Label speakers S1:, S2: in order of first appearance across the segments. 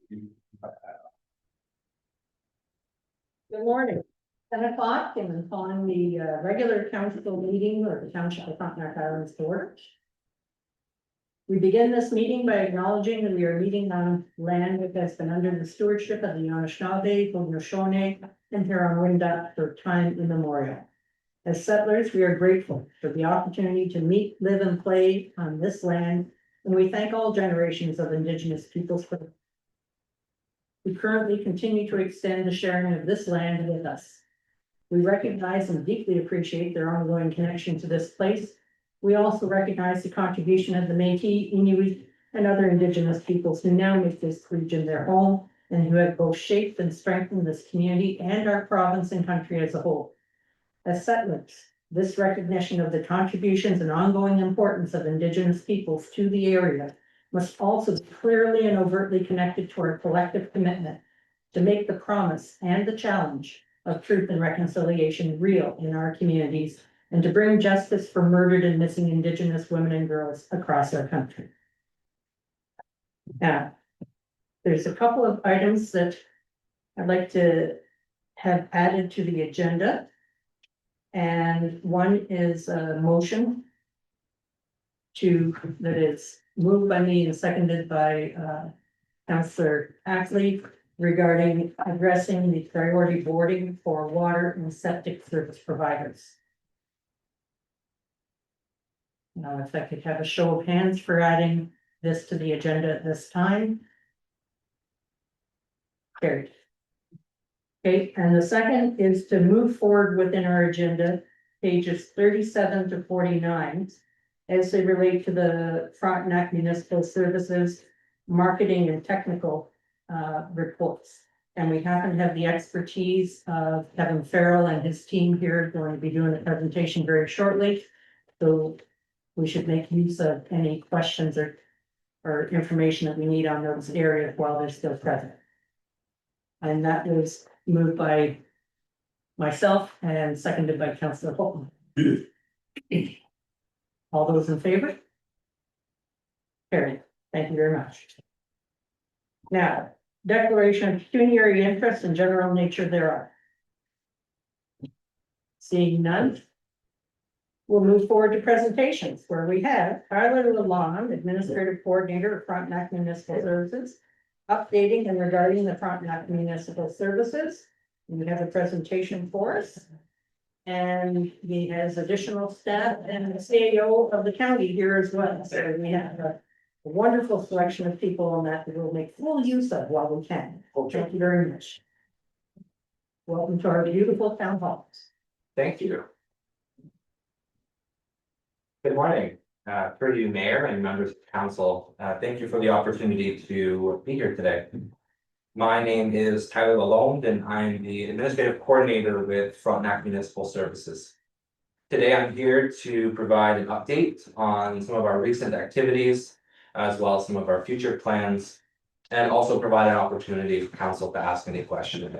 S1: Good morning. 10 o'clock and on the regular council meeting of the Township of Frontenac Islands Board. We begin this meeting by acknowledging that we are meeting on land that has been under the stewardship of the Anishinaabe, Haudenosaunee, and Huron-Wendat for time immemorial. As settlers, we are grateful for the opportunity to meet, live, and play on this land, and we thank all generations of Indigenous peoples for who currently continue to extend the sharing of this land with us. We recognize and deeply appreciate their ongoing connection to this place. We also recognize the contribution of the Métis, Inuit, and other Indigenous peoples who now make this region their home and who have both shaped and strengthened this community and our province and country as a whole. As settlers, this recognition of the contributions and ongoing importance of Indigenous peoples to the area must also be clearly and overtly connected to our collective commitment to make the promise and the challenge of truth and reconciliation real in our communities and to bring justice for murdered and missing Indigenous women and girls across our country. Now, there's a couple of items that I'd like to have added to the agenda. And one is a motion that is moved by me and seconded by Councillor Ackley regarding addressing the priority boarding for water and septic service providers. Now, if I could have a show of hands for adding this to the agenda at this time. Carried. Okay, and the second is to move forward within our agenda, pages 37 to 49, as they relate to the Frontenac Municipal Services marketing and technical reports. And we happen to have the expertise of Kevin Farrell and his team here going to be doing a presentation very shortly. So we should make use of any questions or information that we need on those areas while they're still present. And that was moved by myself and seconded by Councillor Holton. All those in favor? Carried. Thank you very much. Now, declaration of pecuniary interest and general nature thereof. Seeing none, we'll move forward to presentations where we have Tyler Lalonde, Administrative Coordinator of Frontenac Municipal Services, updating and regarding the Frontenac Municipal Services. We have a presentation for us. And he has additional staff and the CAO of the county here as well. So we have a wonderful selection of people on that we'll make full use of while we can. Thank you very much. Welcome to our beautiful town hall.
S2: Thank you. Good morning, through you, Mayor and members of Council. Thank you for the opportunity to be here today. My name is Tyler Lalonde, and I'm the Administrative Coordinator with Frontenac Municipal Services. Today, I'm here to provide an update on some of our recent activities, as well as some of our future plans, and also provide an opportunity for Council to ask any questions.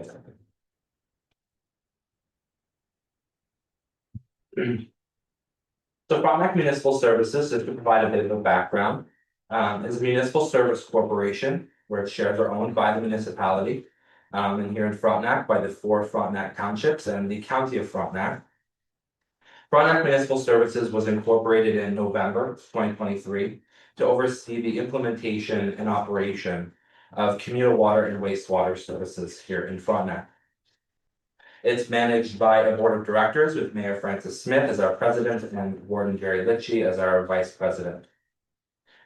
S2: So Frontenac Municipal Services, just to provide a bit of a background, is a municipal service corporation where its shares are owned by the municipality, and here in Frontenac by the 4 Frontenac townships and the county of Frontenac. Frontenac Municipal Services was incorporated in November 2023 to oversee the implementation and operation of communal water and wastewater services here in Frontenac. It's managed by a board of directors with Mayor Francis Smith as our president and Warden Jerry Litchie as our vice president.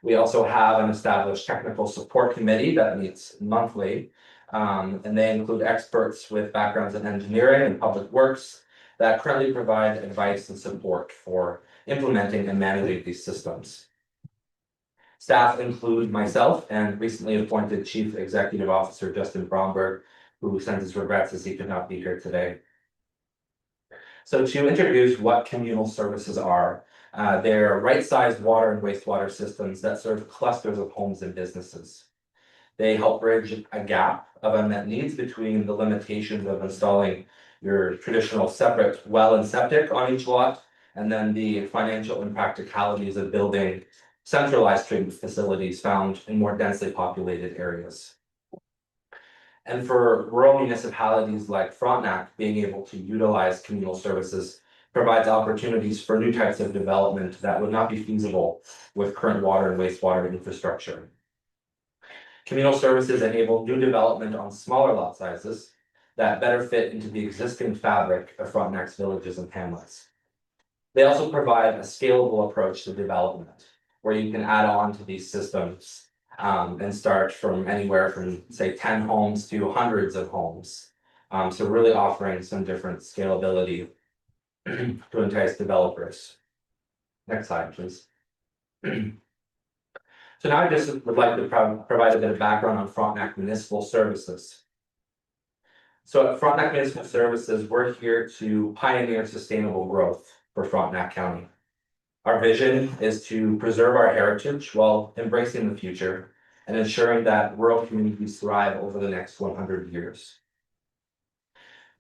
S2: We also have an established technical support committee that meets monthly, and they include experts with backgrounds in engineering and public works that currently provide advice and support for implementing and managing these systems. Staff include myself and recently appointed Chief Executive Officer Justin Bromberg, who sends his regrets as he could not be here today. So to introduce what communal services are, they're right-sized water and wastewater systems that serve clusters of homes and businesses. They help bridge a gap of unmet needs between the limitations of installing your traditional separate well and septic on each lot, and then the financial impracticalities of building centralized treatment facilities found in more densely populated areas. And for rural municipalities like Frontenac, being able to utilize communal services provides opportunities for new types of development that would not be feasible with current water and wastewater infrastructure. Communal services enable new development on smaller lot sizes that better fit into the existing fabric of Frontenac's villages and hamlets. They also provide a scalable approach to development, where you can add on to these systems and start from anywhere from, say, 10 homes to hundreds of homes. So really offering some different scalability to entice developers. Next slide, please. So now I just would like to provide a bit of background on Frontenac Municipal Services. So at Frontenac Municipal Services, we're here to pioneer sustainable growth for Frontenac County. Our vision is to preserve our heritage while embracing the future and ensuring that rural communities thrive over the next 100 years.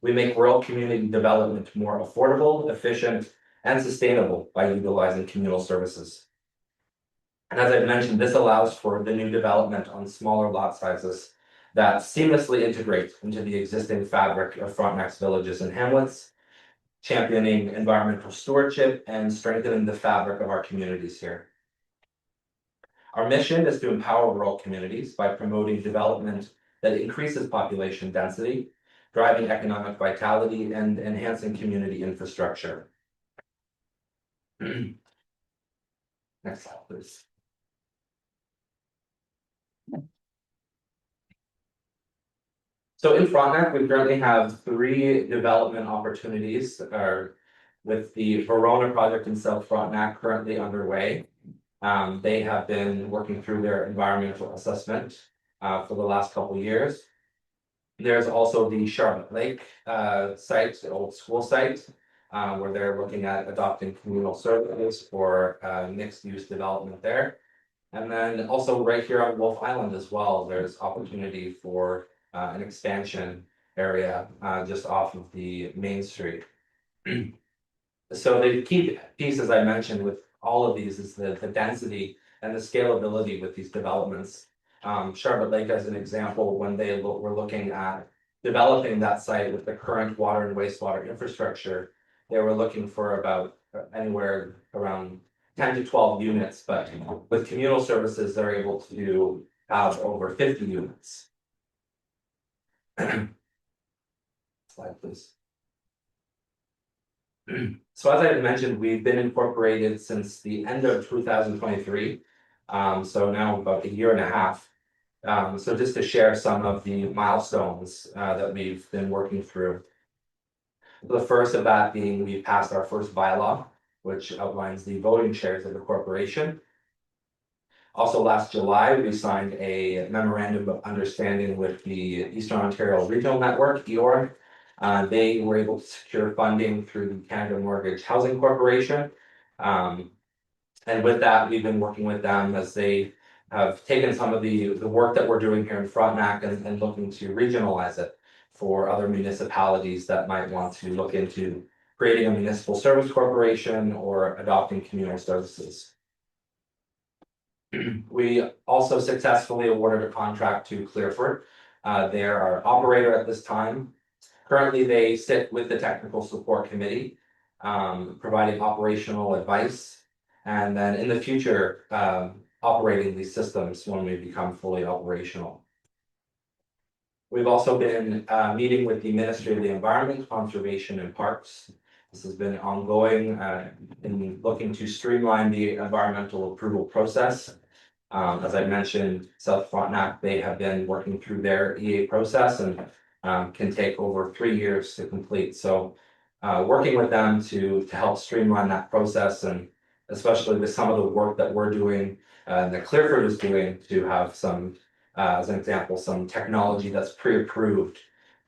S2: We make rural community development more affordable, efficient, and sustainable by utilizing communal services. And as I mentioned, this allows for the new development on smaller lot sizes that seamlessly integrate into the existing fabric of Frontenac's villages and hamlets, championing environmental stewardship and strengthening the fabric of our communities here. Our mission is to empower rural communities by promoting development that increases population density, driving economic vitality, and enhancing community infrastructure. Next slide, please. So in Frontenac, we currently have 3 development opportunities with the Verona project in South Frontenac currently underway. They have been working through their environmental assessment for the last couple of years. There's also the Charlotte Lake site, the old school site, where they're looking at adopting communal services for mixed use development there. And then also right here on Wolf Island as well, there's opportunity for an expansion area just off of the main street. So the key piece, as I mentioned, with all of these is the density and the scalability with these developments. Charlotte Lake, as an example, when they were looking at developing that site with the current water and wastewater infrastructure, they were looking for about anywhere around 10 to 12 units, but with communal services, they're able to have over 50 units. Slide, please. So as I mentioned, we've been incorporated since the end of 2023. So now about 1.5 years. So just to share some of the milestones that we've been working through. The first of that being we passed our first bylaw, which outlines the voting shares of the corporation. Also last July, we signed a memorandum of understanding with the Eastern Ontario Regional Network, EORG. They were able to secure funding through the Canada Mortgage Housing Corporation. And with that, we've been working with them as they have taken some of the work that we're doing here in Frontenac and looking to regionalize it for other municipalities that might want to look into creating a municipal service corporation or adopting communal services. We also successfully awarded a contract to Clearford. They are our operator at this time. Currently, they sit with the technical support committee, providing operational advice, and then in the future, operating these systems when we become fully operational. We've also been meeting with the Ministry of the Environment, Conservation and Parks. This has been ongoing in looking to streamline the environmental approval process. As I mentioned, South Frontenac, they have been working through their EA process and can take over 3 years to complete. So working with them to help streamline that process, and especially with some of the work that we're doing, that Clearford is doing, to have some, as an example, some technology that's pre-approved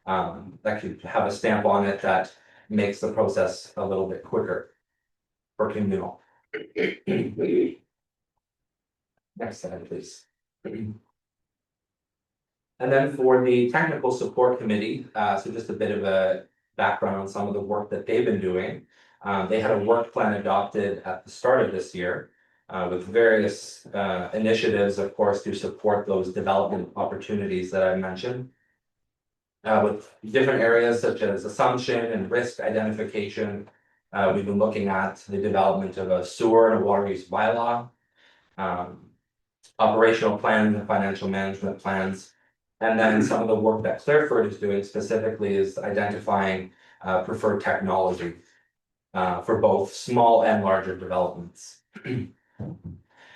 S2: that could have a stamp on it that makes the process a little bit quicker for communal. Next slide, please. And then for the technical support committee, so just a bit of a background on some of the work that they've been doing. They had a work plan adopted at the start of this year with various initiatives, of course, to support those development opportunities that I mentioned. with different areas such as assumption and risk identification. We've been looking at the development of a sewer and a water use bylaw. Operational plans and financial management plans. And then some of the work that Clearford is doing specifically is identifying preferred technology for both small and larger developments.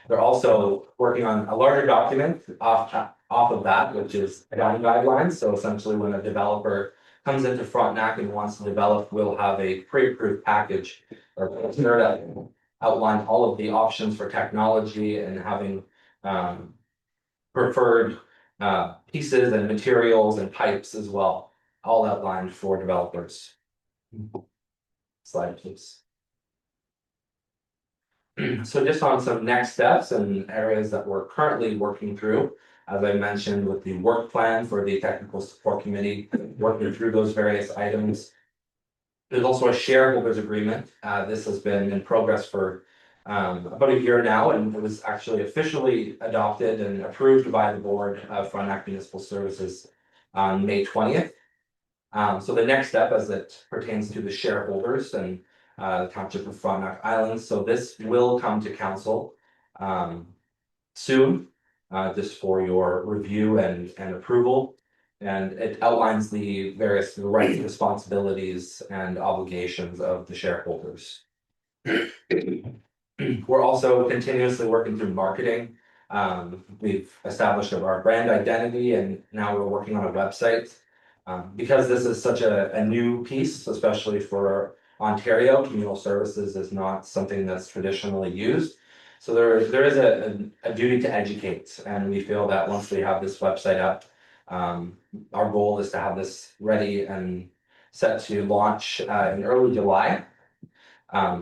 S2: They're also working on a larger document off of that, which is design guidelines. So essentially, when a developer comes into Frontenac and wants to develop, we'll have a pre-approved package or that outline all of the options for technology and having preferred pieces and materials and pipes as well, all outlined for developers. Slide, please. So just on some next steps and areas that we're currently working through, as I mentioned with the work plan for the technical support committee, working through those various items. There's also a shareholders agreement. This has been in progress for about a year now, and it was actually officially adopted and approved by the board of Frontenac Municipal Services on May 20th. So the next step as it pertains to the shareholders and the Township of Frontenac Islands. So this will come to council soon, just for your review and approval. And it outlines the various rights, responsibilities, and obligations of the shareholders. We're also continuously working through marketing. We've established our brand identity, and now we're working on a website. Because this is such a new piece, especially for Ontario, communal services is not something that's traditionally used. So there is a duty to educate, and we feel that once we have this website up, our goal is to have this ready and set to launch in early July.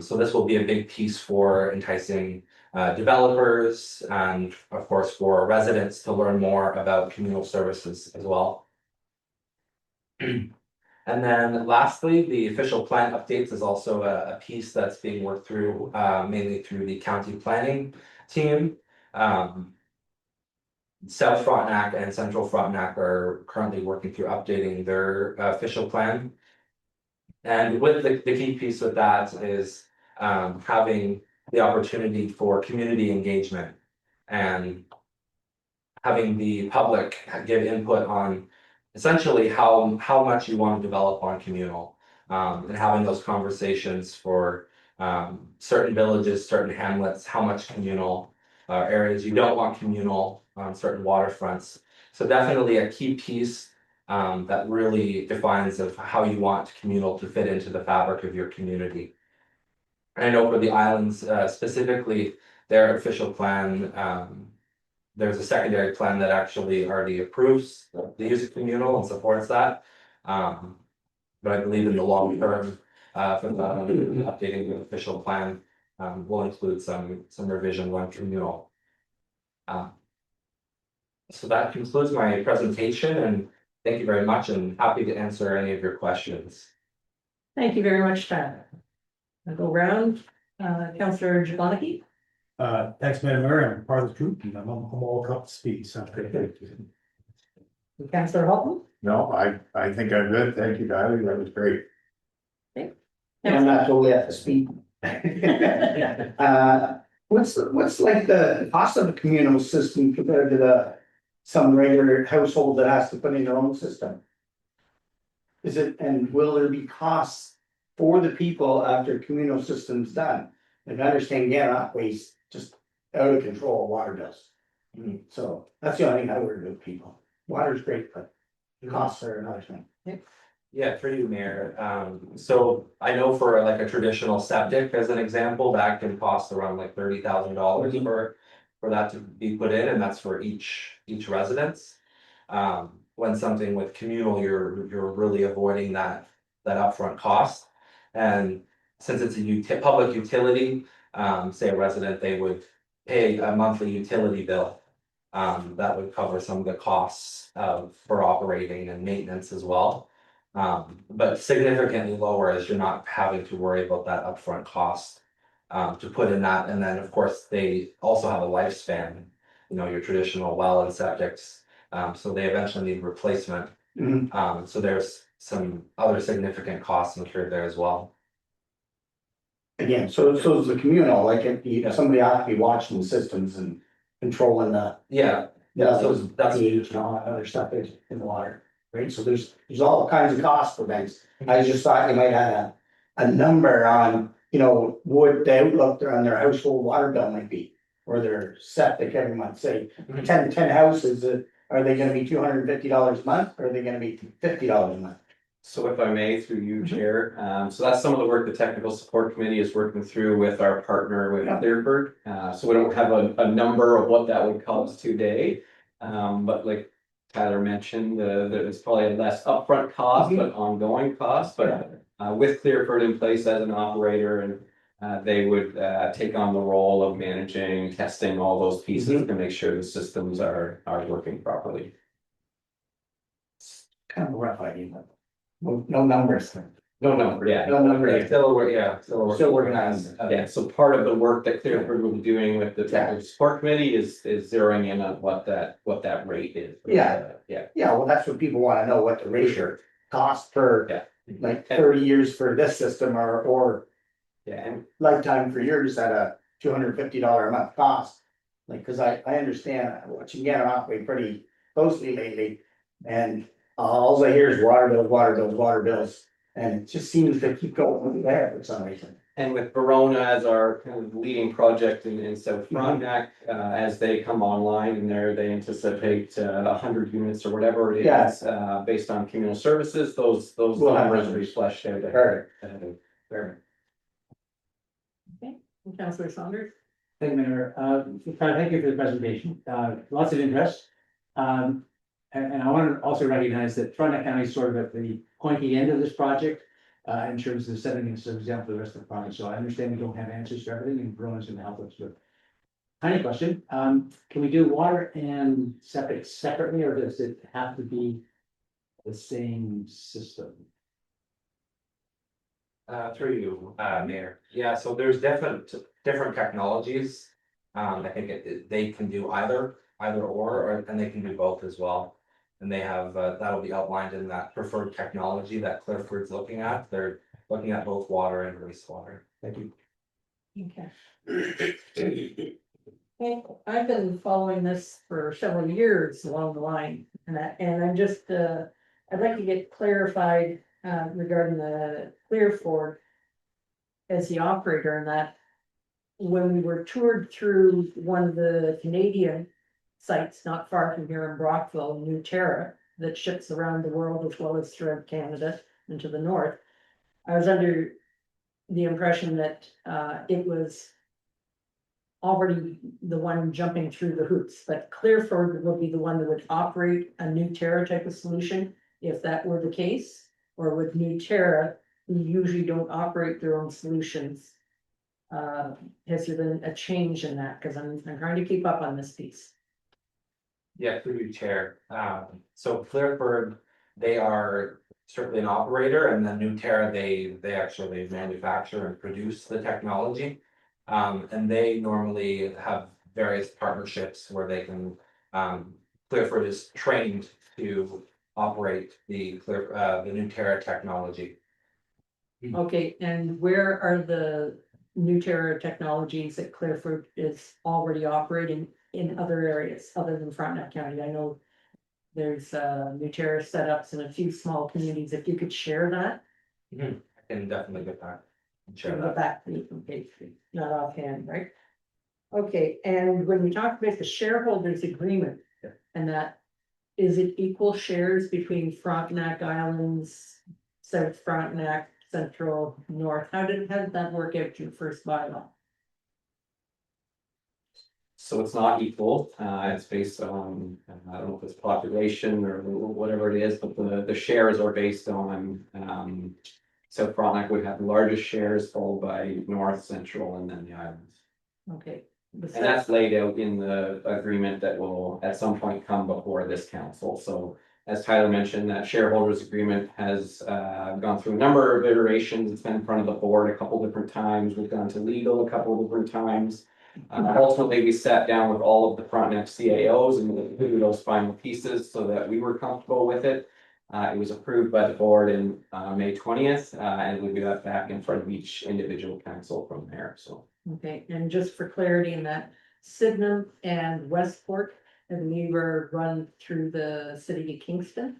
S2: So this will be a big piece for enticing developers and of course for residents to learn more about communal services as well. And then lastly, the official plan updates is also a piece that's being worked through mainly through the county planning team. South Frontenac and Central Frontenac are currently working through updating their official plan. And with the key piece with that is having the opportunity for community engagement and having the public give input on essentially how much you want to develop on communal, and having those conversations for certain villages, certain hamlets, how much communal areas you don't want communal on certain waterfronts. So definitely a key piece that really defines of how you want communal to fit into the fabric of your community. And I know for the islands specifically, their official plan, there's a secondary plan that actually already approves the use of communal and supports that. But I believe in the long term, for the updating the official plan, will include some revision on communal. So that concludes my presentation, and thank you very much, and happy to answer any of your questions.
S1: Thank you very much, Tyler. I'll go around, Councillor Jablonski.
S3: Thanks, Madam Mayor. I'm part of the troop and I'm all up to speed, so.
S1: Councillor Holton.
S4: No, I think I'm good. Thank you, Tyler. That was great.
S5: I'm not totally at the speed. What's like the cost of a communal system compared to some regular household that has to put in their own system? Is it, and will there be costs for the people after communal system's done? And I understand, yeah, that waste just out of control, water bills. So that's the only thing I worry about people. Water's great, but costs are another thing.
S2: Yeah, through you, Mayor. So I know for like a traditional septic, as an example, that can cost around like $30,000 for that to be put in, and that's for each residence. When something with communal, you're really avoiding that upfront cost. And since it's a public utility, say a resident, they would pay a monthly utility bill. That would cover some of the costs for operating and maintenance as well. But significantly lower, as you're not having to worry about that upfront cost to put in that. And then of course, they also have a lifespan, your traditional well and septics. So they eventually need replacement. So there's some other significant costs incurred there as well.
S5: Again, so is the communal, like if you, somebody ought to be watching the systems and controlling the.
S2: Yeah, yeah, so that's,
S5: pH and all that other stuff in the water, right? So there's all kinds of costs for things. I just thought you might have a number on, you know, what the outlook on their household water bill might be. Or their septic every month, say, 10 houses, are they gonna be $250 a month, or are they gonna be $50 a month?
S6: So if I may, through you, Chair, so that's some of the work the Technical Support Committee is working through with our partner with
S5: Yeah.
S6: Clearbird. So we don't have a number of what that would cost today. But like Tyler mentioned, there's probably a less upfront cost, but ongoing cost, but with Clearbird in place as an operator, and they would take on the role of managing, testing all those pieces to make sure the systems are working properly.
S5: Kind of a rough idea, but no numbers.
S6: No number, yeah.
S5: No numbers.
S2: still, yeah,
S5: Still working on it.
S6: Yeah, so part of the work that Clearford will be doing with the Technical Support Committee is zeroing in on what that rate is.
S5: Yeah.
S6: Yeah,
S5: Yeah, well, that's what people wanna know, what the ratio cost per,
S6: Yeah.
S5: like 30 years for this system or
S6: yeah, and
S5: lifetime for yours at a $250 a month cost. Like, cause I understand, watching Gannon operate pretty closely lately, and all I hear is water bills, water bills, water bills. And it just seems to keep going there for some reason.
S6: and with Verona as our kind of leading project in South Frontenac, as they come online and they anticipate 100 units or whatever it is, based on communal services, those
S5: We'll have
S6: numbers will be
S5: numbers.
S6: fleshed out.
S5: Perfect.
S6: Perfect.
S1: Councillor Saunders?
S3: Thank you, Mayor. Thank you for the presentation. Lots of interest. And I want to also recognize that Frontenac County is sort of at the pointy end of this project in terms of setting as an example for the rest of the project. So I understand we don't have answers to everything, and Verona's going to help us with. Tiny question, can we do water and septic separately, or does it have to be the same system?
S2: Through you, Mayor. Yeah, so there's different technologies. I think they can do either or, and they can do both as well. And they have, that'll be outlined in that preferred technology that Clearford's looking at. They're looking at both water and wastewater.
S3: Thank you.
S1: Okay. Okay, I've been following this for several years along the line, and I'm just, I'd like to get clarified, regarding the Clearford as the operator, and that when we were toured through one of the Canadian sites not far from here in Brockville, New Terra, that ships around the world as well as throughout Canada and to the north, I was under the impression that it was already the one jumping through the hoops, but Clearford will be the one that would operate a New Terra type of solution, if that were the case. Or with New Terra, who usually don't operate their own solutions. Has there been a change in that? Cause I'm trying to keep up on this piece.
S2: Yeah, through you, Chair. So Clearford, they are certainly an operator, and then New Terra, they actually manufacture and produce the technology. And they normally have various partnerships where they can, Clearford is trained to operate the New Terra technology.
S1: Okay, and where are the New Terra technologies that Clearford is already operating in other areas other than Frontenac County? I know there's New Terra setups in a few small communities. If you could share that.
S2: I can definitely get that and share
S1: Go
S2: that.
S1: back to page 3, not offhand, right? Okay, and when we talk about the shareholders agreement, and that, is it equal shares between Frontenac Islands, South Frontenac, Central, North? How did that work out your first bylaw?
S6: So it's not equal, it's based on, I don't know if it's population or whatever it is, but the shares are based on, South Frontenac would have the largest shares, followed by North, Central, and then the islands.
S1: Okay.
S6: And that's laid out in the agreement that will at some point come before this council. So as Tyler mentioned, that shareholders agreement has gone through a number of iterations. It's been in front of the board a couple different times. We've gone to legal a couple different times. Ultimately, we sat down with all of the Frontenac CAOs and included those final pieces so that we were comfortable with it. It was approved by the board in May 20th, and we'll be back in front of each individual council from there, so.
S1: Okay, and just for clarity in that, Sydenham and Westport have neither run through the city of Kingston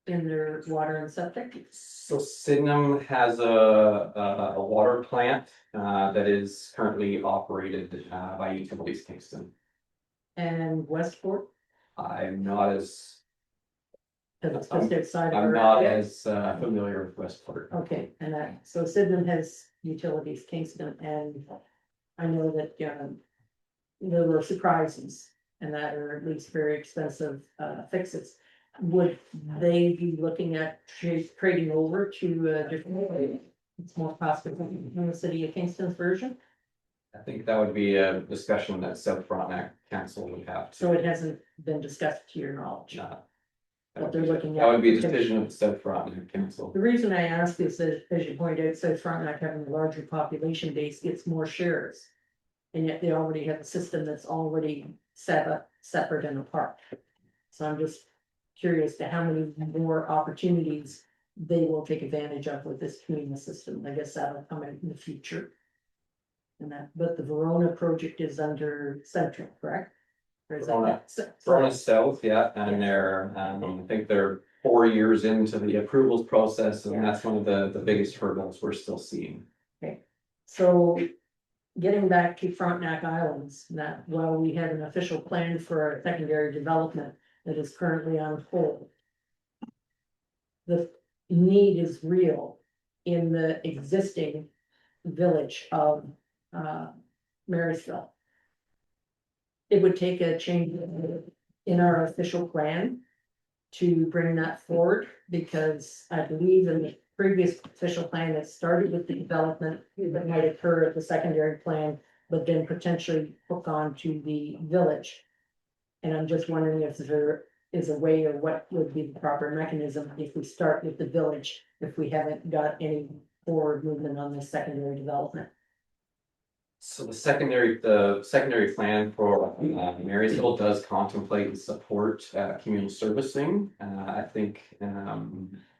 S1: in their water and septic.
S6: So Sydenham has a water plant that is currently operated by Utilities Kingston.
S1: And Westport,
S6: I'm not as,
S1: because it's just outside of
S6: I'm
S1: our
S6: not
S1: area.
S6: as familiar with Westport.
S1: Okay, and so Sydenham has Utilities Kingston, and I know that, there were surprises and that are at least very expensive, fixes. Would they be looking at trading over to a different way? It's more cost effective than the city of Kingston's version,
S6: I think that would be a discussion that South Frontenac Council would have to.
S1: so it hasn't been discussed to your knowledge. But they're looking
S6: That would be a
S1: at-
S6: decision of the South Frontenac Council.
S1: The reason I ask is that, as you pointed out, South Frontenac having a larger population base gets more shares. And yet they already have a system that's already set up, separate and apart. So I'm just curious to how many more opportunities they will take advantage of with this community system. I guess that'll come in the future. And that, but the Verona project is under Central, correct? Or is
S6: Verona.
S1: that?
S6: Verona South, yeah, and they're, I think they're 4 years into the approvals process, and that's one of the biggest hurdles we're still seeing.
S1: So getting back to Frontenac Islands, that while we have an official plan for our secondary development that is currently on hold. The need is real in the existing village of Marysville. It would take a change in our official plan to bring that forward, because I believe in the previous official plan that started with the development that might occur at the secondary plan, but then potentially hook on to the village. And I'm just wondering if there is a way, or what would be the proper mechanism if we start with the village, if we haven't got any forward movement on this secondary development.
S6: So the secondary plan for Marysville does contemplate and support communal servicing. I think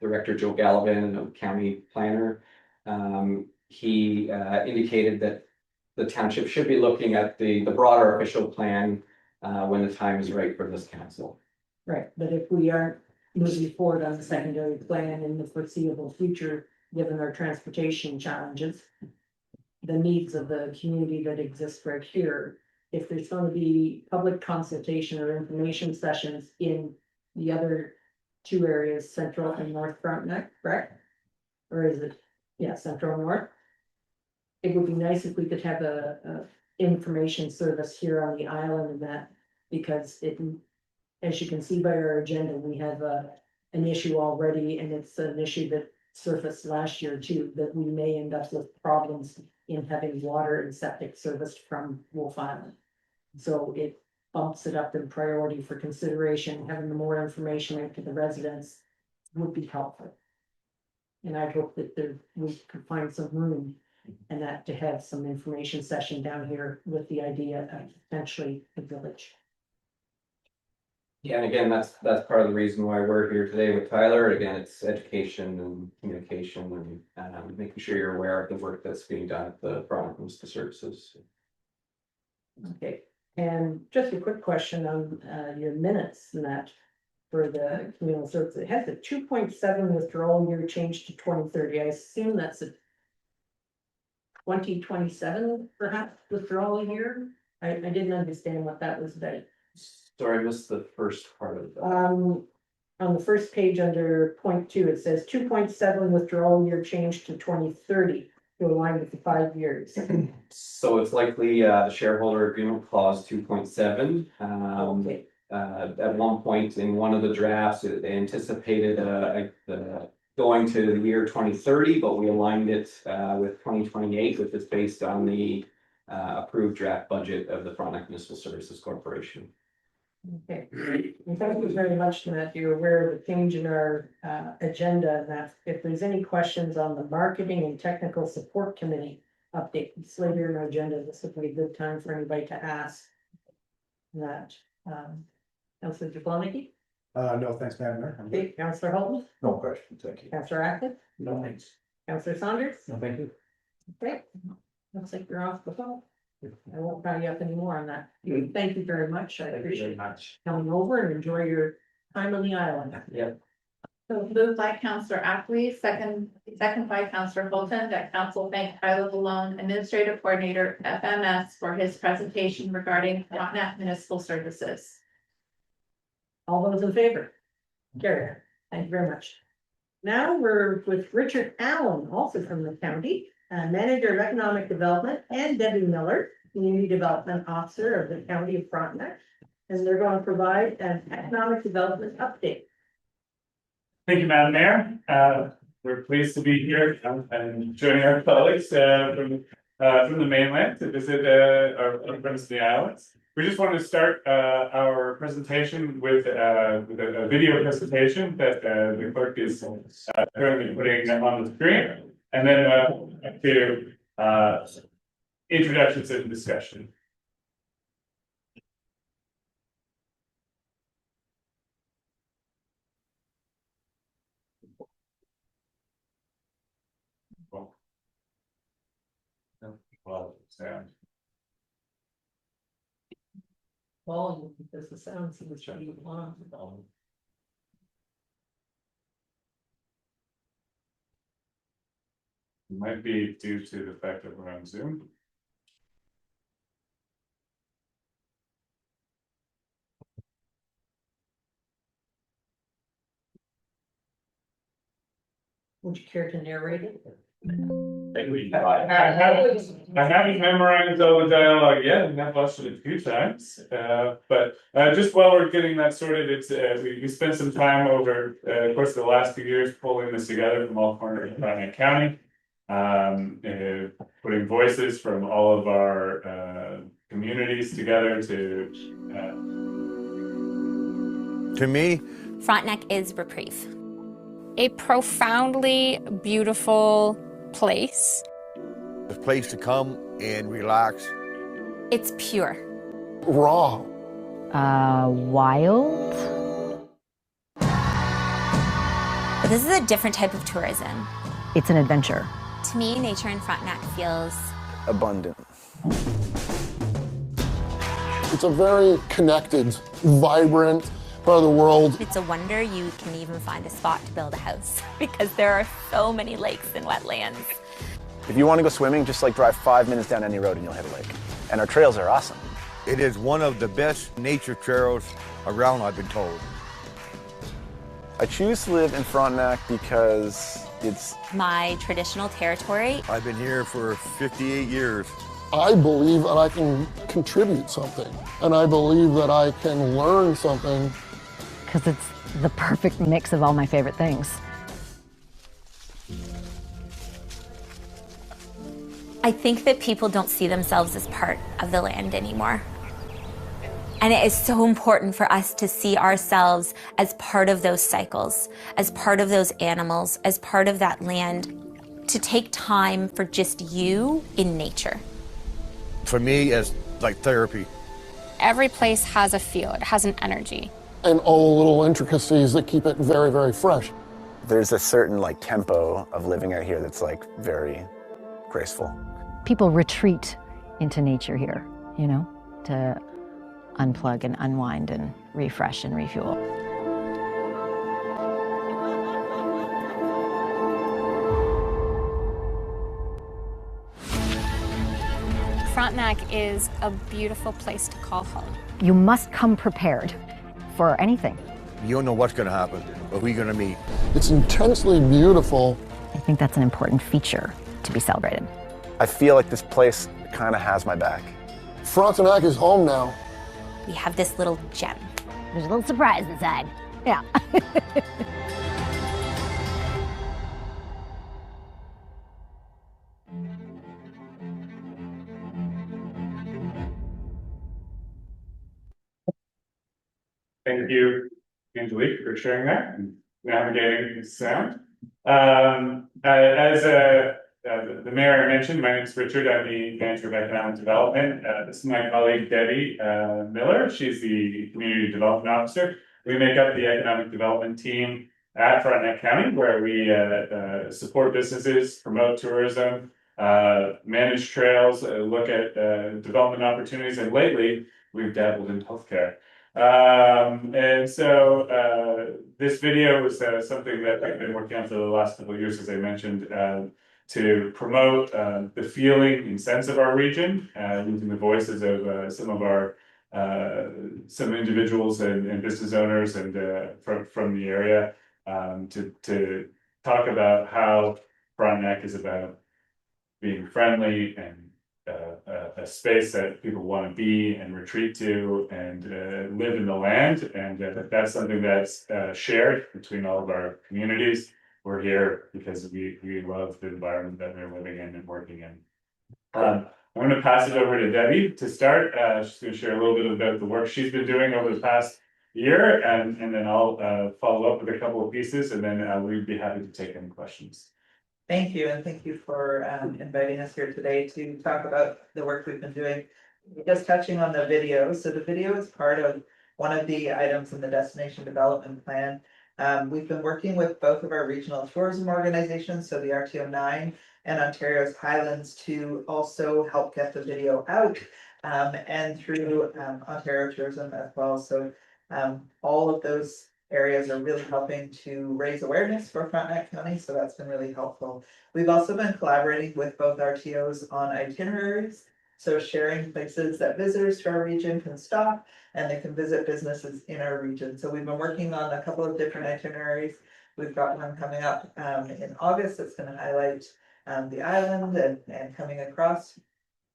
S6: Director Joe Gallivan, the county planner, he indicated that the township should be looking at the broader official plan when the time is right for this council.
S1: Right, but if we aren't moving forward on the secondary plan in the foreseeable future, given our transportation challenges. The needs of the community that exists right here, if there's gonna be public consultation or information sessions in the other two areas, Central and North Frontenac, correct? Or is it, yeah, Central and North? It would be nice if we could have a information service here on the island and that, because it, as you can see by our agenda, we have an issue already, and it's an issue that surfaced last year too, that we may end up with problems in having water and septic serviced from Wolf Island. So it bumps it up in priority for consideration, having more information out to the residents would be helpful. And I hope that we could find some room and that to have some information session down here with the idea of potentially the village.
S6: Yeah, and again, that's part of the reason why we're here today with Tyler. Again, it's education and communication and making sure you're aware of the work that's being done at the Frontenac Municipal Services.
S1: Okay, and just a quick question on your minutes and that for the communal service. It has a 2.7 withdrawal year changed to 2030. I assume that's a 2027 perhaps withdrawal year. I didn't understand what that was about.
S6: Sorry, I missed the first part of that.
S1: On the first page under point 2, it says 2.7 withdrawal year changed to 2030 to align with the 5 years.
S6: So it's likely the shareholder agreement clause 2.7.
S1: Okay,
S6: At one point in one of the drafts, it anticipated going to the year 2030, but we aligned it with 2028, which is based on the approved draft budget of the Frontenac Municipal Services Corporation.
S1: okay. And thank you very much, that you're aware of the change in our agenda, and that if there's any questions on the marketing and technical support committee update, it's later in our agenda, this would be a good time for anybody to ask. That, Councilor Jablonski?
S4: No, thanks, Madam Mayor. I'm good.
S1: Okay, Councillor Holton,
S4: No question, thank you.
S1: Councillor Acton,
S4: No thanks.
S1: Councillor Saunders.
S3: No, thank you.
S1: Okay, looks like you're off the phone. I won't tie you up anymore on that. Thank you very much. I
S2: Thank you very
S1: appreciate
S2: much.
S1: coming over and enjoy your time on the island.
S2: Yep.
S7: So moved by Counselor Ackley, second by Counselor Holton, that council thank Tyler Malone, Administrative Coordinator, FMS, for his presentation regarding Frontenac Municipal Services.
S1: All those in favor? Carry. Thank you very much. Now we're with Richard Allen, also from the county, Manager of Economic Development, and Debbie Miller, Community Development Officer of the County of Frontenac. And they're going to provide an economic development update.
S8: Thank you, Madam Mayor. We're pleased to be here and joining our colleagues from the mainland to visit our friends of the islands. We just wanted to start our presentation with a video presentation that the clerk is currently putting on the screen, and then to introductions and discussion. Well, sound.
S1: Volume, because the sound seems to be on.
S8: Might be due to the fact that we're on Zoom.
S1: Would you care to narrate it?
S8: I haven't memorized all the dialogue yet, and I've watched it a few times. But just while we're getting that sorted, it's we spent some time over the course of the last few years pulling this together from all corners of Frontenac County, putting voices from all of our communities together to.
S9: To me,
S10: Frontenac is reprieve.
S11: A profoundly beautiful place.
S9: a place to come and relax.
S10: It's pure.
S12: Raw.
S13: Wild.
S10: But this is a different type of tourism.
S13: It's an adventure.
S10: To me, nature in Frontenac feels
S12: Abundant. It's a very connected, vibrant part of the world.
S10: it's a wonder you can even find a spot to build a house because there are so many lakes and wetlands.
S14: If you want to go swimming, just like drive 5 minutes down any road and you'll hit a lake. And our trails are awesome.
S9: It is one of the best nature trails around, I've been told.
S14: I choose to live in Frontenac because it's
S10: My traditional territory.
S9: I've been here for 58 years.
S12: I believe that I can contribute something, and I believe that I can learn something.
S13: Because it's the perfect mix of all my favorite things.
S10: I think that people don't see themselves as part of the land anymore. And it is so important for us to see ourselves as part of those cycles, as part of those animals, as part of that land, to take time for just you in nature.
S9: For me, it's like therapy.
S11: Every place has a feel, it has an energy.
S12: And all the little intricacies that keep it very, very fresh.
S14: there's a certain like tempo of living out here that's like very graceful.
S13: People retreat into nature here, you know, to unplug and unwind and refresh and refuel.
S11: Frontenac is a beautiful place to call home.
S13: You must come prepared for anything.
S9: You don't know what's going to happen or who you're going to meet.
S12: It's intensely beautiful.
S13: I think that's an important feature to be celebrated.
S14: I feel like this place kind of has my back.
S12: Frontenac is home now.
S10: We have this little gem.
S13: There's a little surprise inside. Yeah.
S8: Thank you, Angelique, for sharing that and navigating this sound. As the mayor mentioned, my name is Richard. I'm the manager of economic development. This is my colleague Debbie Miller. She's the community development officer. We make up the economic development team at Frontenac County, where we support businesses, promote tourism, manage trails, look at development opportunities, and lately we've dabbled in healthcare. And so this video is something that I've been working on for the last couple of years, as I mentioned, to promote the feeling and sense of our region, using the voices of some of our some individuals and business owners and from the area, to talk about how Frontenac is about being friendly and a space that people want to be and retreat to and live in the land, and that's something that's shared between all of our communities. We're here because we love the environment that we're living in and working in. I'm going to pass it over to Debbie to start. She's going to share a little bit about the work she's been doing over the past year, and then I'll follow up with a couple of pieces, and then we'd be happy to take any questions.
S15: Thank you, and thank you for inviting us here today to talk about the work we've been doing. Just touching on the video. So the video is part of one of the items in the Destination Development Plan. We've been working with both of our regional tourism organizations, so the RTO9 and Ontario's Highlands, to also help get the video out, and through Ontario Tourism as well. So all of those areas are really helping to raise awareness for Frontenac County, so that's been really helpful. We've also been collaborating with both RTOs on itineraries, so sharing places that visitors to our region can stop and they can visit businesses in our region. So we've been working on a couple of different itineraries. We've got one coming up in August that's going to highlight the island and coming across.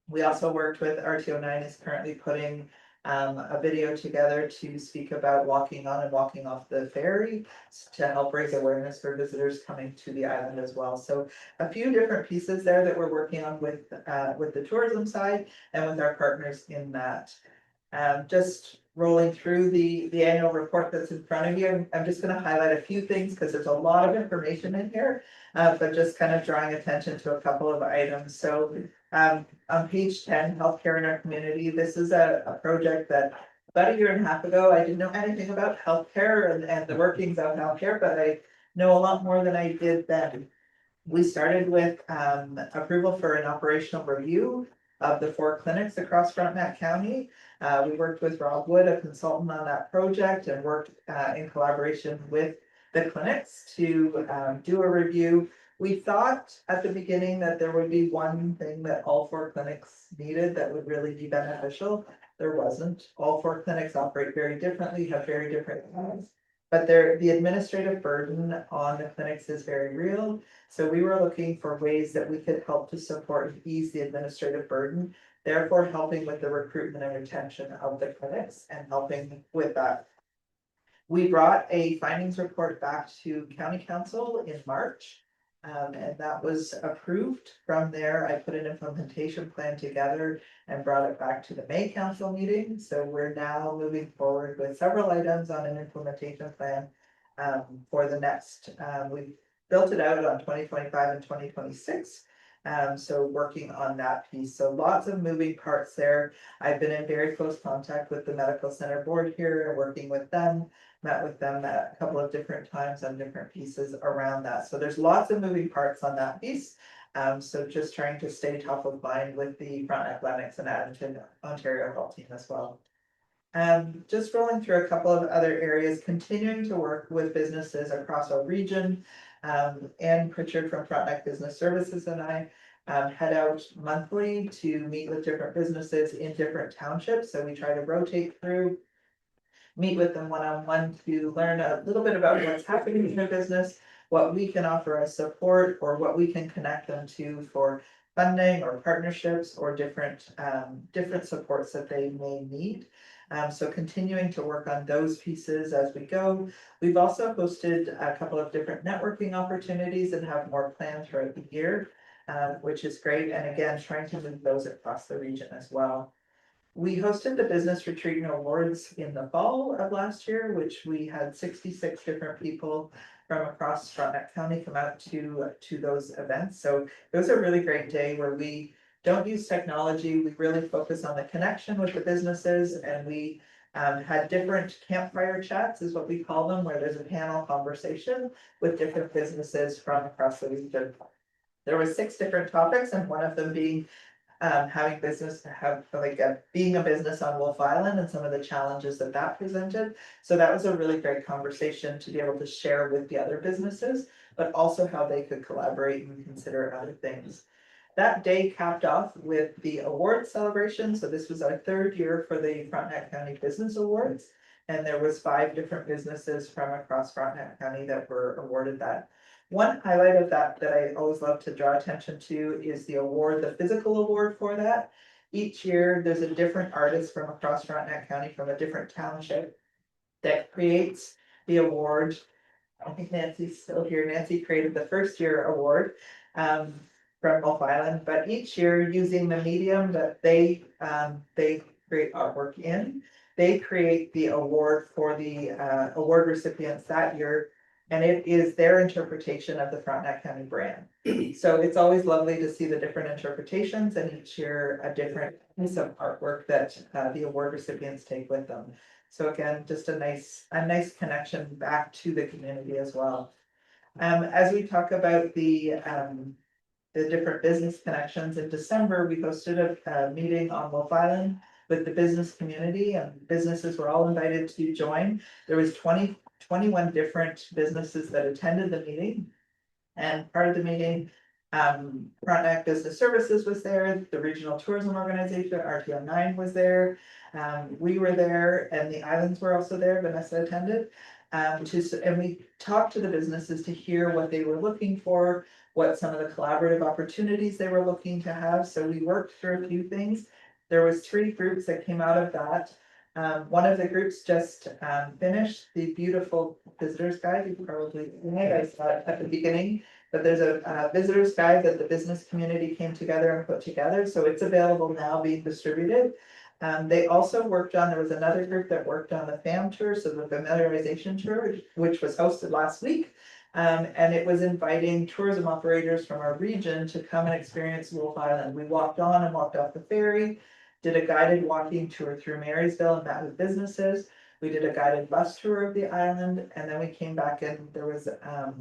S15: We also worked with RTO9 is currently putting a video together to speak about walking on and walking off the ferry to help raise awareness for visitors coming to the island as well. So a few different pieces there that we're working on with the tourism side and with our partners in that. Just rolling through the annual report that's in front of you. I'm just going to highlight a few things because there's a lot of information in here, but just kind of drawing attention to a couple of items. So on page 10, healthcare in our community, this is a project that about a year and a half ago, I didn't know anything about healthcare and the workings of healthcare, but I know a lot more than I did then. We started with approval for an operational review of the 4 clinics across Frontenac County. We worked with Rob Wood, a consultant on that project, and worked in collaboration with the clinics to do a review. We thought at the beginning that there would be one thing that all 4 clinics needed that would really be beneficial. There wasn't. All 4 clinics operate very differently, have very different plans, but the administrative burden on the clinics is very real. So we were looking for ways that we could help to support and ease the administrative burden, therefore helping with the recruitment and retention of the clinics and helping with that. We brought a findings report back to County Council in March. And that was approved. From there, I put an implementation plan together and brought it back to the May Council meeting. So we're now moving forward with several items on an implementation plan for the next, we've built it out on 2025 and 2026. So working on that piece. So lots of moving parts there. I've been in very close contact with the Medical Center Board here and working with them. Met with them a couple of different times on different pieces around that. So there's lots of moving parts on that piece. So just trying to stay top of mind with the Frontenac Lennox and Addington, Ontario health team as well. Just rolling through a couple of other areas, continuing to work with businesses across our region. Ann Pritchard from Frontenac Business Services and I head out monthly to meet with different businesses in different townships. So we try to rotate through, meet with them one-on-one to learn a little bit about what's happening in their business, what we can offer as support, or what we can connect them to for funding or partnerships or different supports that they may need. So continuing to work on those pieces as we go. We've also hosted a couple of different networking opportunities and have more planned throughout the year, which is great. And again, trying to move those across the region as well. We hosted the Business Retreat and Awards in the fall of last year, which we had 66 different people from across Frontenac County come out to those events. So it was a really great day where we don't use technology. We really focus on the connection with the businesses, and we had different campfire chats is what we call them, where there's a panel conversation with different businesses from across the region. There were 6 different topics, and one of them being having business, being a business on Wolf Island and some of the challenges that presented. So that was a really great conversation to be able to share with the other businesses, but also how they could collaborate and consider other things. That day capped off with the award celebration. So this was our 3rd year for the Frontenac County Business Awards. And there was 5 different businesses from across Frontenac County that were awarded that. One highlight of that I always love to draw attention to is the award, the physical award for that. Each year, there's a different artist from across Frontenac County from a different township that creates the award. I think Nancy's still here. Nancy created the first year award from Wolf Island, but each year using the medium that they create artwork in, they create the award for the award recipients that year. And it is their interpretation of the Frontenac County brand. So it's always lovely to see the different interpretations, and each year a different piece of artwork that the award recipients take with them. So again, just a nice connection back to the community as well. As we talk about the different business connections, in December, we hosted a meeting on Wolf Island with the business community, and businesses were all invited to join. There was 21 different businesses that attended the meeting. And part of the meeting, Frontenac Business Services was there, the Regional Tourism Organization, RTO9 was there. We were there, and the islands were also there. Vanessa attended. And we talked to the businesses to hear what they were looking for, what some of the collaborative opportunities they were looking to have. So we worked through a few things. There was 3 groups that came out of that. One of the groups just finished the beautiful visitors guide. You probably I saw it at the beginning, but there's a visitors guide that the business community came together and put together. So it's available now, being distributed. They also worked on, there was another group that worked on the FAM tour, so the familiarization tour, which was hosted last week. And it was inviting tourism operators from our region to come and experience Wolf Island. We walked on and walked off the ferry, did a guided walking tour through Marysville and met with businesses. We did a guided bus tour of the island, and then we came back and there was a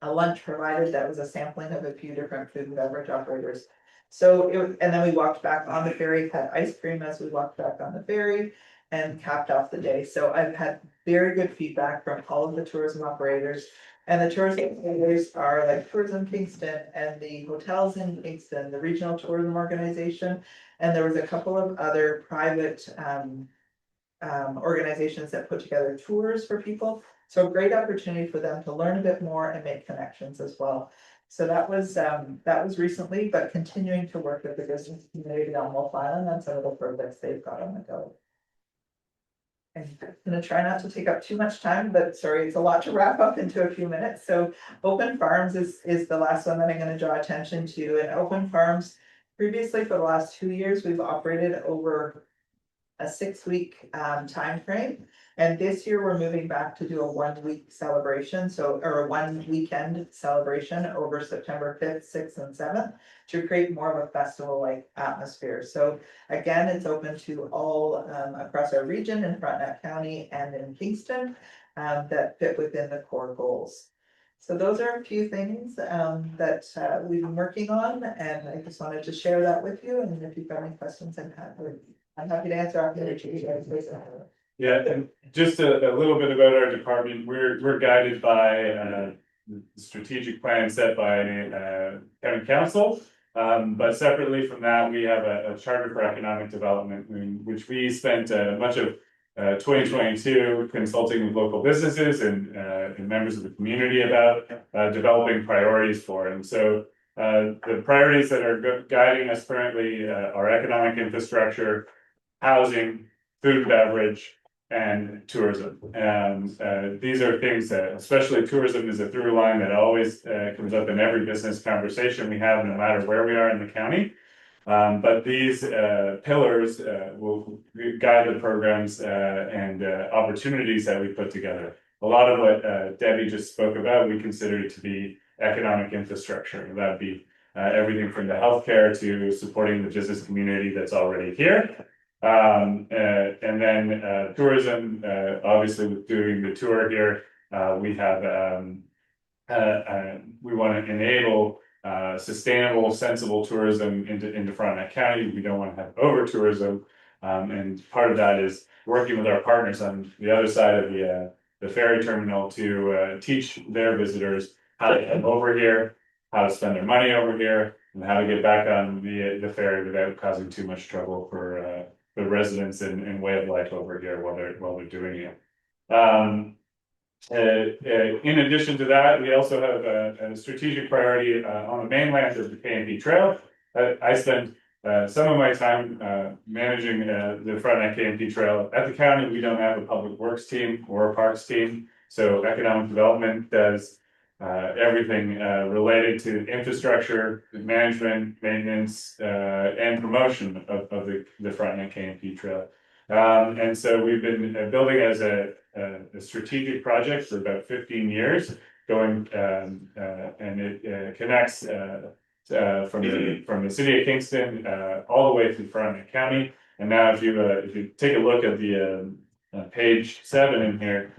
S15: lunch provided that was a sampling of a few different food and beverage operators. So and then we walked back on the ferry, had ice cream as we walked back on the ferry, and capped off the day. So I've had very good feedback from all of the tourism operators. And the tourism operators are like Tourism Kingston and the hotels in Kingston, the Regional Tourism Organization. And there was a couple of other private organizations that put together tours for people. So a great opportunity for them to learn a bit more and make connections as well. So that was recently, but continuing to work with the business community on Wolf Island and some of the projects they've got on the go. I'm gonna try not to take up too much time, but sorry, it's a lot to wrap up into a few minutes. So Open Farms is the last one that I'm gonna draw attention to. And Open Farms, previously for the last 2 years, we've operated over a 6-week time frame. And this year we're moving back to do a 1-week celebration, or a 1 weekend celebration over September 5th, 6th, and 7th to create more of a festival-like atmosphere. So again, it's open to all across our region in Frontenac County and in Kingston that fit within the core goals. So those are a few things that we've been working on, and I just wanted to share that with you. And if you've got any questions, I'm happy to answer after the
S8: Yeah, and just a little bit about our department. We're guided by the strategic plan set by county council. But separately from that, we have a charter for economic development, which we spent much of 2022 consulting with local businesses and members of the community about developing priorities for. And so the priorities that are guiding us currently are economic infrastructure, housing, food and beverage, and tourism. And these are things that, especially tourism, is a through line that always comes up in every business conversation we have, no matter where we are in the county. But these pillars will guide the programs and opportunities that we put together. A lot of what Debbie just spoke about, we consider to be economic infrastructure. That'd be everything from the healthcare to supporting the business community that's already here. And then tourism, obviously with doing the tour here, we have we want to enable sustainable, sensible tourism into Frontenac County. We don't want to have over tourism. And part of that is working with our partners on the other side of the ferry terminal to teach their visitors how to come over here, how to spend their money over here, and how to get back on the ferry without causing too much trouble for the residents and way of life over here while they're doing it. In addition to that, we also have a strategic priority on the mainland of the KNP Trail. I spend some of my time managing the Frontenac KNP Trail. At the county, we don't have a public works team or a parks team, so economic development does everything related to infrastructure, management, maintenance, and promotion of the Frontenac KNP Trail. And so we've been building as a strategic project for about 15 years, going and it connects from the city of Kingston all the way through Frontenac County. And now, if you take a look at the page 7 in here,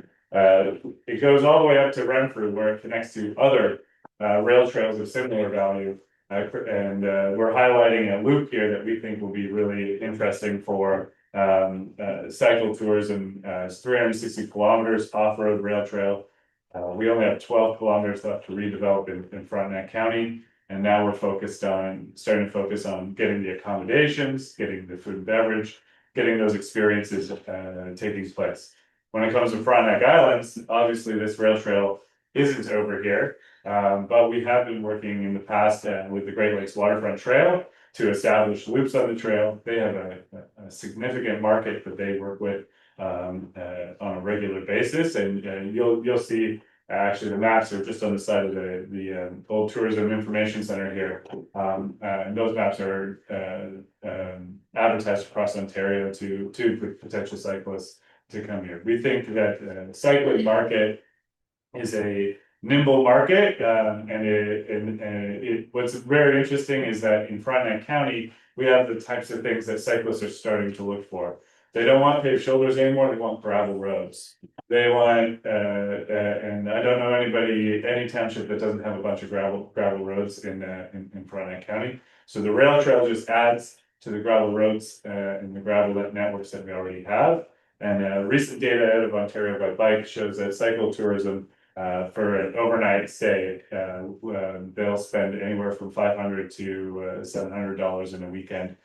S8: it goes all the way up to Renfrew, where it connects to other rail trails of similar value. And we're highlighting a loop here that we think will be really interesting for cycle tourism. It's 360 kilometers off-road rail trail. We only have 12 kilometers left to redevelop in Frontenac County. And now we're starting to focus on getting the accommodations, getting the food and beverage, getting those experiences taking place. When it comes to Frontenac Islands, obviously this rail trail isn't over here, but we have been working in the past with the Great Lakes Waterfront Trail to establish loops on the trail. They have a significant market that they work with on a regular basis, and you'll see actually the maps are just on the side of the old Tourism Information Center here. And those maps are advertised across Ontario to potential cyclists to come here. We think that the cycling market is a nimble market, and what's very interesting is that in Frontenac County, we have the types of things that cyclists are starting to look for. They don't want paved shoulders anymore, they want gravel roads. They want, and I don't know any township that doesn't have a bunch of gravel roads in Frontenac County. So the rail trail just adds to the gravel roads and the gravel networks that we already have. And recent data out of Ontario by Bike shows that cycle tourism for an overnight stay, they'll spend anywhere from $500 to $700 in a weekend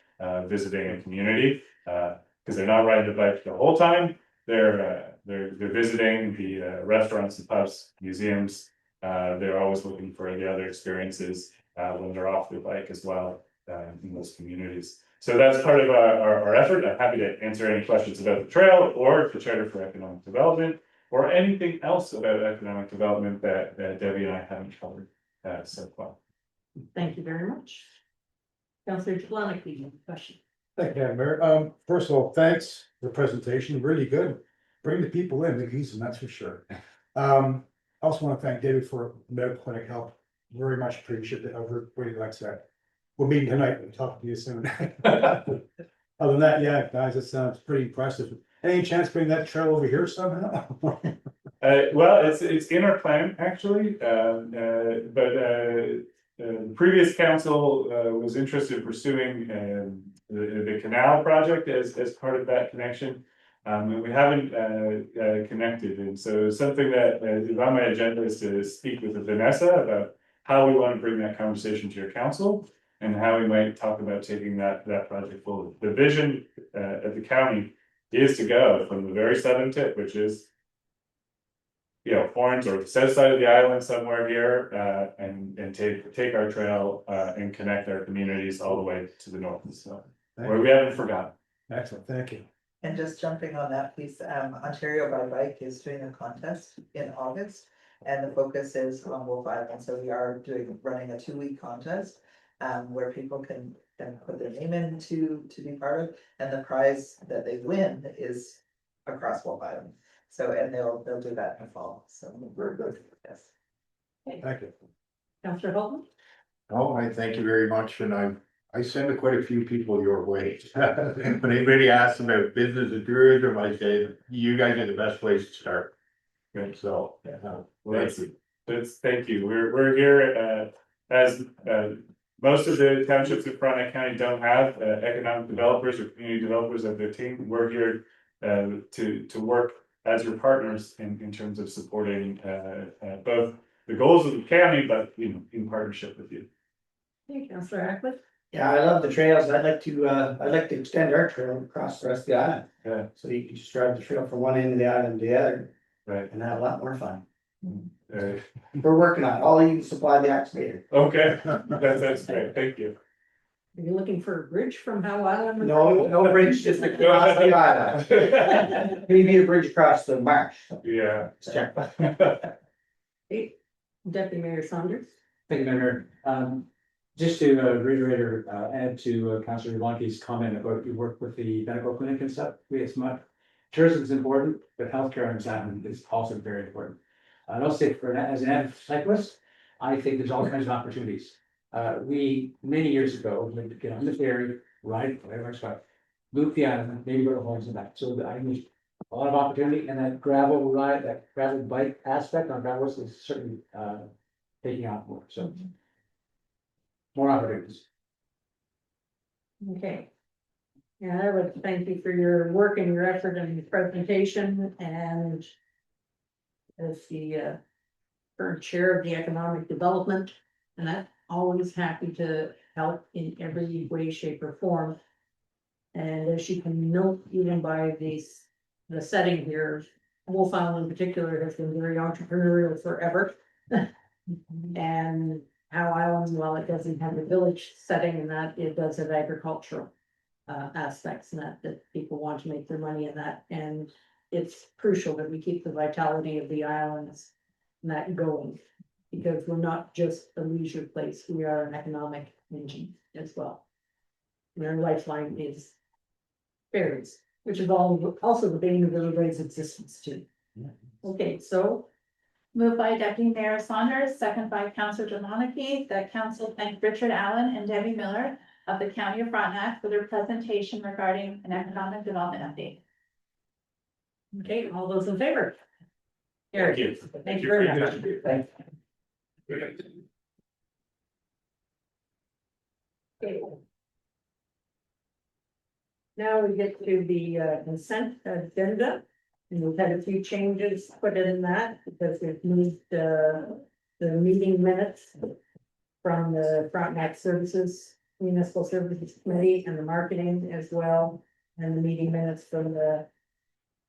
S8: visiting a community, because they're not riding the bike the whole time. They're visiting the restaurants, the pubs, museums. They're always looking for the other experiences when they're off their bike as well in those communities. So that's part of our effort. I'm happy to answer any questions about the trail or the Charter for Economic Development, or anything else about economic development that Debbie and I haven't covered so far.
S1: Thank you very much. Councillor Jablonski, you have a question.
S16: Thank you, Mayor. First of all, thanks for the presentation, really good. Bring the people in, make it easy, that's for sure. I also want to thank David for medical clinic help. Very much appreciate it. I really like that. We're meeting tonight, we'll talk to you soon. Other than that, yeah, guys, it sounds pretty impressive. Any chance to bring that trail over here somehow?
S8: Well, it's in our plan, actually, but the previous council was interested in pursuing the canal project as part of that connection. And we haven't connected, and so something that is on my agenda is to speak with Vanessa about how we want to bring that conversation to your council and how we might talk about taking that project forward. The vision at the county is to go from the very southern tip, which is Horns or the south side of the island somewhere here, and take our trail and connect our communities all the way to the north, so where we haven't forgotten.
S16: Excellent, thank you.
S15: And just jumping on that piece, Ontario by Bike is doing a contest in August, and the focus is on Wolf Island. So we are running a 2-week contest where people can put their name in to be part of, and the prize that they win is across Wolf Island. So, and they'll do that in the fall. So very good. Yes.
S16: Thank you.
S1: Councillor Holton?
S4: Oh, I thank you very much, and I'm I send quite a few people your way. When anybody asks about business and tourism, I say, you guys are the best place to start.
S8: Good.
S4: So,
S8: Well, thank you. We're here, as, most of the townships of Frontenac County don't have, economic developers or community developers of their team. We're here, to work as your partners in terms of supporting, both the goals of the county, but, you know, in partnership with you.
S1: Hey, Councillor Ackland.
S5: Yeah, I love the trails. I'd like to extend our trail across the rest of the island.
S8: Yeah.
S5: So you can just drive the trail from one end of the island to the other.
S8: Right.
S5: And have a lot more fun.
S8: Uh,
S5: We're working on it. I'll even supply the excavator.
S8: Okay, that's great. Thank you.
S1: Are you looking for a bridge from Howe Island?
S5: No bridge, just across the island. Maybe a bridge across the marsh.
S8: Yeah.
S5: Check.
S1: Hey, Deputy Mayor Saunders.
S3: Thank you, Mayor. Just to reiterate or add to Councillor Yvonne's comment about your work with the medical clinic and stuff, it's much. Tourism is important, but healthcare and exam is also very important. I'd also say as an avid cyclist, I think there's all kinds of opportunities. We, many years ago, would get on the ferry, ride, whatever it's called, loop the island, maybe go to homes and back. So I think a lot of opportunity, and that gravel ride, that gravel bike aspect on gravel is certainly taking off more, so. More opportunities.
S1: Okay. And I would thank you for your work and your effort and your presentation, and as the current chair of the economic development, and I'm always happy to help in every way, shape, or form. And as you can note, even by the setting here, Wolf Island in particular has been very entrepreneurial forever. And Howe Island, while it doesn't have a village setting in that, it does have agricultural aspects in that people want to make their money in that. And it's crucial that we keep the vitality of the islands and that going, because we're not just a leisure place, we are an economic engine as well. And our lifeline is ferries, which is also the bane of everybody's existence too. Okay, so
S7: Moved by Deputy Mayor Saunders, second by Councillor Jablonski, that council thank Richard Allen and Debbie Miller of the County of Frontenac for their presentation regarding an economic development update.
S1: okay, all those in favor?
S8: Thank you.
S1: Thank you very much.
S5: Thank
S1: Okay. Now we get to the consent agenda, and we've had a few changes put in that because we've moved the meeting minutes from the Frontenac Services, Municipal Services Committee and the marketing as well, and the meeting minutes from the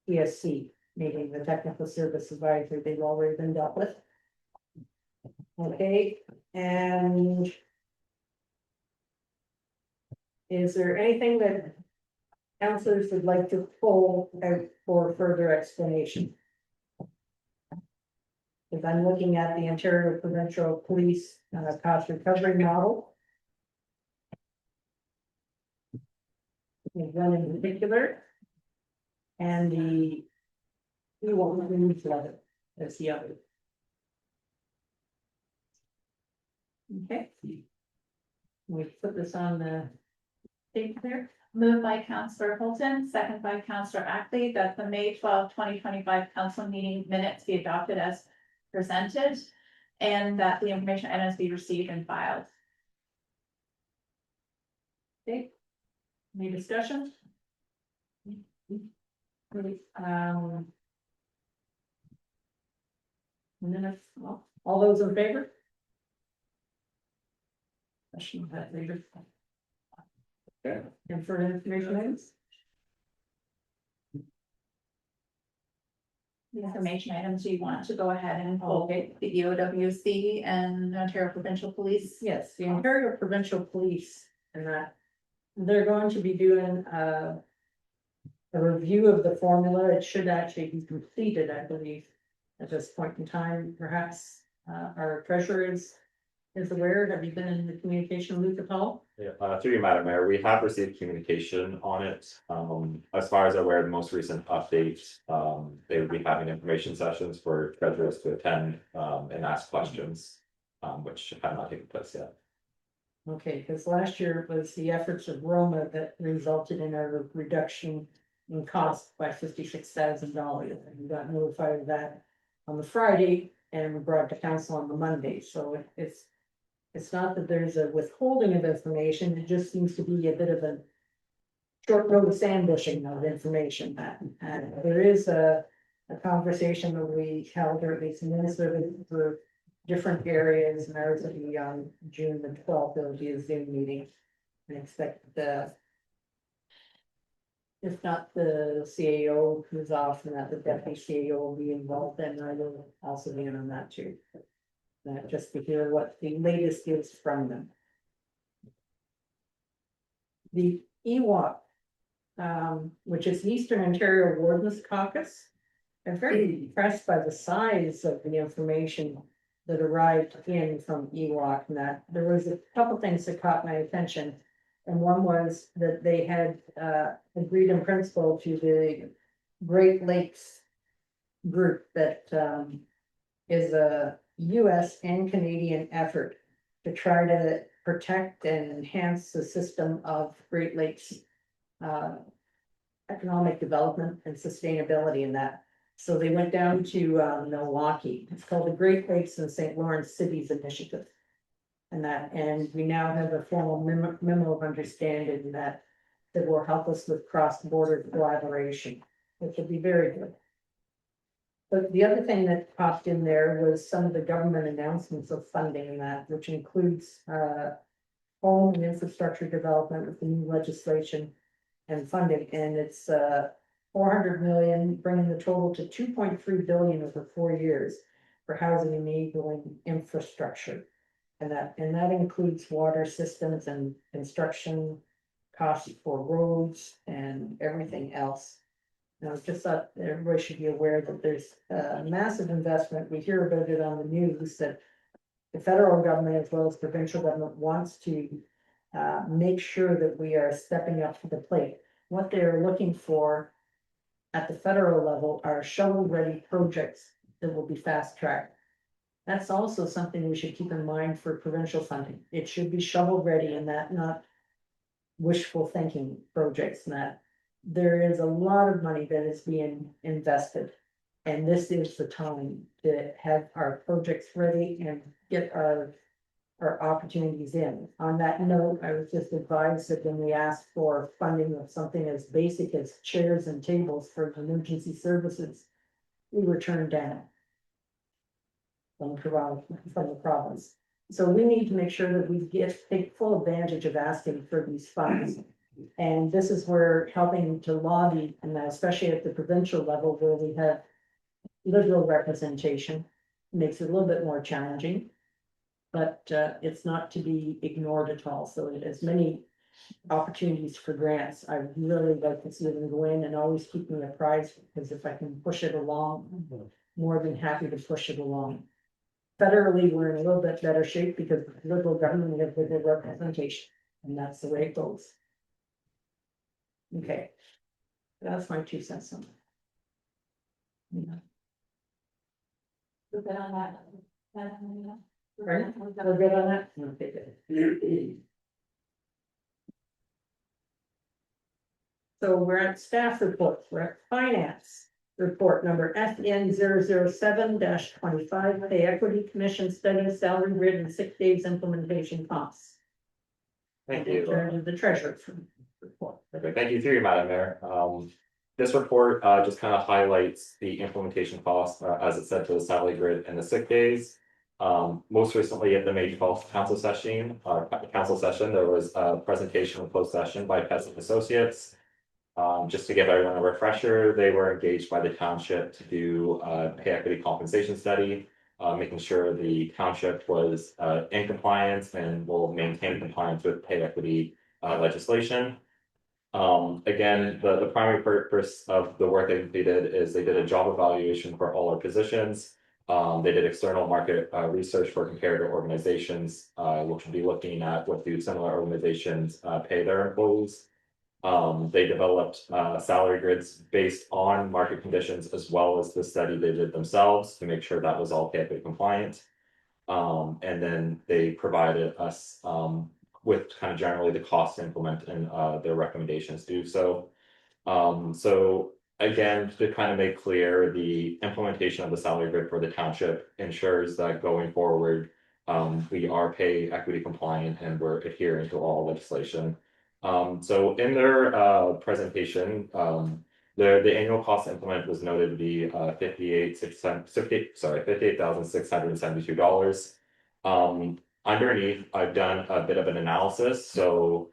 S1: PSC meeting, the Technical Service Advisory, they've already been dealt with. Okay, and is there anything that councilors would like to pull out for further explanation? If I'm looking at the Ontario Provincial Police cost recovery model. One in particular. And the newsletter, that's the other. Okay. We put this on the tape there.
S7: Moved by Councillor Holton, second by Councillor Ackley, that the May 12, 2025 council meeting minutes be adopted as presented, and that the information items be received and filed.
S1: Okay. Any discussion? Minutes, all those in favor? Question that later. Okay, and for information items?
S7: The information items, you want to go ahead and pull the EOWC and Ontario Provincial Police?
S1: Yes, the Ontario Provincial Police and that. They're going to be doing a review of the formula. It should actually be completed, I believe, at this point in time. Perhaps our treasurer is aware. Have you been in the communication loop at all?
S17: Yeah, through you, Madam Mayor, we have received communication on it. As far as I'm aware, the most recent update, they would be having information sessions for treasurers to attend and ask questions, which have not taken place yet.
S1: Okay, because last year it was the efforts of Roma that resulted in a reduction in cost by $56,000. And we got notified of that on the Friday and we brought it to council on the Monday, so it's not that there's a withholding of information, it just seems to be a bit of a short notice ambushing of information that, and there is a conversation that we held, or at least administered for different areas, and ours will be on June the 12th, there'll be a Zoom meeting. I expect if not the CAO who's off and that the deputy CAO will be involved, then I will also be in on that too. Just to hear what the latest is from them. The EWOC, which is Eastern Ontario Wardens Caucus. I'm very impressed by the size of the information that arrived in from EWOC, and that there was a couple things that caught my attention. And one was that they had agreed in principle to the Great Lakes group that is a US and Canadian effort to try to protect and enhance the system of Great Lakes economic development and sustainability in that. So they went down to Milwaukee. It's called the Great Lakes and St. Lawrence Cities Initiative. And we now have a formal memo of understanding that will help us with cross-border collaboration, which would be very good. But the other thing that popped in there was some of the government announcements of funding in that, which includes home and infrastructure development with the new legislation and funding, and it's 400 million, bringing the total to 2.3 billion over 4 years for housing enabling infrastructure. And that includes water systems and construction costs for roads and everything else. Now, just thought everybody should be aware that there's a massive investment. We hear about it on the news that the federal government as well as provincial government wants to make sure that we are stepping up to the plate. What they're looking for at the federal level are shovel-ready projects that will be fast-tracked. That's also something we should keep in mind for provincial funding. It should be shovel-ready and that not wishful thinking projects, and that there is a lot of money that is being invested. And this is the time to have our projects ready and get our opportunities in. On that note, I was just advised that when we asked for funding of something as basic as chairs and tables for emergency services, we were turned down from the province. So we need to make sure that we take full advantage of asking for these funds. And this is where helping to lobby, and especially at the provincial level where we have liberal representation, makes it a little bit more challenging. But it's not to be ignored at all. So as many opportunities for grants, I would really like to see them go in and always keep me apprised, because if I can push it along, I'm more than happy to push it along. Federally, we're in a little bit better shape because the Liberal government has good representation, and that's the way it goes. Okay, that's my 2 cents on that.
S7: Good on that.
S1: Right? We're good on that? Okay, good. So we're at staff reports, we're at finance report number FN 007-25, pay equity commission study, salary grid and 6 days implementation costs.
S17: Thank you.
S1: Turn to the treasurer report.
S17: Okay, thank you through you, Madam Mayor. This report just kind of highlights the implementation costs, as it said, to the salary grid and the sick days. Most recently at the May 12th council session, there was a presentation in closed session by Peasant Associates. Just to give everyone a refresher, they were engaged by the township to do a pay equity compensation study, making sure the township was in compliance and will maintain compliance with pay equity legislation. Again, the primary purpose of the work they completed is they did a job evaluation for all our positions. They did external market research for comparator organizations, which will be looking at what do similar organizations pay their employees. They developed salary grids based on market conditions as well as the study they did themselves to make sure that was all pay equity compliant. And then they provided us with kind of generally the cost to implement and their recommendations to do so. So again, to kind of make clear, the implementation of the salary grid for the township ensures that going forward, we are pay equity compliant and we're adhering to all legislation. So in their presentation, the annual cost to implement was noted to be $58,672. Underneath, I've done a bit of an analysis, so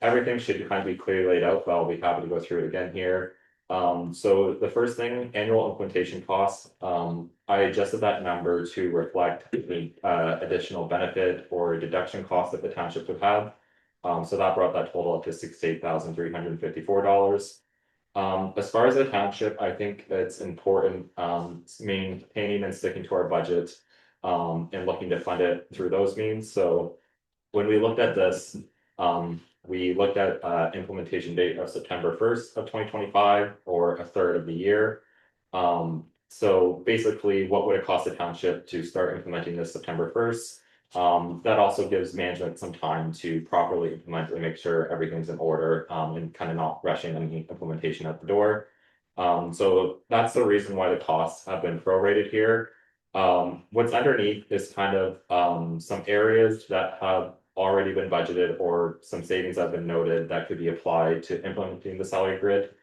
S17: everything should kind of be clearly laid out, but I'll be happy to go through it again here. So the first thing, annual implementation costs, I adjusted that number to reflect the additional benefit or deduction cost that the township would have. So that brought that total up to $68,354. As far as the township, I think it's important maintaining and sticking to our budget and looking to fund it through those means. So when we looked at this, we looked at implementation date of September 1st of 2025 or a third of the year. So basically, what would it cost the township to start implementing this September 1st? That also gives management some time to properly implement and make sure everything's in order and kind of not rushing any implementation at the door. So that's the reason why the costs have been prorated here. What's underneath is kind of some areas that have already been budgeted or some savings that have been noted that could be applied to implementing the salary grid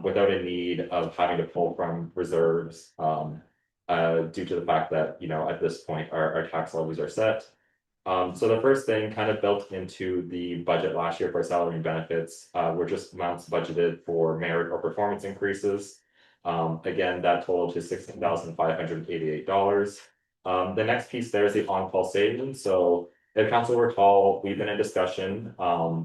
S17: without a need of having to pull from reserves due to the fact that, you know, at this point our tax levies are set. So the first thing kind of built into the budget last year for salary and benefits were just amounts budgeted for merit or performance increases. Again, that totaled to $16,588. The next piece there is the on-call savings. So if council will recall, we've been in discussion.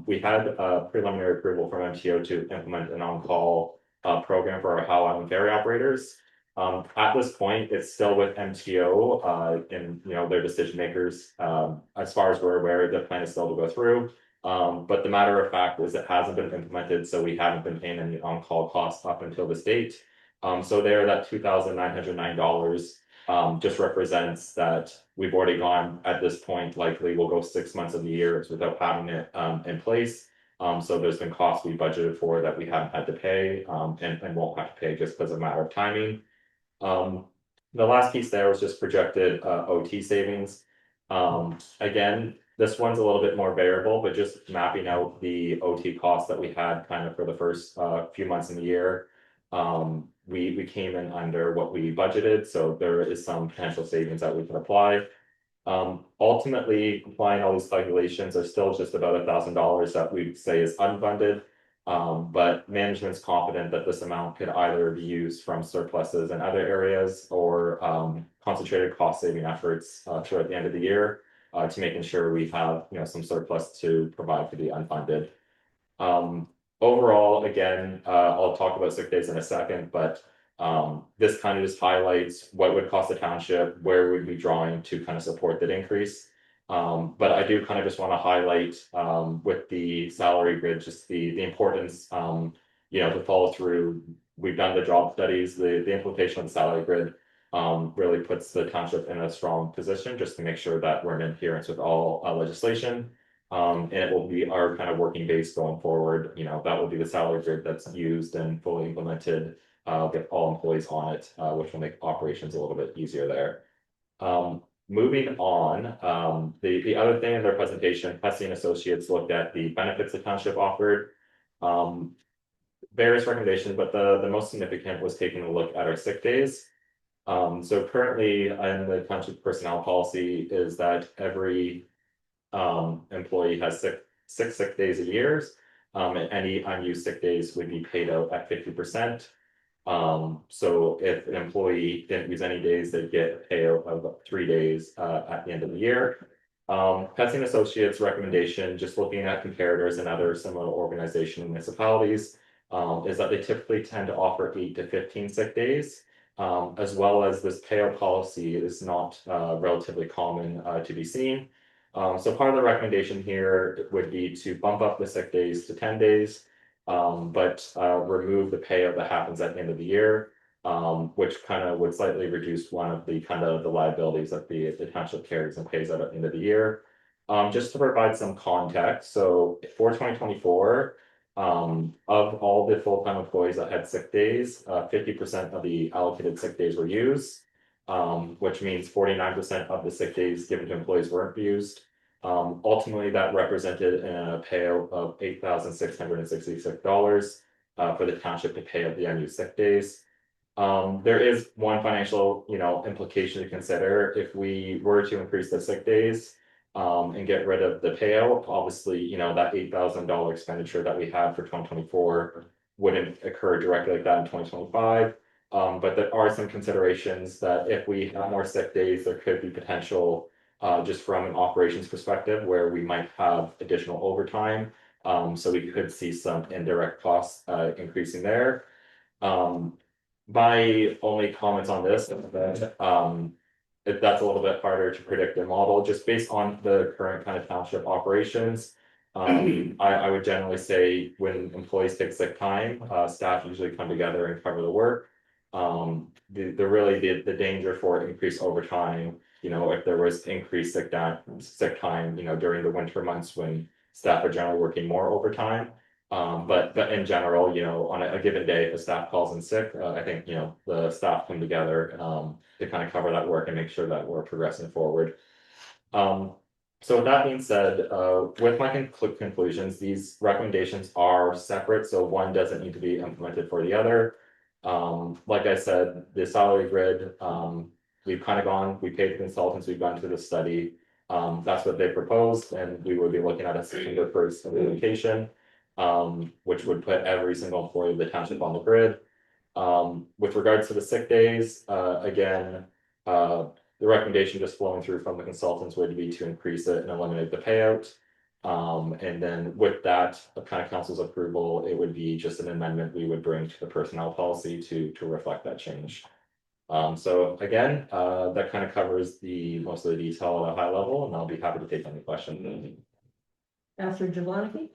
S17: We had a preliminary approval from MTO to implement an on-call program for our Howe Island ferry operators. At this point, it's still with MTO and, you know, their decision makers. As far as we're aware, the plan is still to go through. But the matter of fact is it hasn't been implemented, so we haven't been paying any on-call costs up until this date. So there, that $2,909 just represents that we've already gone at this point, likely we'll go 6 months of the year without having it in place. So there's been costs we budgeted for that we haven't had to pay and won't have to pay just because of a matter of timing. The last piece there was just projected OT savings. Again, this one's a little bit more variable, but just mapping out the OT costs that we had kind of for the first few months in the year. We came in under what we budgeted, so there is some potential savings that we can apply. Ultimately, applying all these calculations are still just about $1,000 that we say is unfunded. But management's confident that this amount could either be used from surpluses in other areas or concentrated cost saving efforts throughout the end of the year to making sure we have, you know, some surplus to provide for the unfunded. Overall, again, I'll talk about sick days in a second, but this kind of just highlights what would cost the township, where we'd be drawing to kind of support that increase. But I do kind of just want to highlight with the salary grid, just the importance, you know, to follow through. We've done the job studies, the implementation of the salary grid really puts the township in a strong position just to make sure that we're in adherence with all legislation. And it will be our kind of working base going forward. You know, that will be the salary grid that's used and fully implemented with all employees on it, which will make operations a little bit easier there. Moving on, the other thing in their presentation, Plessy & Associates looked at the benefits the township offered. Various recommendations, but the most significant was taking a look at our sick days. So currently in the township personnel policy is that every employee has six sick days a year, and any unused sick days would be paid out at 50%. So if an employee didn't use any days, they'd get a payout of 3 days at the end of the year. Plessy & Associates recommendation, just looking at comparators and other similar organizations and municipalities, is that they typically tend to offer 8 to 15 sick days, as well as this payout policy is not relatively common to be seen. So part of the recommendation here would be to bump up the sick days to 10 days, but remove the payout that happens at the end of the year, which kind of would slightly reduce one of the kind of the liabilities that the township carries and pays out at the end of the year. Just to provide some context, so for 2024, of all the full-time employees that had sick days, 50% of the allocated sick days were used. Which means 49% of the sick days given to employees weren't used. Ultimately, that represented a payout of $8,666 for the township to pay out the unused sick days. There is one financial, implication to consider. If we were to increase the sick days and get rid of the payout, obviously, that $8,000 expenditure that we had for 2024 wouldn't occur directly like that in 2025. But there are some considerations that if we have more sick days, there could be potential just from an operations perspective where we might have additional overtime. So we could see some indirect costs increasing there. My only comments on this is that that's a little bit harder to predict and model just based on the current kind of township operations. I would generally say when employees take sick time, staff usually come together and cover the work. The danger for increased overtime, if there was increased sick time, during the winter months when staff are generally working more overtime. But in general, on a given day, if a staff calls in sick, I think, the staff come together to kind of cover that work and make sure that we're progressing forward. So with that being said, with my conclusions, these recommendations are separate, so one doesn't need to be implemented for the other. Like I said, the salary grid, we paid the consultants, we've gone through the study. That's what they proposed, and we would be looking at a September 1st implementation, which would put every single employee of the township on the grid. With regards to the sick days, again, the recommendation just flowing through from the consultants would be to increase it and eliminate the payout. And then with that kind of council's approval, it would be just an amendment we would bring to the personnel policy to reflect that change. So again, that kind of covers most of the detail at a high level, and I'll be happy to take any questions.
S1: Councillor Jablonski.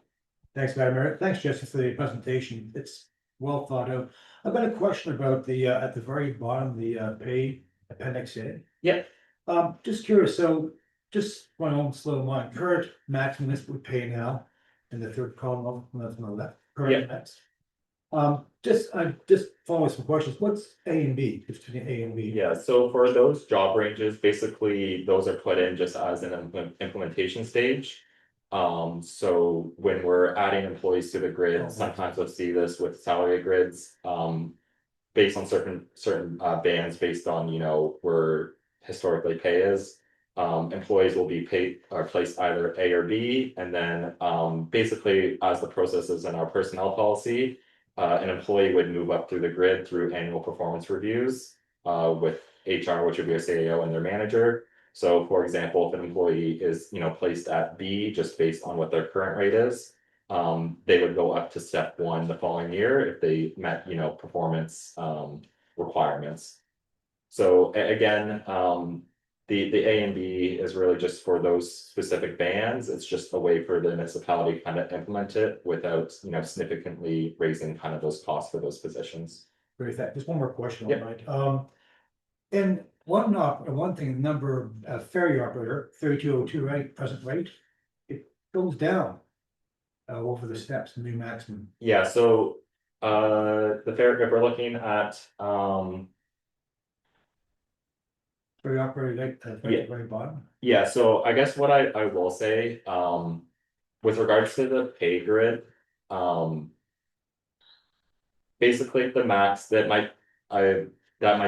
S16: Thanks, Madam Mayor. Thanks, Jesse, for the presentation. It's well thought out. I've got a question about the, at the very bottom, the pay appendix A.
S17: Yeah.
S16: Just curious, so just my own slow mind, current maximum is we pay now in the third column, that's my left. Current max. Just following some questions, what's A and B, between A and B?
S17: Yeah, so for those job ranges, basically those are put in just as an implementation stage. So when we're adding employees to the grid, sometimes we'll see this with salary grids, based on certain bands based on, where historically pay is. Employees will be paid or placed either A or B, and then basically as the process is in our personnel policy, an employee would move up through the grid through annual performance reviews with HR, which would be a CAO and their manager. So for example, if an employee is, placed at B just based on what their current rate is, they would go up to step 1 the following year if they met, performance requirements. So again, the A and B is really just for those specific bands. It's just a way for the municipality to kind of implement it without, significantly raising kind of those costs for those positions.
S16: Very thank. Just one more question, all right. And one thing, number of ferry operator, 3202, right, present rate, it goes down over the steps, the new maximum.
S17: Yeah, so the ferry, if we're looking at
S16: ferry operator, like at the very bottom.
S17: Yeah, so I guess what I will say, with regards to the pay grid, basically the max that might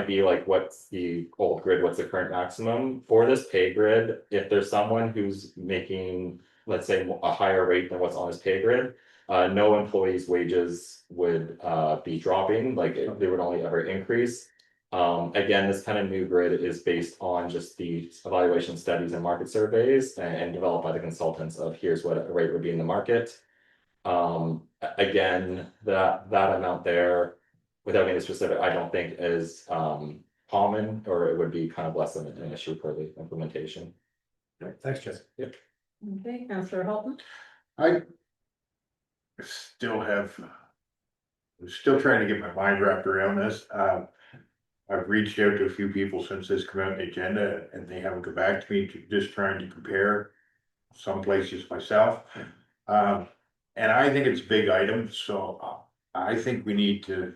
S17: be like what's the old grid, what's the current maximum for this pay grid. If there's someone who's making, let's say, a higher rate than what's on this pay grid, no employee's wages would be dropping, like they would only ever increase. Again, this kind of new grid is based on just the evaluation studies and market surveys and developed by the consultants of here's what a rate would be in the market. Again, that amount there, without being specific, I don't think is common, or it would be kind of less than an issue for the implementation.
S16: Right. Thanks, Jesse.
S17: Yep.
S1: Okay, Councillor Halton.
S4: I'm still trying to get my mind wrapped around this. I've reached out to a few people since this came out on the agenda and they haven't come back to me, just trying to compare some places myself. And I think it's a big item, so I think we need to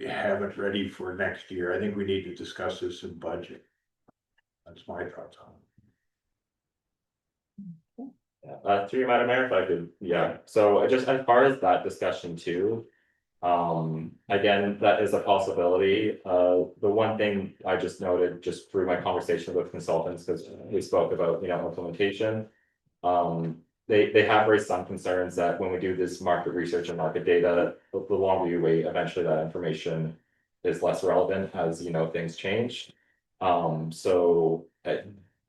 S4: have it ready for next year. I think we need to discuss this in budget. That's my thoughts on it.
S17: Through you, Madam Mayor, if I could, so just as far as that discussion too. Again, that is a possibility. The one thing I just noted, just through my conversation with consultants, because we spoke about, implementation. They have raised some concerns that when we do this market research and market data, the longer you wait, eventually that information is less relevant as, things change. So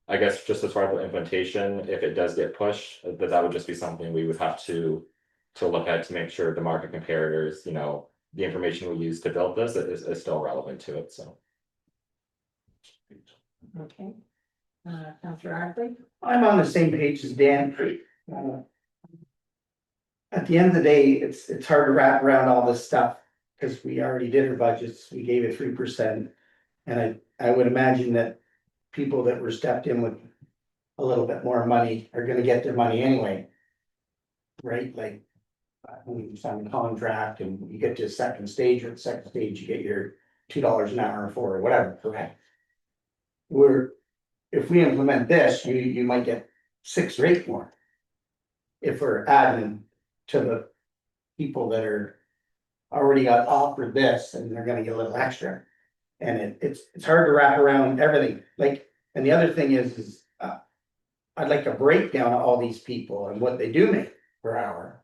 S17: I guess just as far as the implementation, if it does get pushed, that would just be something we would have to look at to make sure the market comparators, the information we use to build this is still relevant to it, so.
S1: Okay. Councillor Ackley?
S5: I'm on the same page as Dan. At the end of the day, it's hard to wrap around all this stuff, because we already did our budgets, we gave it 3%. And I would imagine that people that were stepped in with a little bit more money are gonna get their money anyway. Right, like, when you sign a contract and you get to a second stage, or the second stage, you get your $2 an hour for whatever, correct? If we implement this, you might get 6 or 8 more. If we're adding to the people that are already got offered this, and they're gonna get a little extra. And it's hard to wrap around everything, like, and the other thing is, I'd like a breakdown of all these people and what they do make per hour.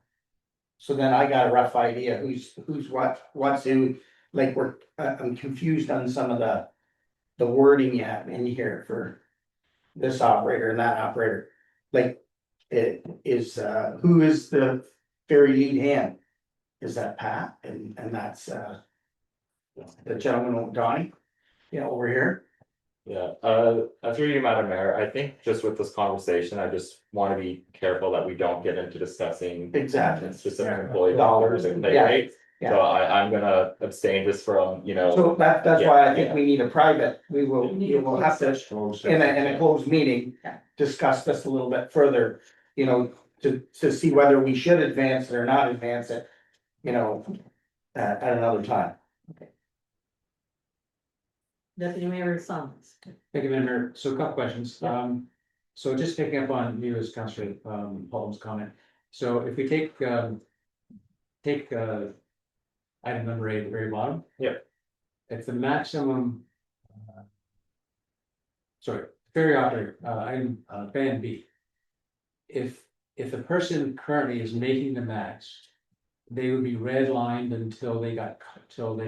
S5: So then I got a rough idea who's what's who, like, I'm confused on some of the wording you have in here for this operator and that operator. Like, it is, who is the ferry lead hand? Is that Pat? And that's, the gentleman with Donnie, over here.
S17: Through you, Madam Mayor, I think just with this conversation, I just want to be careful that we don't get into discussing.
S5: Exactly.
S17: Specific employee dollars and pay rates. So I'm gonna abstain just from,
S5: So that's why I think we need a private, we will have to, in a closed meeting, discuss this a little bit further. To see whether we should advance it or not advance it, at another time.
S1: Deputy Mayor Summers.
S3: Thank you, Madam Mayor. So a couple questions. So just picking up on you as Councillor Paul's comment. So if we take item number 8 at the very bottom.
S17: Yep.
S3: If the maximum, ferry operator, item band B. If the person currently is making the max, they would be redlined until they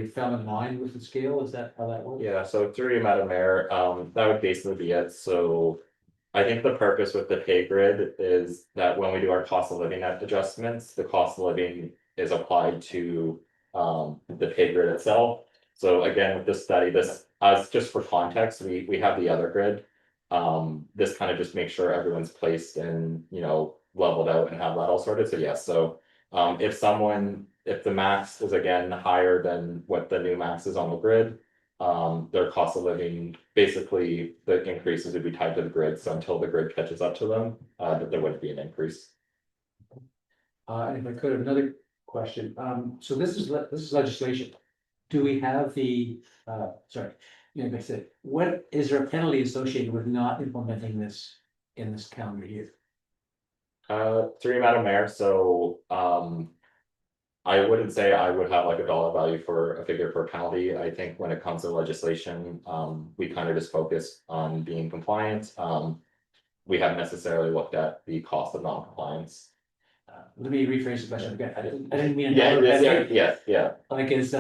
S3: fell in line with the scale. Is that how that works?
S17: Yeah, so through you, Madam Mayor, that would basically be it. So I think the purpose with the pay grid is that when we do our cost of living adjustments, the cost of living is applied to the pay grid itself. So again, with this study, as just for context, we have the other grid. This kind of just makes sure everyone's placed and, leveled out and have that all sorted. So yes, if the max is again higher than what the new max is on the grid, their cost of living, basically the increases would be tied to the grid. So until the grid catches up to them, there wouldn't be an increase.
S3: And if I could have another question, so this is legislation. Do we have the, like I said, what is there a penalty associated with not implementing this in this calendar year?
S17: Through you, Madam Mayor, so I wouldn't say I would have like a dollar value for a figure for a penalty. I think when it comes to legislation, we kind of just focus on being compliant. We haven't necessarily looked at the cost of non-compliance.
S3: Let me rephrase the question again. I didn't mean.
S17: Yeah.
S3: Like, is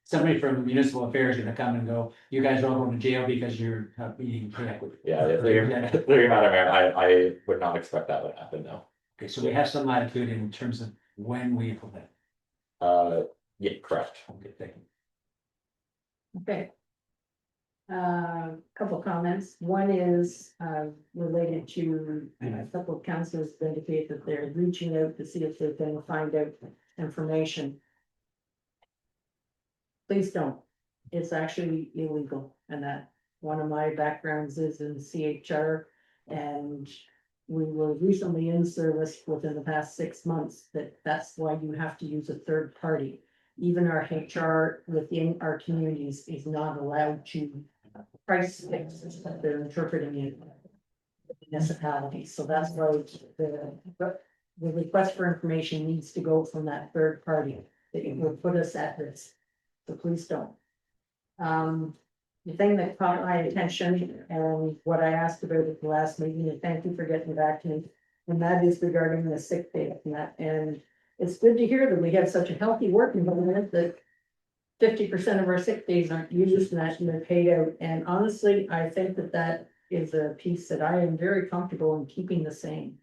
S3: somebody from municipal affairs gonna come and go, you guys are all going to jail because you're not meeting pay equity?
S17: Through your Madam Mayor, I would not expect that would happen, no.
S3: Okay, so we have some latitude in terms of when we implement.
S17: Yeah, correct.
S3: Okay, thank you.
S1: Okay. Couple comments. One is related to a couple of councillors indicate that they're reaching out to see if they can find out information. Please don't. It's actually illegal, and that one of my backgrounds is in CHR, and we were recently in service within the past 6 months, that's why you have to use a third party. Even our HR within our communities is not allowed to price fix that they're interpreting in municipalities, so that's why the request for information needs to go from that third party. It will put us at risk, so please don't. The thing that caught my attention and what I asked about at the last meeting, and thank you for getting back to me, and that is regarding the sick day and that, and it's good to hear that we have such a healthy work environment that 50% of our sick days aren't used and that they're paid out, and honestly, I think that that is a piece that I am very comfortable in keeping the same.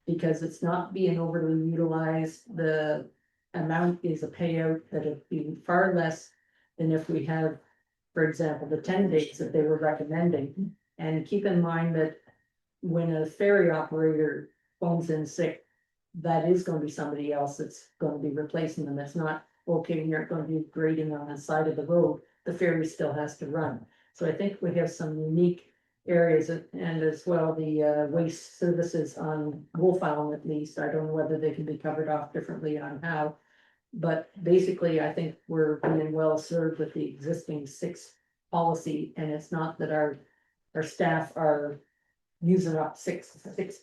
S1: Because it's not being overly utilized, the amount is a payout that would be far less than if we have, for example, the 10 days that they were recommending. And keep in mind that when a ferry operator phones in sick, that is going to be somebody else that's going to be replacing them. It's not, okay, you're going to be grading on the side of the road, the ferry still has to run. So I think we have some unique areas and as well the waste services on Wolf Island at least. I don't know whether they can be covered off differently on how. But basically, I think we're being well served with the existing 6 policy, and it's not that our staff are using up six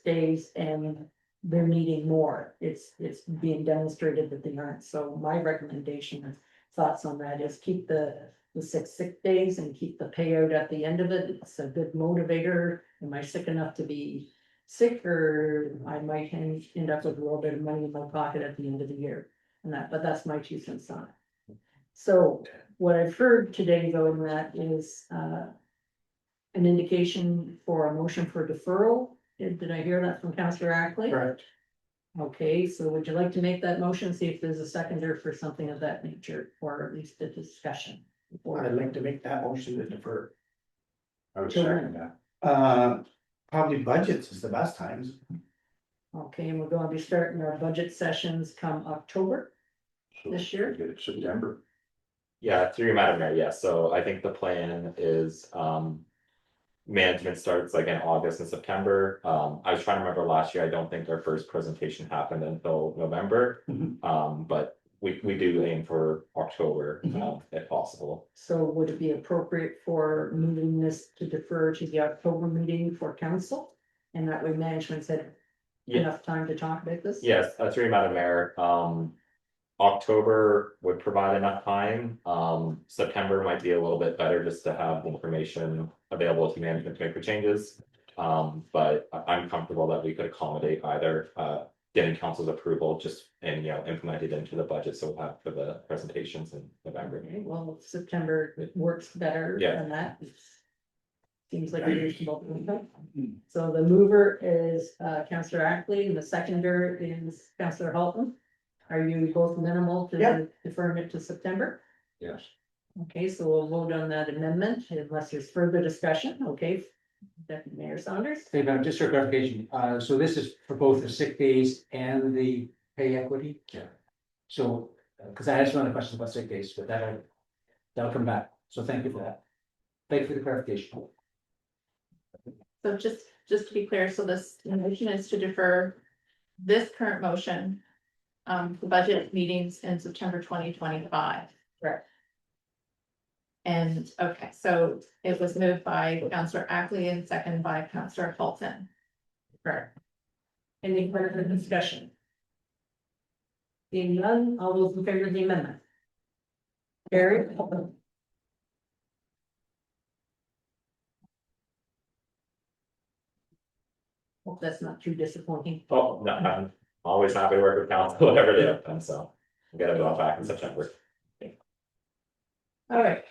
S1: days and they're needing more. It's being demonstrated that they aren't. So my recommendation and thoughts on that is keep the 6 sick days and keep the payout at the end of it. It's a good motivator. Am I sick enough to be sick, or I might end up with a little bit of money in my pocket at the end of the year? And that, but that's my 2 cents on it. So what I've heard today though in that is an indication for a motion for deferral. Did I hear that from Councillor Ackley?
S5: Correct.
S1: Okay, so would you like to make that motion, see if there's a seconder for something of that nature, or at least a discussion?
S5: I'd like to make that motion to defer.
S4: I would
S1: Till
S4: second
S1: when?
S4: that.
S5: Probably budgets is the best times.
S1: Okay, and we're going to be starting our budget sessions come October
S4: So
S1: this year.
S4: we get it September.
S17: Yeah, through Madam Mayor, yeah, so I think the plan is, management starts like in August and September. I was trying to remember last year, I don't think our first presentation happened until November. But we do aim for October, if possible.
S1: So would it be appropriate for moving this to defer to the October meeting for council? And that way management's had
S17: Yeah.
S1: enough time to talk about this?
S17: Yes, through Madam Mayor, October would provide enough time. September might be a little bit better just to have the information available to management to make the changes. But I'm comfortable that we could accommodate either, getting council's approval just and, implement it into the budget, so we'll have for the presentations in November.
S1: Okay, well, September works better
S17: Yeah.
S1: than that. Seems like a reasonable. So the mover is Councillor Ackley and the seconder is Councillor Halton. Are you both minimal to deferring it to September?
S4: Yes.
S1: Okay, so we'll vote on that amendment unless there's further discussion. Okay. Deputy Mayor Saunders?
S3: Hey, Madam, just for clarification, so this is for both the sick days and the pay equity?
S4: Yeah.
S3: So, because I had some other questions about sick days, but that'll come back, so thank you for that. Thank you for the clarification.
S7: So just to be clear, so this motion is to defer this current motion. The budget meetings in September 2025.
S1: Correct.
S7: And, okay, so it was moved by Councillor Ackley and seconded by Councillor Halton.
S1: Correct. Any further discussion? Seeing none, all those in favor of the amendment? Carried. Hope that's not too disappointing.
S17: Oh, no, I'm always happy to work with council, whatever they have done, so we'll get it all back in September.
S1: All right.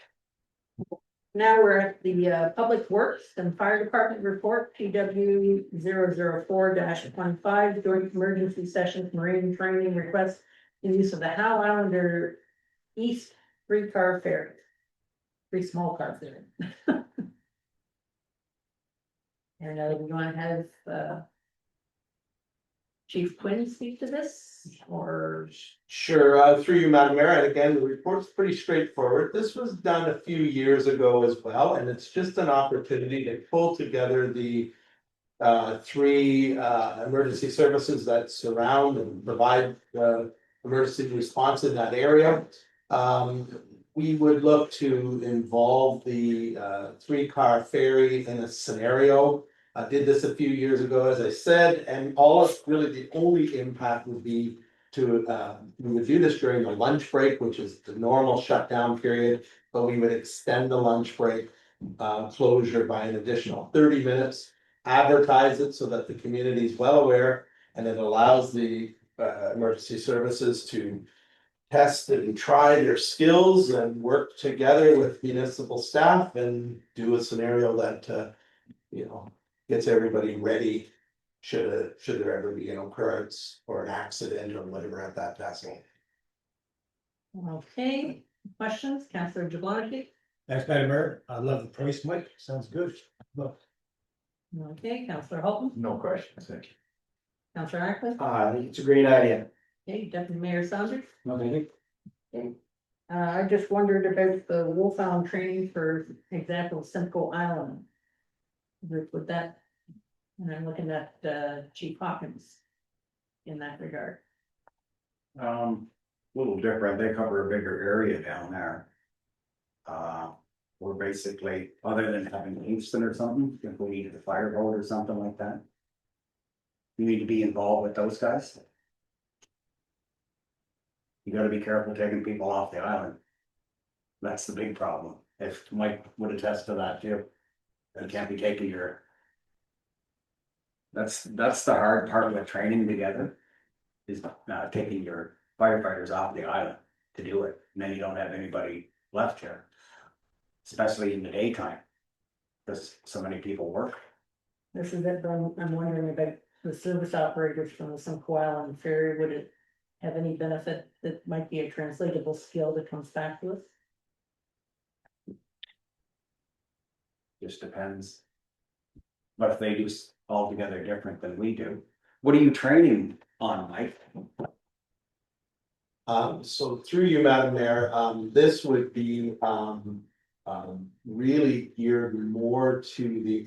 S1: Now we're at the Public Works and Fire Department report, PW 004-15, joint emergency sessions, marine training request in use of the Howe Islander East 3-car ferry. 3 small car ferry. And we're going to have Chief Quinn speak to this, or?
S18: Sure, through you, Madam Mayor, and again, the report's pretty straightforward. This was done a few years ago as well, and it's just an opportunity to pull together the three emergency services that surround and provide emergency response in that area. We would look to involve the three-car ferry in a scenario. I did this a few years ago, as I said, and really the only impact would be to, we would do this during the lunch break, which is the normal shutdown period, but we would extend the lunch break closure by an additional 30 minutes, advertise it so that the community is well aware, and it allows the emergency services to test and try their skills and work together with municipal staff and do a scenario that, gets everybody ready should there ever be an occurrence or an accident or whatever at that vessel.
S1: Okay, questions, Councillor Jablonski?
S16: Thanks, Madam Mayor. I love the price, Mike. Sounds good. Look.
S1: Okay, Councillor Holton?
S5: No questions, thank you.
S1: Councillor Ackley?
S5: I think it's a great idea.
S1: Okay, Deputy Mayor Saunders?
S3: No, thank you.
S1: Okay. I just wondered about the wolfhound training, for example, Simcoe Island. With that, and I'm looking at Chief Hawkins in that regard.
S19: Little different, they cover a bigger area down there. We're basically, other than having Kingston or something, if we needed a fireboat or something like that. You need to be involved with those guys. You gotta be careful taking people off the island. That's the big problem. If Mike would attest to that too. You can't be taking your. That's the hard part with training together. Is taking your firefighters off the island to do it, and then you don't have anybody left here. Especially in the daytime. Because so many people work.
S1: This is it, but I'm wondering about the service operators from the Simcoe Island ferry. Would it have any benefit that might be a translatable skill that comes back to us?
S19: Just depends. But if they do altogether different than we do, what are you training on, Mike?
S18: So through you, Madam Mayor, this would be really geared more to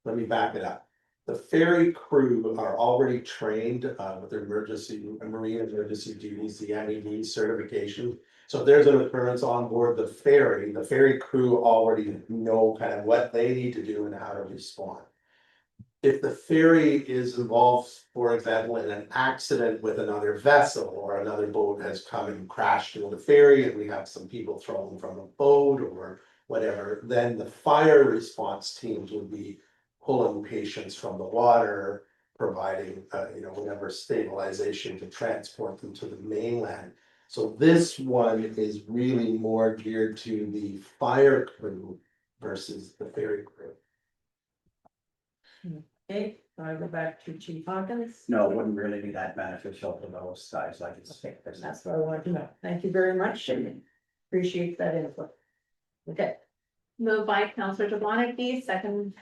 S18: let me back it up. The ferry crew are already trained with their marine emergency duties, the MED certification. So if there's an occurrence on board the ferry crew already know kind of what they need to do and how to respond. If the ferry is involved, for example, in an accident with another vessel, or another boat has come and crashed into the ferry and we have some people thrown from a boat or whatever, then the fire response teams would be pulling patients from the water, providing whatever stabilization to transport them to the mainland. So this one is really more geared to the fire crew versus the ferry crew.
S1: Okay, so I go back to Chief Hawkins.
S19: No, it wouldn't really be that beneficial to those guys, like it's.
S1: Okay, that's what I wanted to know. Thank you very much. Appreciate that input. Okay.
S7: Moved by Councillor Jablonski, second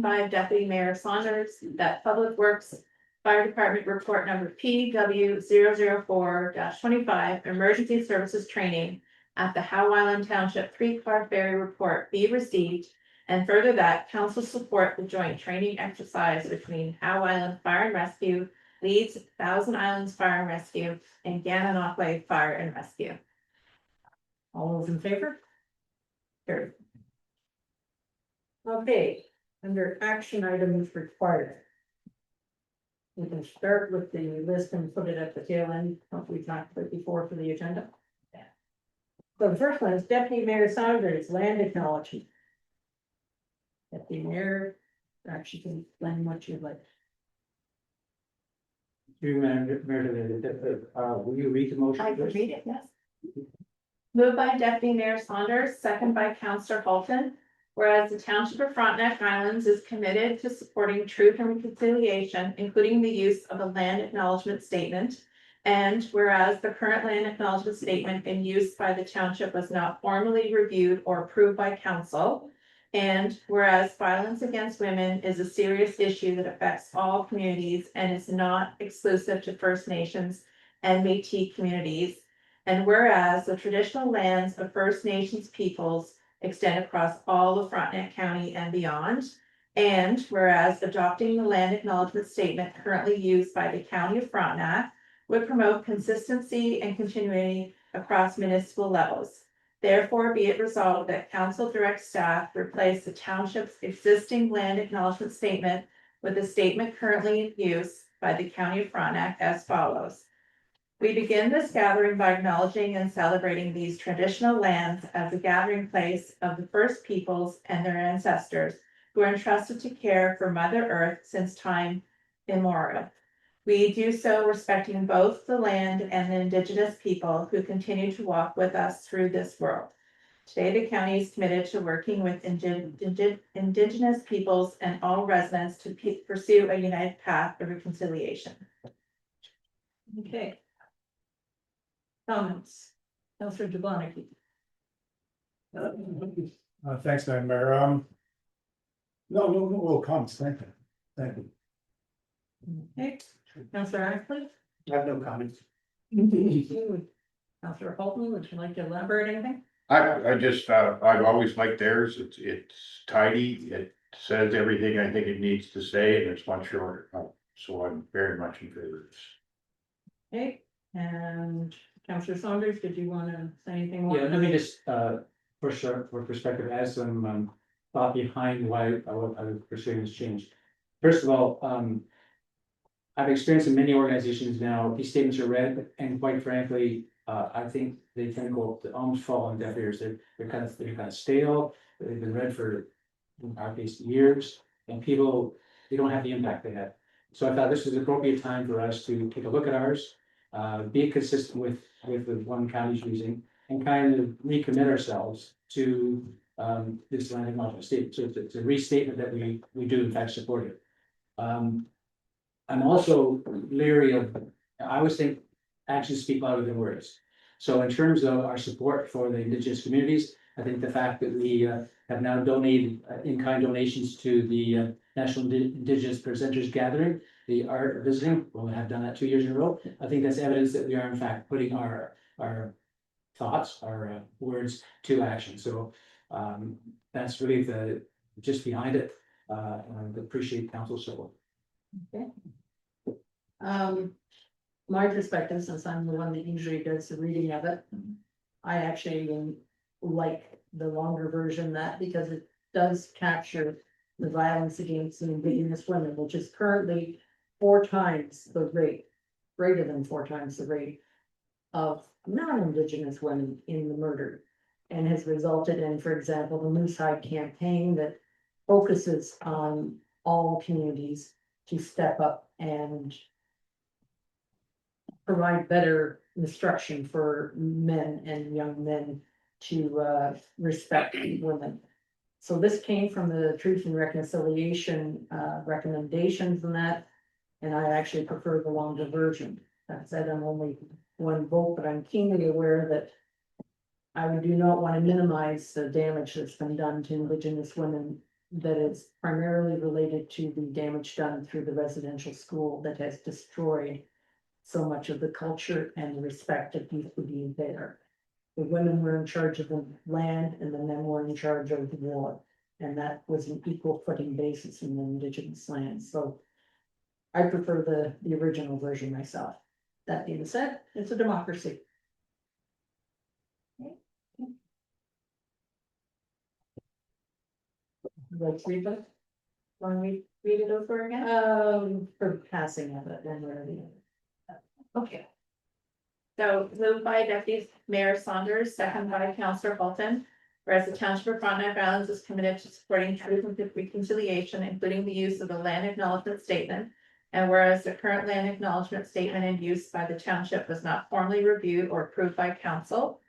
S7: by Deputy Mayor Saunders, that Public Works Fire Department Report number PW004-25, Emergency Services Training at the Howe Island Township three-car ferry report be received, and further that council support the joint training exercise between Howe Island Fire and Rescue, Leeds Thousand Islands Fire and Rescue, and Gananoque Fire and Rescue.
S1: All those in favor? Carried. Okay, under action items required. We can start with the list and put it at the tail end, what we talked about before for the agenda. So the first one is Deputy Mayor Saunders, land acknowledgement. Deputy Mayor, actually can explain what you'd like.
S3: Will you read the motion?
S7: I can read it, yes. Moved by Deputy Mayor Saunders, second by Councillor Holton. Whereas the Township of Frontenac Islands is committed to supporting truth and reconciliation, including the use of a land acknowledgement statement. And whereas the current land acknowledgement statement in use by the township was not formally reviewed or approved by council. And whereas violence against women is a serious issue that affects all communities and is not exclusive to First Nations and Métis communities. And whereas the traditional lands of First Nations peoples extend across all of Frontenac County and beyond. And whereas adopting the land acknowledgement statement currently used by the county of Frontenac would promote consistency and continuity across municipal levels. Therefore, be it resolved that council directs staff replace the township's existing land acknowledgement statement with a statement currently in use by the county of Frontenac as follows. We begin this gathering by acknowledging and celebrating these traditional lands as a gathering place of the first peoples and their ancestors who are entrusted to care for Mother Earth since time immemorial. We do so respecting both the land and the Indigenous people who continue to walk with us through this world. Today, the county is committed to working with Indigenous peoples and all residents to pursue a united path of reconciliation.
S1: Okay. Comments? Councillor Jablonski.
S16: Thanks, Madam Mayor. No comments, thank you. Thank you.
S1: Okay, Councillor Ackley?
S5: I have no comments.
S1: Councillor Holton, would you like to elaborate anything?
S4: I just, I've always liked theirs, it's tidy, it says everything I think it needs to say, and it's much shorter, so I'm very much in favor of this.
S1: Okay, and Councillor Saunders, did you want to say anything more?
S3: Yeah, let me just, for sure, for perspective, add some, thought behind why I was pursuing this change. First of all, I've experienced in many organizations now, these statements are read, and quite frankly, I think they tend to go, almost fall on deaf ears. They're kind of stale. They've been read for, in our case, years, and people, they don't have the impact they had. So I thought this was an appropriate time for us to take a look at ours, be consistent with the one county's using, and kind of recommit ourselves to this land acknowledgement statement. So it's a restatement that we do in fact support it. I'm also leery of, I always think actions speak louder than words. So in terms of our support for the Indigenous communities, I think the fact that we have now donated in-kind donations to the National Indigenous Presenters Gathering, the art of visiting, we'll have done that 2 years in a row. I think that's evidence that we are in fact putting our thoughts, our words to action. So that's really the gist behind it. I appreciate council's support.
S1: Okay. My perspective, since I'm the one that usually does the reading of it, I actually like the longer version that because it does capture the violence against the Indigenous women, which is currently 4 times the rate, greater than 4 times the rate of non-Indigenous women in the murder, and has resulted in, for example, the Moose Hide campaign that focuses on all communities to step up and provide better instruction for men and young men to respect women. So this came from the Truth and Reconciliation recommendations and that, and I actually prefer the longer version. That said, I'm only one vote, but I'm keenly aware that I do not want to minimize the damage that's been done to Indigenous women that is primarily related to the damage done through the residential school that has destroyed so much of the culture and the respect that used to be there. The women were in charge of the land and the men were in charge of the war. And that was an equal footing basis in the Indigenous land. So I prefer the original version myself. That being said, it's a democracy. Let's read it.
S7: Want we read it over again?
S1: For passing of it, one way or the other.
S7: Okay. So moved by Deputy Mayor Saunders, second by Councillor Holton. Whereas the Township of Frontenac Islands is committed to supporting truth and reconciliation, including the use of the land acknowledgement statement. And whereas the current land acknowledgement statement in use by the township was not formally reviewed or approved by council.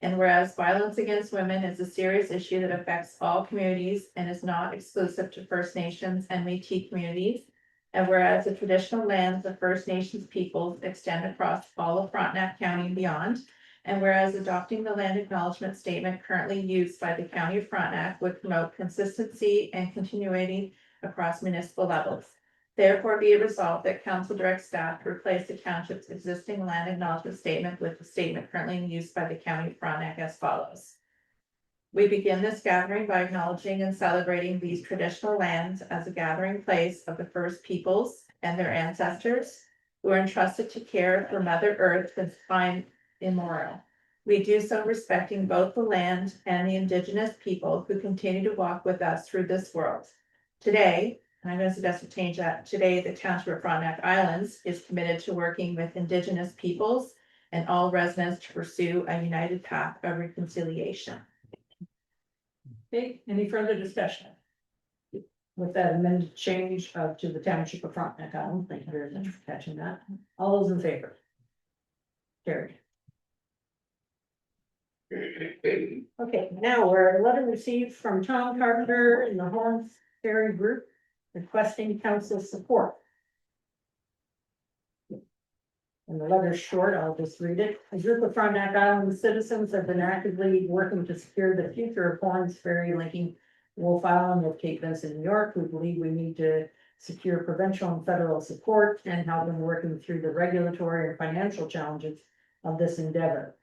S7: And whereas violence against women is a serious issue that affects all communities and is not exclusive to First Nations and Métis communities. And whereas the traditional lands of First Nations peoples extend across all of Frontenac County and beyond. And whereas adopting the land acknowledgement statement currently used by the County of Frontenac would promote consistency and continuity across municipal levels. Therefore, be it resolved that council directs staff to replace the township's existing land acknowledgement statement with the statement currently in use by the County of Frontenac as follows. We begin this gathering by acknowledging and celebrating these traditional lands as a gathering place of the first peoples and their ancestors who are entrusted to care for Mother Earth since time immemorial. We do so respecting both the land and the indigenous people who continue to walk with us through this world. Today, and I'm going to suggest to change that, today the Township of Frontenac Islands is committed to working with indigenous peoples and all residents to pursue a united path of reconciliation.
S1: Okay, any further discussion? With that amended change to the Township of Frontenac Island, thank you very much for catching that. All those in favor? Carried. Okay, now we're a letter received from Tom Carpenter in the Horn Ferry Group requesting council support. And the letter's short, I'll just read it. A group of Frontenac Island citizens have been actively working to secure the future of Horns Ferry linking Wolf Island with Cape Vincent, New York. We believe we need to secure provincial and federal support and help in working through the regulatory and financial challenges of this endeavor.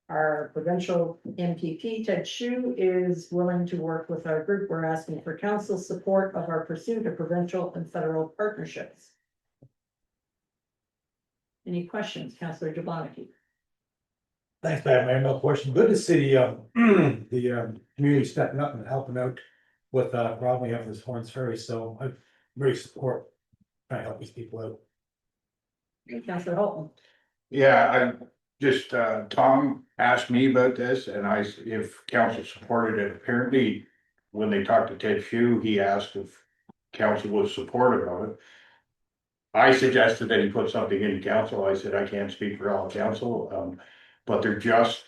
S1: Our provincial MPP, Ted Hsu, is willing to work with our group. We're asking for council support of our pursuit of provincial and federal partnerships. Any questions, Councillor Jablonski?
S16: Thanks, Madam Mayor. No question. Good to see the community stepping up and helping out with problem we have with this Horns Ferry. So I very support trying to help these people out.
S1: Councillor Holton.
S4: Yeah, I just, Tom asked me about this and if council supported it. Apparently, when they talked to Ted Hsu, he asked if council was supportive of it. I suggested that he put something in council. I said, I can't speak for all council, but they're just,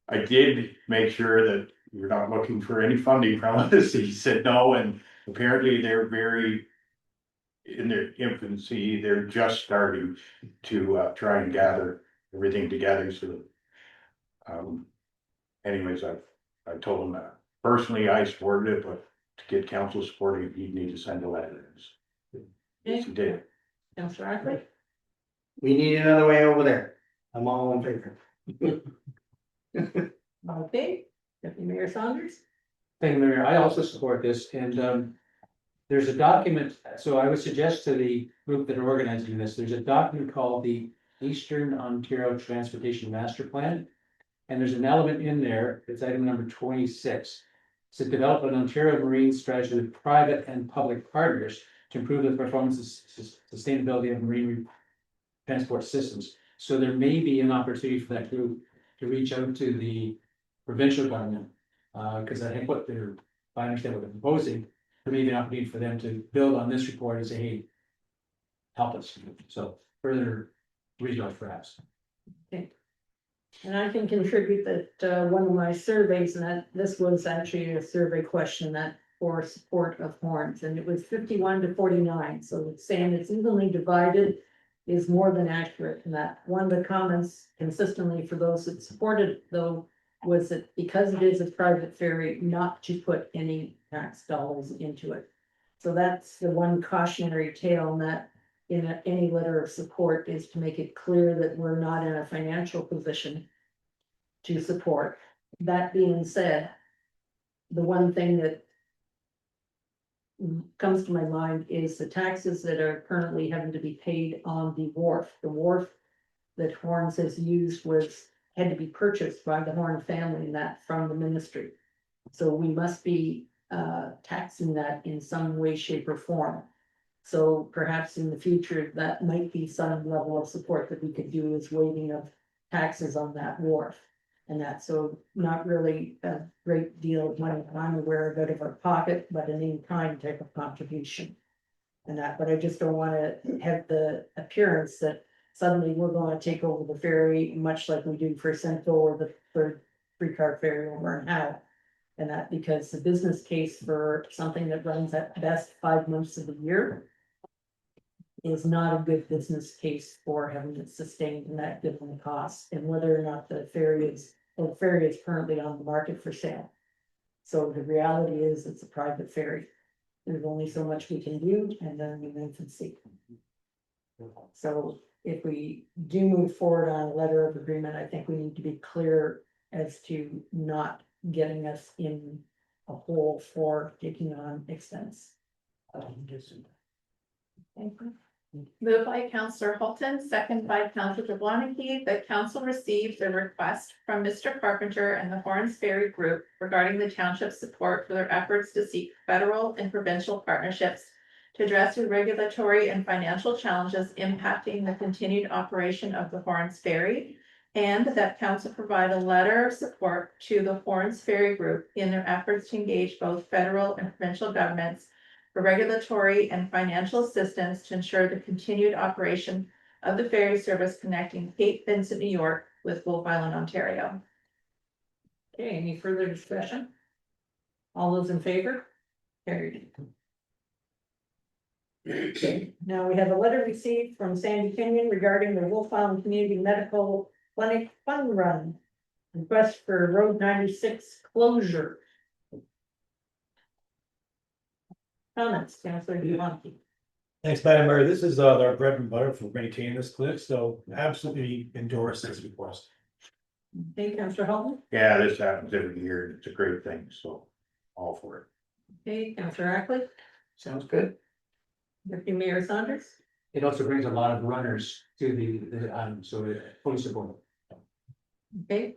S4: I did make sure that you're not looking for any funding from us. He said no, and apparently they're very in their infancy. They're just starting to try and gather everything together. So, anyways, I told him that personally I supported it, but to get council supporting it, you'd need to send a letter. Yes, he did.
S1: Councillor Ackley.
S5: We need another way over there. I'm all in favor.
S1: Okay, Deputy Mayor Saunders.
S3: Thank you, Mayor. I also support this, and there's a document, so I would suggest to the group that are organizing this, there's a document called the Eastern Ontario Transportation Master Plan. And there's an element in there, it's item number 26. It's to develop an Ontario marine strategy with private and public partners to improve the performance and sustainability of marine transport systems. So there may be an opportunity for that group to reach out to the provincial government. Because I think what they're, if I understand what they're proposing, there may be an opportunity for them to build on this report and say, hey, help us. So further research perhaps.
S1: Okay. And I can contribute that one of my surveys, and that this was actually a survey question that for support of Horns, and it was 51 to 49. So it's saying it's evenly divided is more than accurate. And that one of the comments consistently for those that supported though was that because it is a private ferry, not to put any tax dollars into it. So that's the one cautionary tale, and that in any letter of support is to make it clear that we're not in a financial position to support. That being said, the one thing that comes to my mind is the taxes that are currently having to be paid on the wharf. The wharf that Horns has used had to be purchased by the Horn family, and that from the ministry. So we must be taxing that in some way, shape or form. So perhaps in the future, that might be some level of support that we could do, as waiving of taxes on that wharf. And that, so not really a great deal of money, I'm aware of, out of our pocket, but an in-kind type of contribution. And that, but I just don't want to have the appearance that suddenly we're going to take over the ferry, much like we do for Central or the third three-car ferry over in Howe. And that because the business case for something that runs at best 5 months of the year is not a good business case for having it sustained in that given the cost, and whether or not the ferry is currently on the market for sale. So the reality is it's a private ferry. There's only so much we can do, and then we in infancy. So if we do move forward on a letter of agreement, I think we need to be clear as to not getting us in a hole for taking on expense.
S7: Thank you. Moved by Counselor Holton, second by Counselor Jablonski, that council received a request from Mr. Carpenter and the Horns Ferry Group regarding the township's support for their efforts to seek federal and provincial partnerships to address the regulatory and financial challenges impacting the continued operation of the Horns Ferry, and that council provide a letter of support to the Horns Ferry Group in their efforts to engage both federal and provincial governments for regulatory and financial assistance to ensure the continued operation of the ferry service connecting Cape Vincent, New York with Wolf Island, Ontario.
S1: Okay, any further discussion? All those in favor? Carried. Okay, now we have a letter received from Sandy Kenyon regarding the Wolf Island Community Medical Clinic Fund Run. Request for Road 96 closure. Comments, Councilor Dumonte.
S16: Thanks, Madam Mayor. This is our bread and butter for maintaining this clinic, so absolutely endorse this request.
S1: Okay, Councilor Holton.
S4: Yeah, this happens every year. It's a great thing, so all for it.
S1: Okay, Councilor Ackley.
S5: Sounds good.
S1: Deputy Mayor Saunders.
S3: It also brings a lot of runners to the island, so it fully support.
S1: Okay,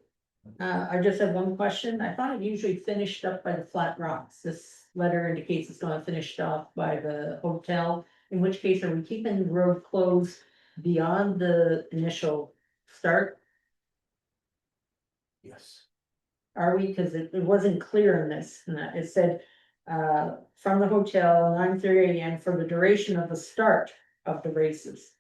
S1: I just have one question. I thought it usually finished up by the Flat Rocks. This letter indicates it's gonna finish off by the hotel. In which case, are we keeping the road closed beyond the initial start?
S16: Yes.
S1: Are we? Because it wasn't clear in this, and it said, from the hotel, 9:30 AM for the duration of the start of the races.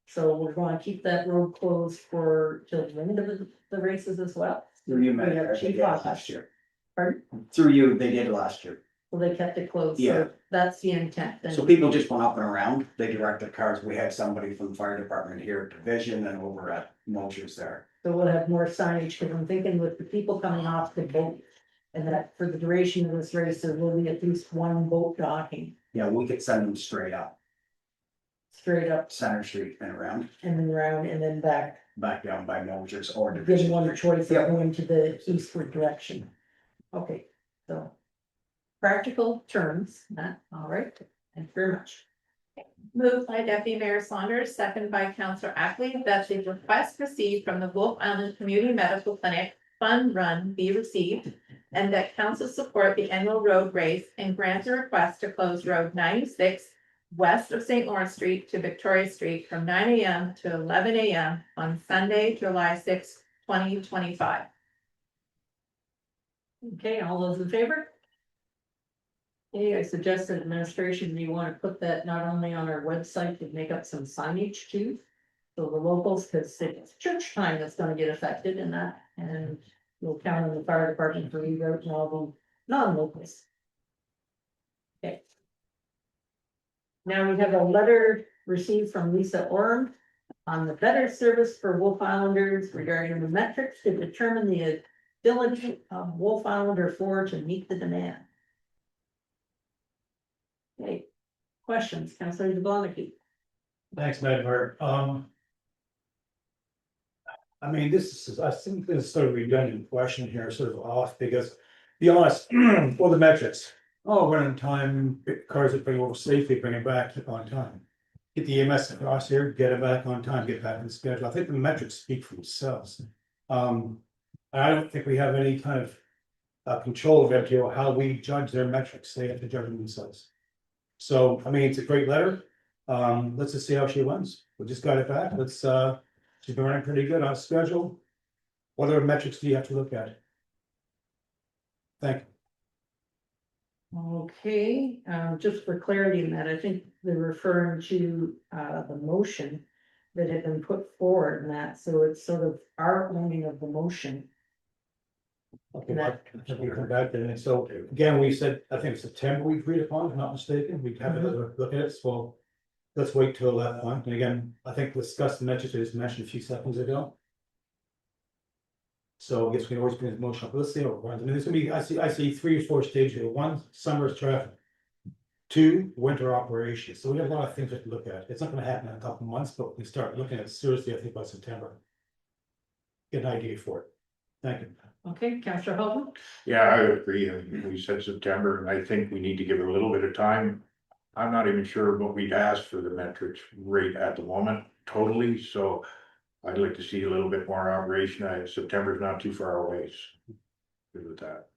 S1: So we're going to keep that road closed for till the end of the races as well.
S19: Through you,
S1: We
S19: Madam
S1: have
S19: Mayor, they
S1: chief
S19: did
S1: office.
S19: last year.
S1: Pardon?
S19: Through you, they did last year.
S1: Well, they kept it closed,
S19: Yeah.
S1: so that's the intent then.
S19: So people just went up and around, they directed cars, we had somebody from the fire department here at Division and over at Mosher's there.
S1: So we'll have more signage, because I'm thinking with the people coming off the boat. And that for the duration of this race, there will be at least one boat docking
S19: Yeah, we could send them straight up
S1: straight up
S19: Center Street and around,
S1: and then around and then back.
S19: back down by Mosher's or
S1: Giving
S19: Division.
S1: one a choice of going to the eastward direction. Okay, so. Practical terms, all right, thank you very much.
S7: Moved by Deputy Mayor Saunders, second by Counselor Ackley, that the request received from the Wolf Island Community Medical Clinic Fund Run be received, and that council support the annual road race and grant a request to close Road 96 west of St. Lawrence Street to Victoria Street from 9 AM to 11 AM on Sunday, July 6, 2025.
S1: Okay, all those in favor? Okay, I suggested administration, do you want to put that not only on our website, but make up some signage too? So the locals, because it's church time that's gonna get affected in that, and we'll count on the fire department for reroute and all the non-locals. Okay. Now we have a letter received from Lisa Orm on the better service for Wolf Islanders regarding the metrics to determine the ability of Wolf Islander 4 to meet the demand. Okay, questions, Councilor Jablonski.
S16: Thanks, Madam Mayor. I mean, this is, I think this is sort of redundant question here, sort of off, because be honest, all the metrics. Oh, run on time, cars that bring over safely, bring it back on time. Get the EMS across here, get it back on time, get back in the schedule. I think the metrics speak for themselves. I don't think we have any kind of control of MTO, how we judge their metrics. They have to judge them themselves. So, I mean, it's a great letter. Let's just see how she runs. We just got it back. Let's, she's been running pretty good on schedule. What other metrics do you have to look at? Thank you.
S1: Okay, just for clarity in that, I think they're referring to the motion that had been put forward in that, so it's sort of our owning of the motion.
S16: Okay, we come back then. And so again, we said, I think September we agreed upon, if I'm not mistaken, we'd have another look at it, so. Let's wait till that point. And again, I think discuss the metrics as mentioned a few seconds ago. So I guess we can always bring the motion up. Let's see how it runs. I mean, there's gonna be, I see 3 or 4 stages here. 1, summer's traffic. 2, winter operations. So we have a lot of things we have to look at. It's not gonna happen in a couple of months, but we start looking at it seriously, I think by September. Get an idea for it. Thank you.
S1: Okay, Councillor Holden?
S4: Yeah, I agree. We said September, and I think we need to give it a little bit of time. I'm not even sure what we'd ask for the metrics rate at the moment totally, so I'd like to see a little bit more operation. September's not too far away. So good with that.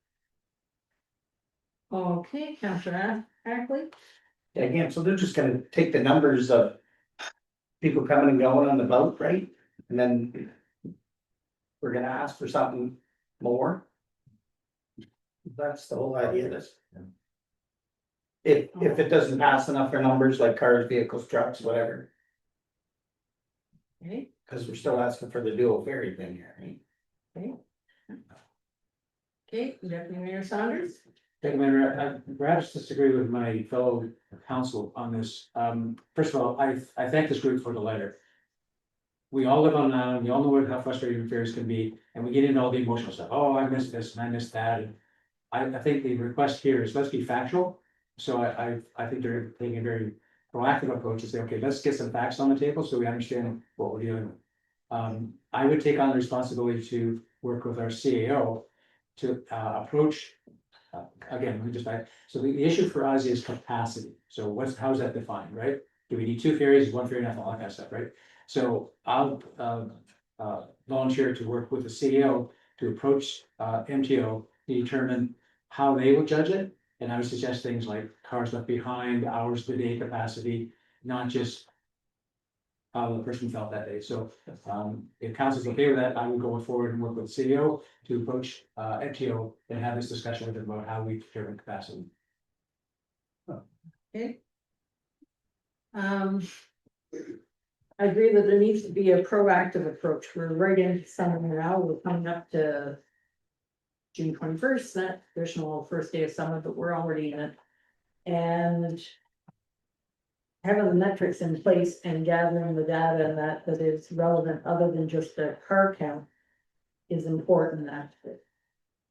S1: Okay, Councillor Ackley?
S5: Again, so they're just gonna take the numbers of people coming and going on the boat, right? And then we're gonna ask for something more. That's the whole idea of this. If it doesn't pass enough for numbers like cars, vehicles, trucks, whatever,
S1: Okay,
S5: because we're still asking for the dual ferry thing here, right?
S1: okay. Okay, Deputy Mayor Saunders?
S3: Thank you, Mayor. I perhaps disagree with my fellow council on this. First of all, I thank this group for the letter. We all live on an island, we all know how frustrating affairs can be, and we get into all the emotional stuff. Oh, I missed this and I missed that. And I think the request here is let's be factual. So I think they're taking a very proactive approach to say, okay, let's get some facts on the table so we understand what we're dealing with. I would take on the responsibility to work with our CAO to approach. Again, so the issue for us is capacity. So how's that defined, right? Do we need 2 ferries, 1 ferry, and all that kind of stuff, right? So I'll volunteer to work with the CEO to approach MTO to determine how they will judge it. And I would suggest things like cars left behind, hours per day capacity, not just how the person felt that day. So if council's okay with that, I would go forward and work with CEO to approach MTO and have this discussion with them about how we determine capacity.
S1: Okay. I agree that there needs to be a proactive approach. We're right into summer now. We're coming up to June 21st, that traditional first day of summer, but we're already in it. And having the metrics in place and gathering the data and that is relevant other than just the car count is important. That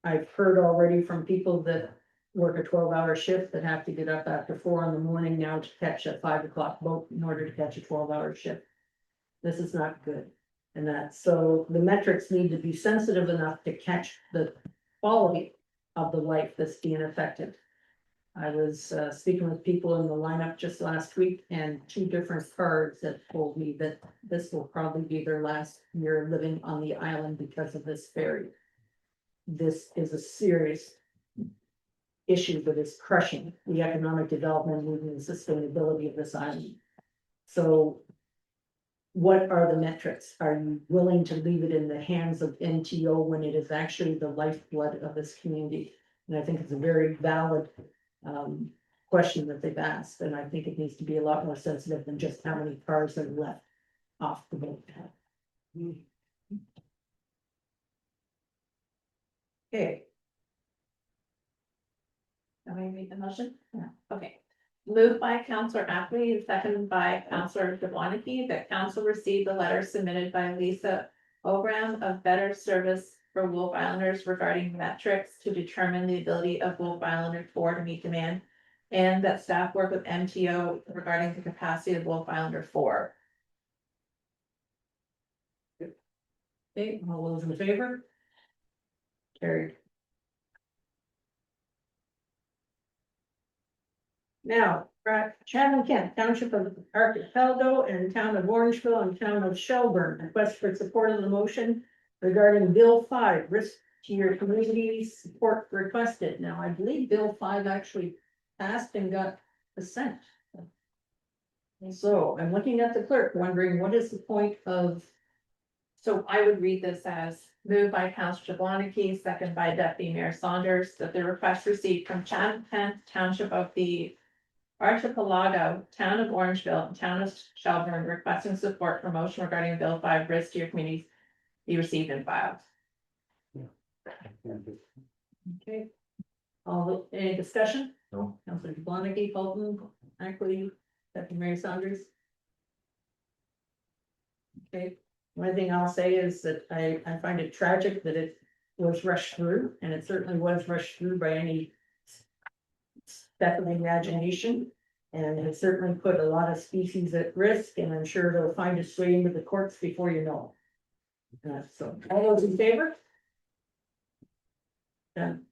S1: I've heard already from people that work a 12-hour shift that have to get up after 4 in the morning now to catch a 5 o'clock boat in order to catch a 12-hour shift. This is not good. And that, so the metrics need to be sensitive enough to catch the quality of the life that's being affected. I was speaking with people in the lineup just last week, and 2 different cards that told me that this will probably be their last year living on the island because of this ferry. This is a serious issue that is crushing the economic development and the sustainability of this island. So what are the metrics? Are you willing to leave it in the hands of NTO when it is actually the lifeblood of this community? And I think it's a very valid question that they've asked, and I think it needs to be a lot more sensitive than just how many cars are left off the boat. Okay.
S7: Am I make the motion? Yeah. Okay. Moved by Councillor Ackley and seconded by Councillor Jablonski that council received the letter submitted by Lisa Obram of Better Service for Wolf Islanders regarding metrics to determine the ability of Wolf Islander 4 to meet demand, and that staff work with MTO regarding the capacity of Wolf Islander 4.
S1: Okay, all those in favor? Carried. Now, Chatham Kent, Township of Archipelago and Town of Orangeville and Town of Shelburne, request for support of the motion regarding Bill 5, risk to your community support requested. Now, I believe Bill 5 actually passed and got assent. And so I'm looking at the clerk, wondering what is the point of.
S7: So I would read this as moved by Councillor Jablonski, second by Deputy Mayor Saunders, that the request received from Chatham Kent Township of the Archipelago, Town of Orangeville, and Town of Shelburne requesting support for motion regarding Bill 5 risk to your communities be received and filed.
S1: Okay. Any discussion?
S2: No.
S1: Councillor Jablonski, Colton, Ackley, Deputy Mayor Saunders. Okay, one thing I'll say is that I find it tragic that it was rushed through, and it certainly was rushed through by any step of imagination. And it certainly put a lot of species at risk, and I'm sure it'll find its way into the courts before you know. So, all those in favor? Done.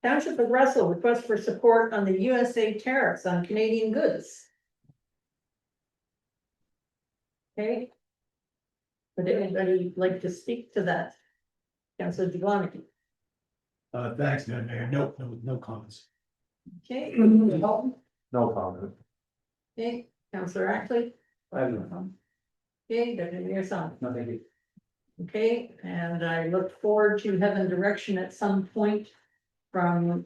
S1: Township of Russell request for support on the USA tariffs on Canadian goods. Okay. Would anybody like to speak to that? Councilor Jablonski.
S16: Thanks, Madam Mayor. No comments.
S1: Okay, Councilor Holton.
S4: No comment.
S1: Okay, Councilor Ackley.
S3: I have no comment.
S1: Okay, Deputy Mayor Song.
S3: No, thank you.
S1: Okay, and I look forward to having direction at some point from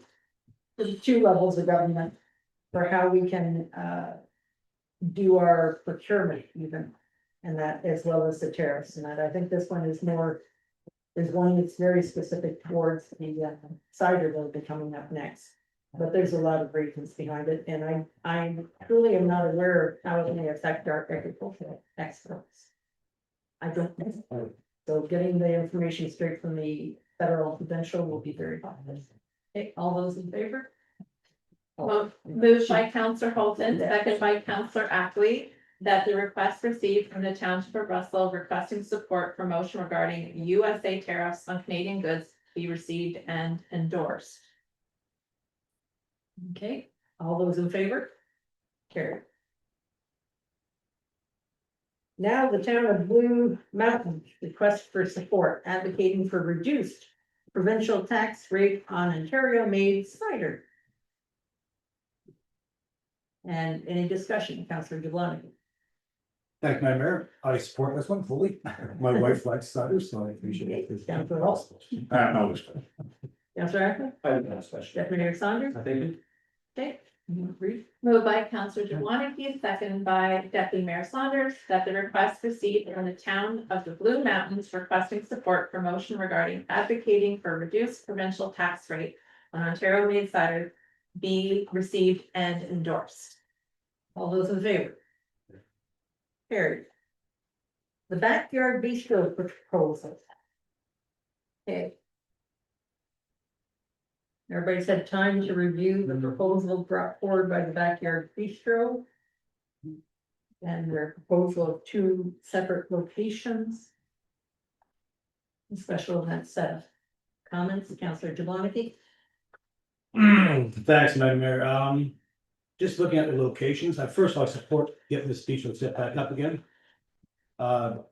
S1: the two levels of government for how we can do our procurement even, and that as well as the tariffs, and that I think this one is more, there's one that's very specific towards the cider that'll be coming up next. But there's a lot of reasons behind it, and I truly am not aware of how it may affect our agricultural exports. I don't know. So getting the information straight from the federal provincial will be very helpful. Okay, all those in favor?
S7: Moved by Counselor Holton, second by Counselor Ackley, that the request received from the Township of Russell requesting support for motion regarding USA tariffs on Canadian goods be received and endorsed.
S1: Okay, all those in favor? Carried. Now the town of Blue Mountain request for support advocating for reduced provincial tax rate on Ontario-made cider. And any discussion, Councilor Jablonski?
S16: Thank you, Madam Mayor. I support this one fully. My wife likes cider, so I appreciate this.
S1: Councilor Holton.
S4: No discussion.
S1: Councilor Ackley?
S3: I have no discussion.
S1: Deputy Mayor Saunders?
S3: I think
S1: Okay. Brief.
S7: Moved by Counselor Jablonski, second by Deputy Mayor Saunders, that the request received from the town of the Blue Mountains requesting support for motion regarding advocating for reduced provincial tax rate on Ontario-made cider be received and endorsed.
S1: All those in favor? Carried. The backyard bistro proposal. Okay. Everybody's had time to review the proposal brought forward by the Backyard Bistro. And their proposal of two separate locations. Special event setup. Comments, Councilor Jablonski?
S16: Thanks, Madam Mayor. Just looking at the locations, first I support getting this beach set back up again.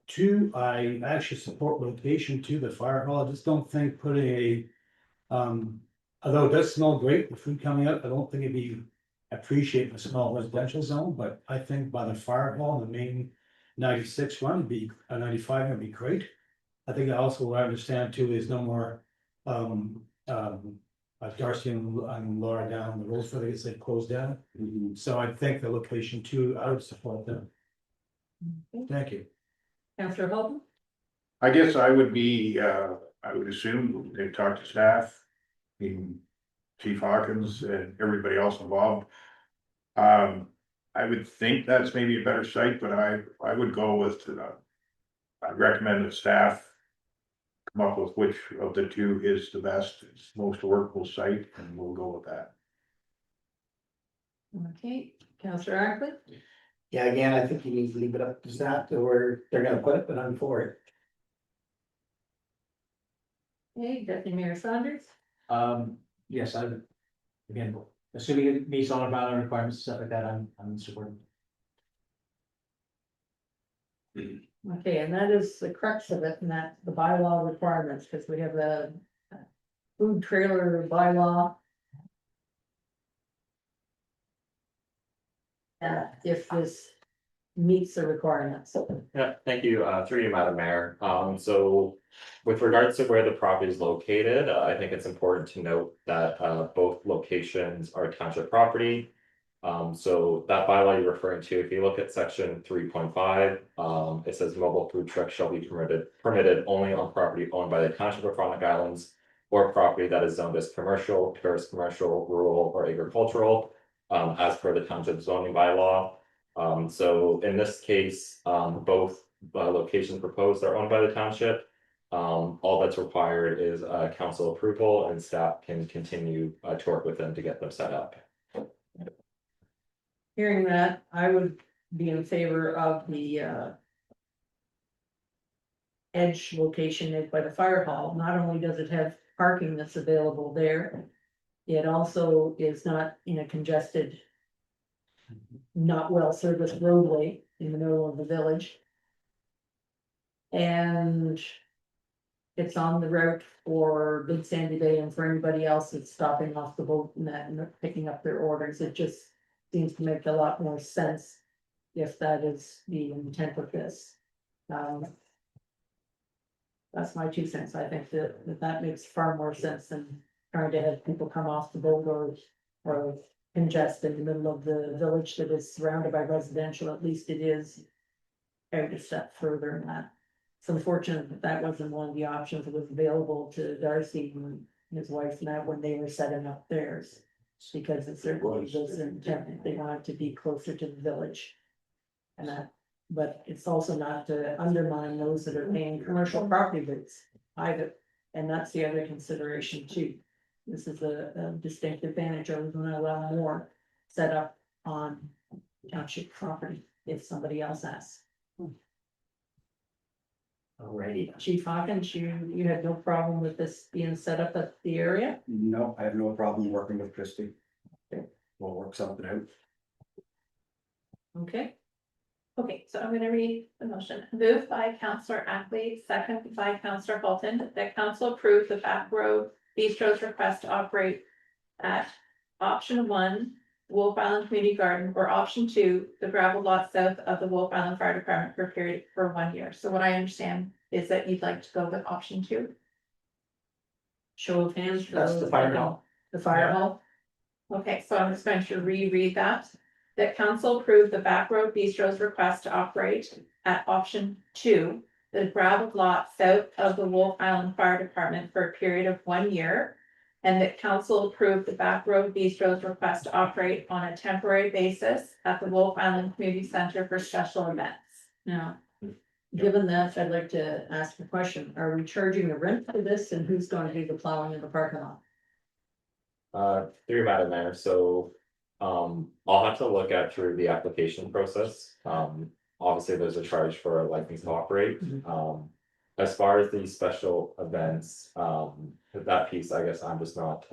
S16: Two, I actually support location to the fire hall. I just don't think putting a, although it does smell great, the food coming up, I don't think it'd be appreciated in a small residential zone, but I think by the fire hall, the main 96 run would be, 95 would be great. I think also what I understand too is no more, Darcy and Laura down the road for they closed down. So I think the location too, I would support them. Thank you.
S1: Councilor Holton?
S4: I guess I would be, I would assume they've talked to staff. Chief Hawkins and everybody else involved. I would think that's maybe a better site, but I would go with, I'd recommend the staff come up with which of the two is the best, it's most workable site, and we'll go with that.
S1: Okay, Councilor Ackley?
S5: Yeah, again, I think you need to leave it up to staff to where they're gonna put it, but I'm for it.
S1: Okay, Deputy Mayor Saunders?
S3: Yes, again, assuming it meets all of our requirements, stuff like that, I'm supporting.
S1: Okay, and that is the crux of it, and that's the bylaw requirements, because we have a food trailer bylaw. If this meets the requirements.
S17: Yeah, thank you, through you, Madam Mayor. So with regards to where the property is located, I think it's important to note that both locations are township property. So that bylaw you're referring to, if you look at section 3.5, it says mobile food trucks shall be permitted only on property owned by the township of Frontenac Islands or property that is zoned as commercial, tourist commercial, rural, or agricultural, as per the township zoning bylaw. So in this case, both locations proposed are owned by the township. All that's required is council approval, and staff can continue to work with them to get them set up.
S1: Hearing that, I would be in favor of the edge location by the fire hall. Not only does it have parking that's available there. It also is not in a congested, not well serviced roadway in the middle of the village. And it's on the route for Big Sandy Bay and for anybody else that's stopping off the boat and that and picking up their orders. It just seems to make a lot more sense if that is the intent of this. That's my 2 cents. I think that makes far more sense than trying to have people come off the boat or congest in the middle of the village that is surrounded by residential. At least it is out a step further than that. It's unfortunate that that wasn't one of the options that was available to Darcy and his wife and that when they were setting up theirs. Because it certainly was an intent that they wanted to be closer to the village. And that, but it's also not to undermine those that are paying commercial property rates either. And that's the other consideration too. This is a distinct advantage. Are we gonna allow more set up on township property if somebody else asks? Alrighty, Chief Hawkins, you had no problem with this being set up at the area?
S19: No, I have no problem working with Christie. We'll work something out.
S1: Okay,
S7: Okay, so I'm gonna read the motion. Moved by Counselor Ackley, second by Counselor Holton, that council approve the Back Road Bistro's request to operate at option 1, Wolf Island Community Garden, or option 2, the gravel lot south of the Wolf Island Fire Department for a period for 1 year. So what I understand is that you'd like to go with option 2.
S1: show of hands. for
S19: That's the
S1: those
S19: fire
S1: that
S19: hall.
S1: don't- The fire hall,
S7: Okay, so I'm just going to reread that. That council approved the Back Road Bistro's request to operate at option 2, the gravel lot south of the Wolf Island Fire Department for a period of 1 year. And that council approved the Back Road Bistro's request to operate on a temporary basis at the Wolf Island Community Center for special events.
S1: now. Given that, I'd like to ask a question. Are we charging the rent for this and who's going to do the plowing in the parking lot?
S17: Through Madam Mayor, so, I'll have to look at through the application process. Obviously, there's a charge for a license to operate. As far as the special events, that piece, I guess I'm just not,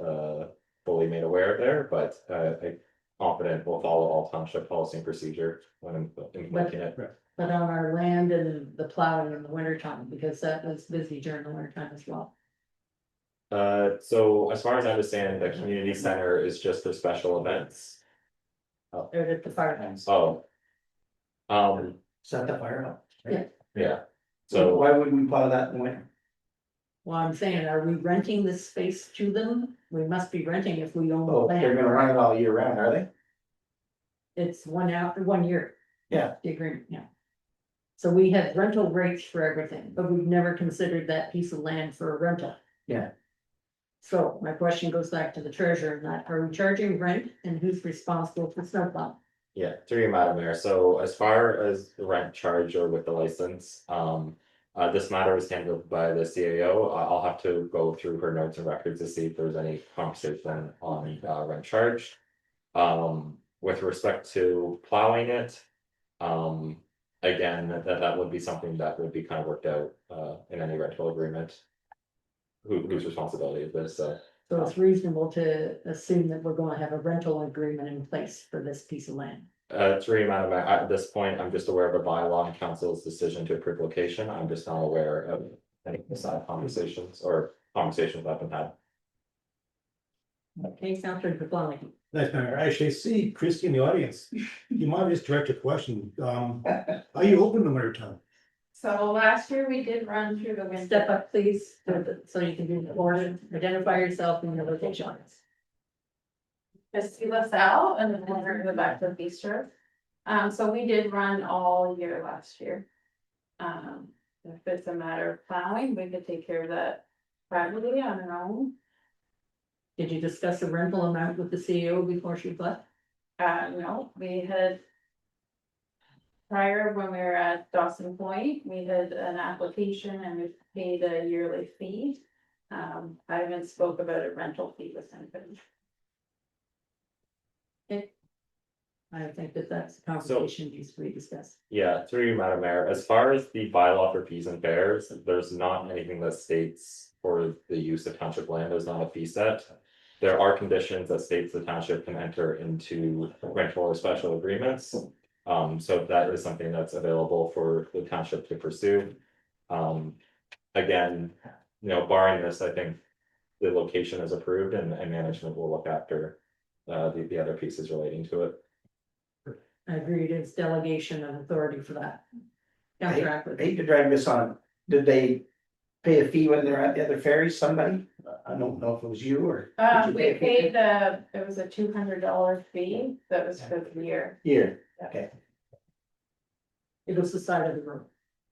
S17: fully made aware of there, but, I'm confident we'll follow all township policy and procedure when implementing it.
S1: But on our land and the plowing in the winter time, because that was busy during the winter time as well.
S17: So as far as I understand, the community center is just for special events.
S1: Out at the firehouse.
S17: Oh.
S5: Is that the fire hall?
S1: Yeah.
S17: Yeah,
S5: So
S17: so,
S5: why would we plow that in the winter?
S1: Well, I'm saying, are we renting this space to them? We must be renting if we own the
S5: Oh, they're gonna run
S1: land.
S5: it all year round, are they?
S1: It's 1 year.
S5: Yeah.
S1: The agreement, yeah. So we have rental rates for everything, but we've never considered that piece of land for a rental.
S5: Yeah.
S1: So my question goes back to the treasurer, and that, are we charging rent and who's responsible for snowplow?
S17: yeah, through you, Madam Mayor, so as far as the rent charge or with the license, this matter was handled by the CAO. I'll have to go through her notes and records to see if there's any conversation on, rent charge. With respect to plowing it, again, that would be something that would be kind of worked out, in any rental agreement. Whose responsibility is this, so.
S1: So it's reasonable to assume that we're gonna have a rental agreement in place for this piece of land.
S17: Through you, Madam Mayor, at this point, I'm just aware of a bylaw and council's decision to approve location. I'm just not aware of any side conversations or conversations that have been had.
S1: Okay, Counselor Capelli.
S16: Nice, Mayor. Actually, I see Christie in the audience. You might just direct a question. Are you open in the winter time?
S7: So last year we did run through the winter.
S1: Step up, please, so you can be recorded, identify yourself and your location.
S7: Christy LaSalle and the owner of the Back Road Bistro. So we did run all year last year. If it's a matter of plowing, we could take care of that privately on our own.
S1: Did you discuss the rental amount with the CEO before she left?
S7: No, we had. Prior, when we were at Dawson Point, we had an application and we paid a yearly fee. I haven't spoke about a rental fee with anybody.
S1: I think that that's a conversation needs to be discussed.
S17: Yeah, through you, Madam Mayor, as far as the bylaw for fees and fares, there's not anything that states for the use of township land, there's not a fee set. There are conditions that states the township can enter into rental or special agreements. So that is something that's available for the township to pursue. Again, barring this, I think the location is approved and management will look after the other pieces relating to it.
S1: I agreed, it's delegation of authority for that.
S5: I
S1: Counselor Ackley.
S5: hate to drag this on. Did they pay a fee when they're at the other ferry? Somebody? I don't know if it was you or. did you
S7: We
S5: pay a fee?
S7: paid it was a $200 fee that was for the year.
S5: Yeah, okay,
S1: It was the side of the room.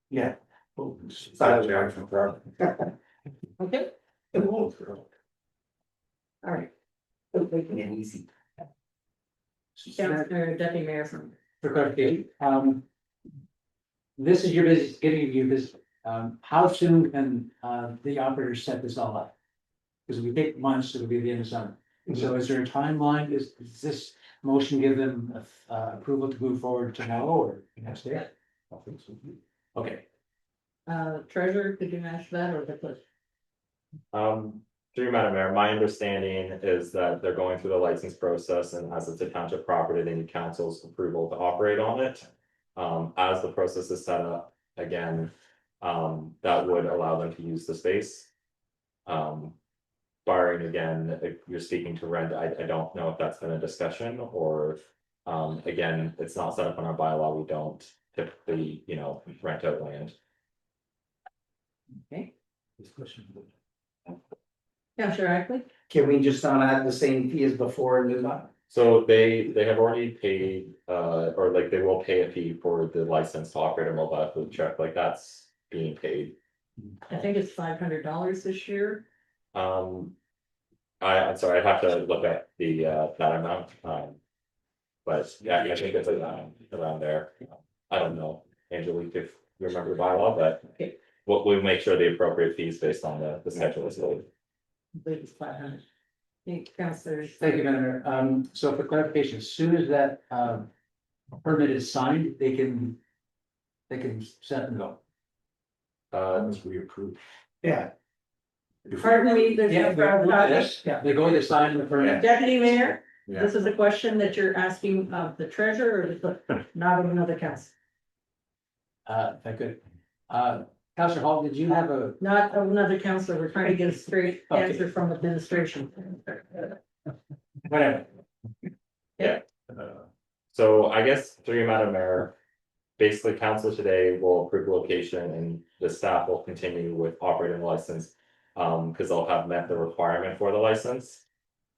S5: yeah.
S1: Okay, all right.
S5: Making it easy.
S1: Counselor Deputy Mayor from.
S3: For clarification, this is your business, getting you this, how soon can, the operators set this all up? Because we take months, it'll be the end of summer. So is there a timeline? Is this motion give them, approval to move forward tomorrow or next day? Okay.
S1: Treasurer, could you match that or the clerk?
S17: Through Madam Mayor, my understanding is that they're going through the license process and as it's a township property, they need council's approval to operate on it. As the process is set up, again, that would allow them to use the space. Barring again, if you're speaking to rent, I don't know if that's been a discussion or, again, it's not set up on our bylaw, we don't typically, rent out land.
S1: Okay. Counselor Ackley.
S5: Can we just not add the same fee as before and move on?
S17: So they have already paid, or like they will pay a fee for the license to operate a mobile food truck, like that's being paid.
S1: I think it's $500 this year.
S17: I'm sorry, I'd have to look at the that amount, but yeah, I think it's around there. I don't know, Angelique, if you remember the bylaw, but we'll make sure the appropriate fees based on the schedule is laid.
S1: I believe it's 500. Counselor.
S3: Thank you, Madam Mayor. So for clarification, as soon as that, permit is signed, they can set and go.
S4: Once we approve.
S5: Yeah.
S1: Pardon me, there's
S3: Yeah,
S1: no.
S3: they go to sign the permit.
S1: Deputy Mayor,
S4: Yeah.
S1: this is a question that you're asking of the treasurer or the clerk, not of another council.
S3: If I could, Counselor Hall, did you have a?
S1: Not of another councilor, we're trying to get a straight
S3: Okay.
S1: answer from administration.
S3: Whatever.
S17: So I guess through Madam Mayor, basically council today will approve the location and the staff will continue with operating the license. Because they'll have met the requirement for the license.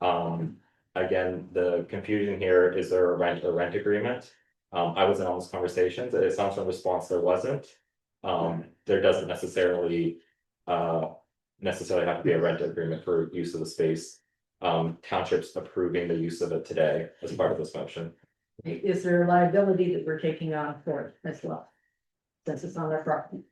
S17: Again, the confusion here, is there a rent agreement? I wasn't on those conversations, it sounds from response there wasn't. There doesn't necessarily have to be a rent agreement for use of the space. Townships approving the use of it today as part of this motion.
S1: Is there a liability that we're taking on for it as well? Since it's on their property.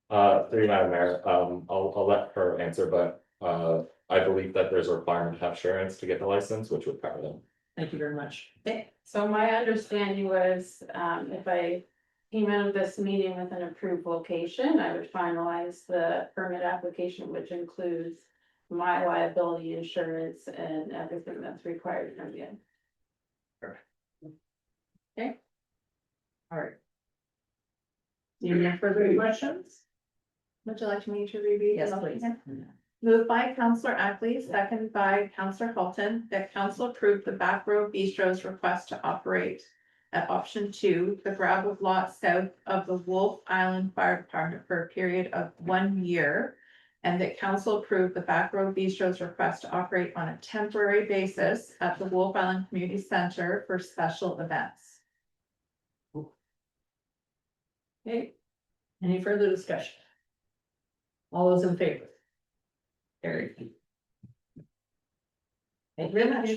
S17: Through Madam Mayor, I'll let her answer, but I believe that there's a requirement to have insurance to get the license, which would cover them.
S1: Thank you very much.
S7: Okay, so my understanding was, if I came out of this meeting with an approved location, I would finalize the permit application, which includes my liability insurance and everything that's required from you.
S1: Okay. All right. Any further questions?
S7: Would you like me to reread?
S1: Yes,
S7: the
S1: please.
S7: motion? Moved by Counselor Ackley, second by Counselor Halton, that council approved the Back Row Bistro's request to operate at option 2, the gravel lot south of the Wolf Island Fire Department for a period of 1 year. And that council approved the Back Row Bistro's request to operate on a temporary basis at the Wolf Island Community Center for special events.
S1: Okay. Any further discussion? All those in favor? Carried. Thank you very much.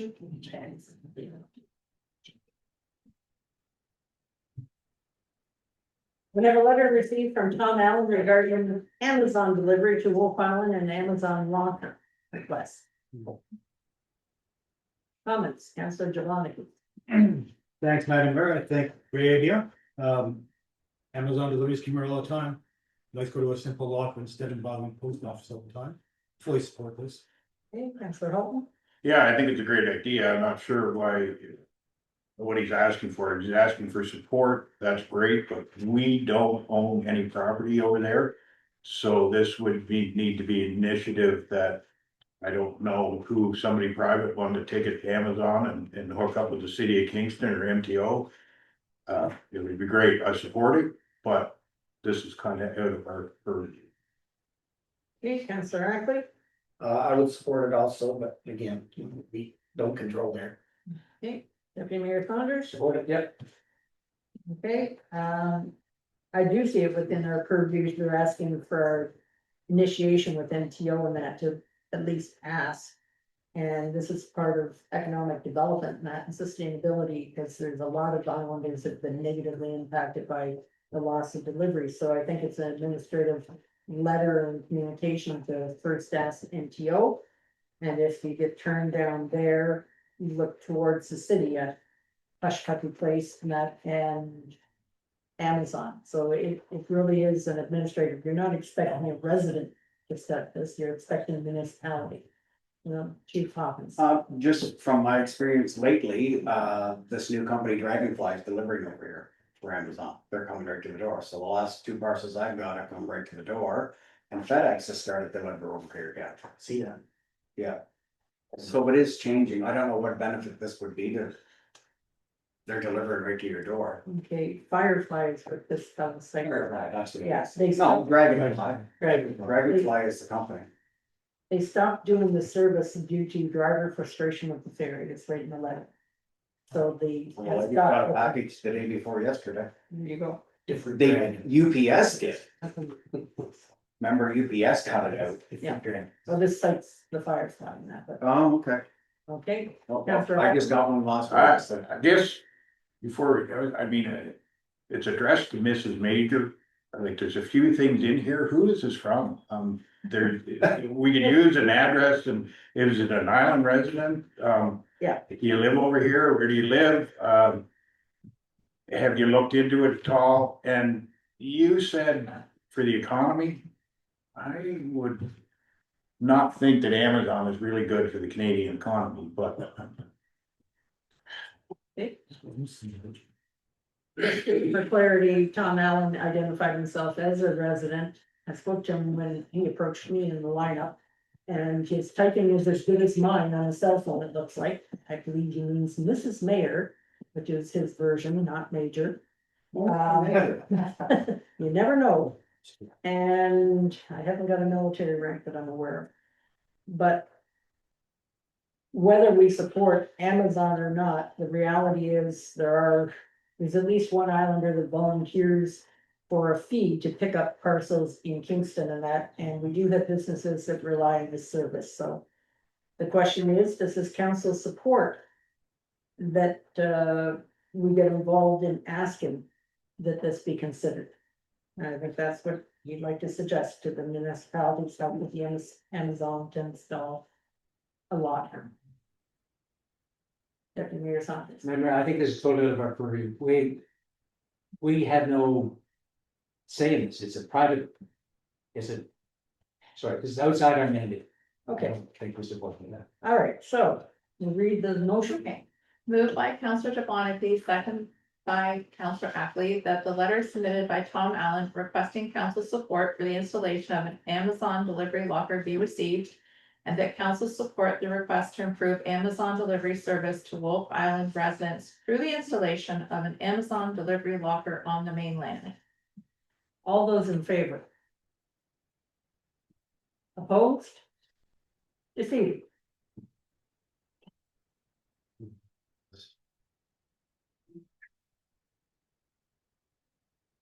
S1: We have a letter received from Tom Allen regarding Amazon delivery to Wolf Island and Amazon launch request. Comments, Councilor Javon.
S16: Thanks, Madam Mayor. I think great idea. Amazon deliveries come here all the time. Let's go to a simple locker instead of bothering post office all the time. Fully support this.
S1: Okay, Councillor Holton?
S4: Yeah, I think it's a great idea. I'm not sure why. What he's asking for, he's asking for support, that's great, but we don't own any property over there. So this would need to be an initiative that, I don't know who, somebody private wanted to take it to Amazon and hook up with the city of Kingston or MTO. It would be great, I support it, but this is kind of out of our purview.
S1: Okay, Councillor Ackley?
S5: I would support it also, but again, we don't control there.
S1: Okay, Deputy Mayor Saunders?
S3: Support it, yep.
S1: Okay, I do see it within our purview, they're asking for initiation with MTO and that to at least ask. And this is part of economic development and that and sustainability, because there's a lot of islanders that have been negatively impacted by the loss of delivery. So I think it's an administrative letter and communication to first ask MTO. And if you get turned down there, you look towards the city at Hush Puppy Place and that and Amazon. So it really is an administrative, you're not expecting a resident to start this, you're expecting a municipality. You know, Chief Hawkins.
S19: Just from my experience lately, this new company Dragonfly is delivering over here for Amazon. They're coming right to the door. So the last 2 parcels I've got have come right to the door. And FedEx has started delivering over here again. See that? Yeah. So it is changing. I don't know what benefit this would be to. They're delivering right to your door.
S1: Okay, Fireflies with this stuff.
S19: Firefly, that's what it
S1: Yes,
S19: is.
S1: they
S19: No,
S1: stopped.
S19: Dragonfly.
S1: Dragonfly.
S19: Dragonfly is the company.
S1: They stopped doing the service due to driver frustration with the ferry. It's right in the letter. So the.
S19: Well, I just got a package the day before yesterday.
S1: There you go.
S19: Different. They UPS did. Remember UPS cut it out.
S1: Yeah. So this cites the Firefly in that, but,
S19: Oh, okay.
S1: okay.
S19: Well,
S1: Councillor
S19: I just got one last
S4: I
S19: week. so-
S4: I guess, before we go, I mean, it's addressed to Mrs. Major. I think there's a few things in here. Who is this from? There, we can use an address and is it an island resident?
S1: Yeah.
S4: Do you live over here? Where do you live? Have you looked into it at all? And you said for the economy, I would not think that Amazon is really good for the Canadian economy, but.
S1: For clarity, Tom Allen identified himself as a resident. I spoke to him when he approached me in the lineup. And his typing is as good as mine on a cell phone, it looks like. I believe he means Mrs. Mayor, which is his version, not Major. You never know. And I haven't got a military rank that I'm aware of. But whether we support Amazon or not, the reality is there's at least one islander that volunteers for a fee to pick up parcels in Kingston and that, and we do have businesses that rely on this service, so. The question is, does this council support that we get involved in asking that this be considered? And I think that's what you'd like to suggest to the municipalities, help with the Amazon to install a locker. Deputy Mayor Saunders.
S3: Remember, I think this is totally out of our purview. We have no say in this. It's a private. This is outside our mandate.
S1: Okay.
S3: I don't think we're supporting that.
S1: All right, so you read the motion.
S7: Okay. Moved by Councillor Jablonski, second by Councillor Ackley, that the letter submitted by Tom Allen requesting council support for the installation of an Amazon delivery locker be received. And that council support the request to improve Amazon delivery service to Wolf Island residents through the installation of an Amazon delivery locker on the mainland.
S1: All those in favor? Opposed? Defeated.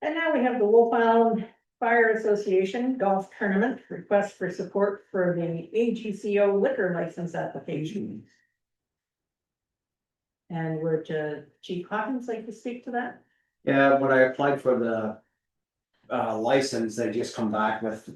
S1: And now we have the Wolf Island Fire Association Golf Tournament request for support for the AGCO liquor license application. And would Chief Hawkins like to speak to that?
S19: Yeah, when I applied for the license, they just come back with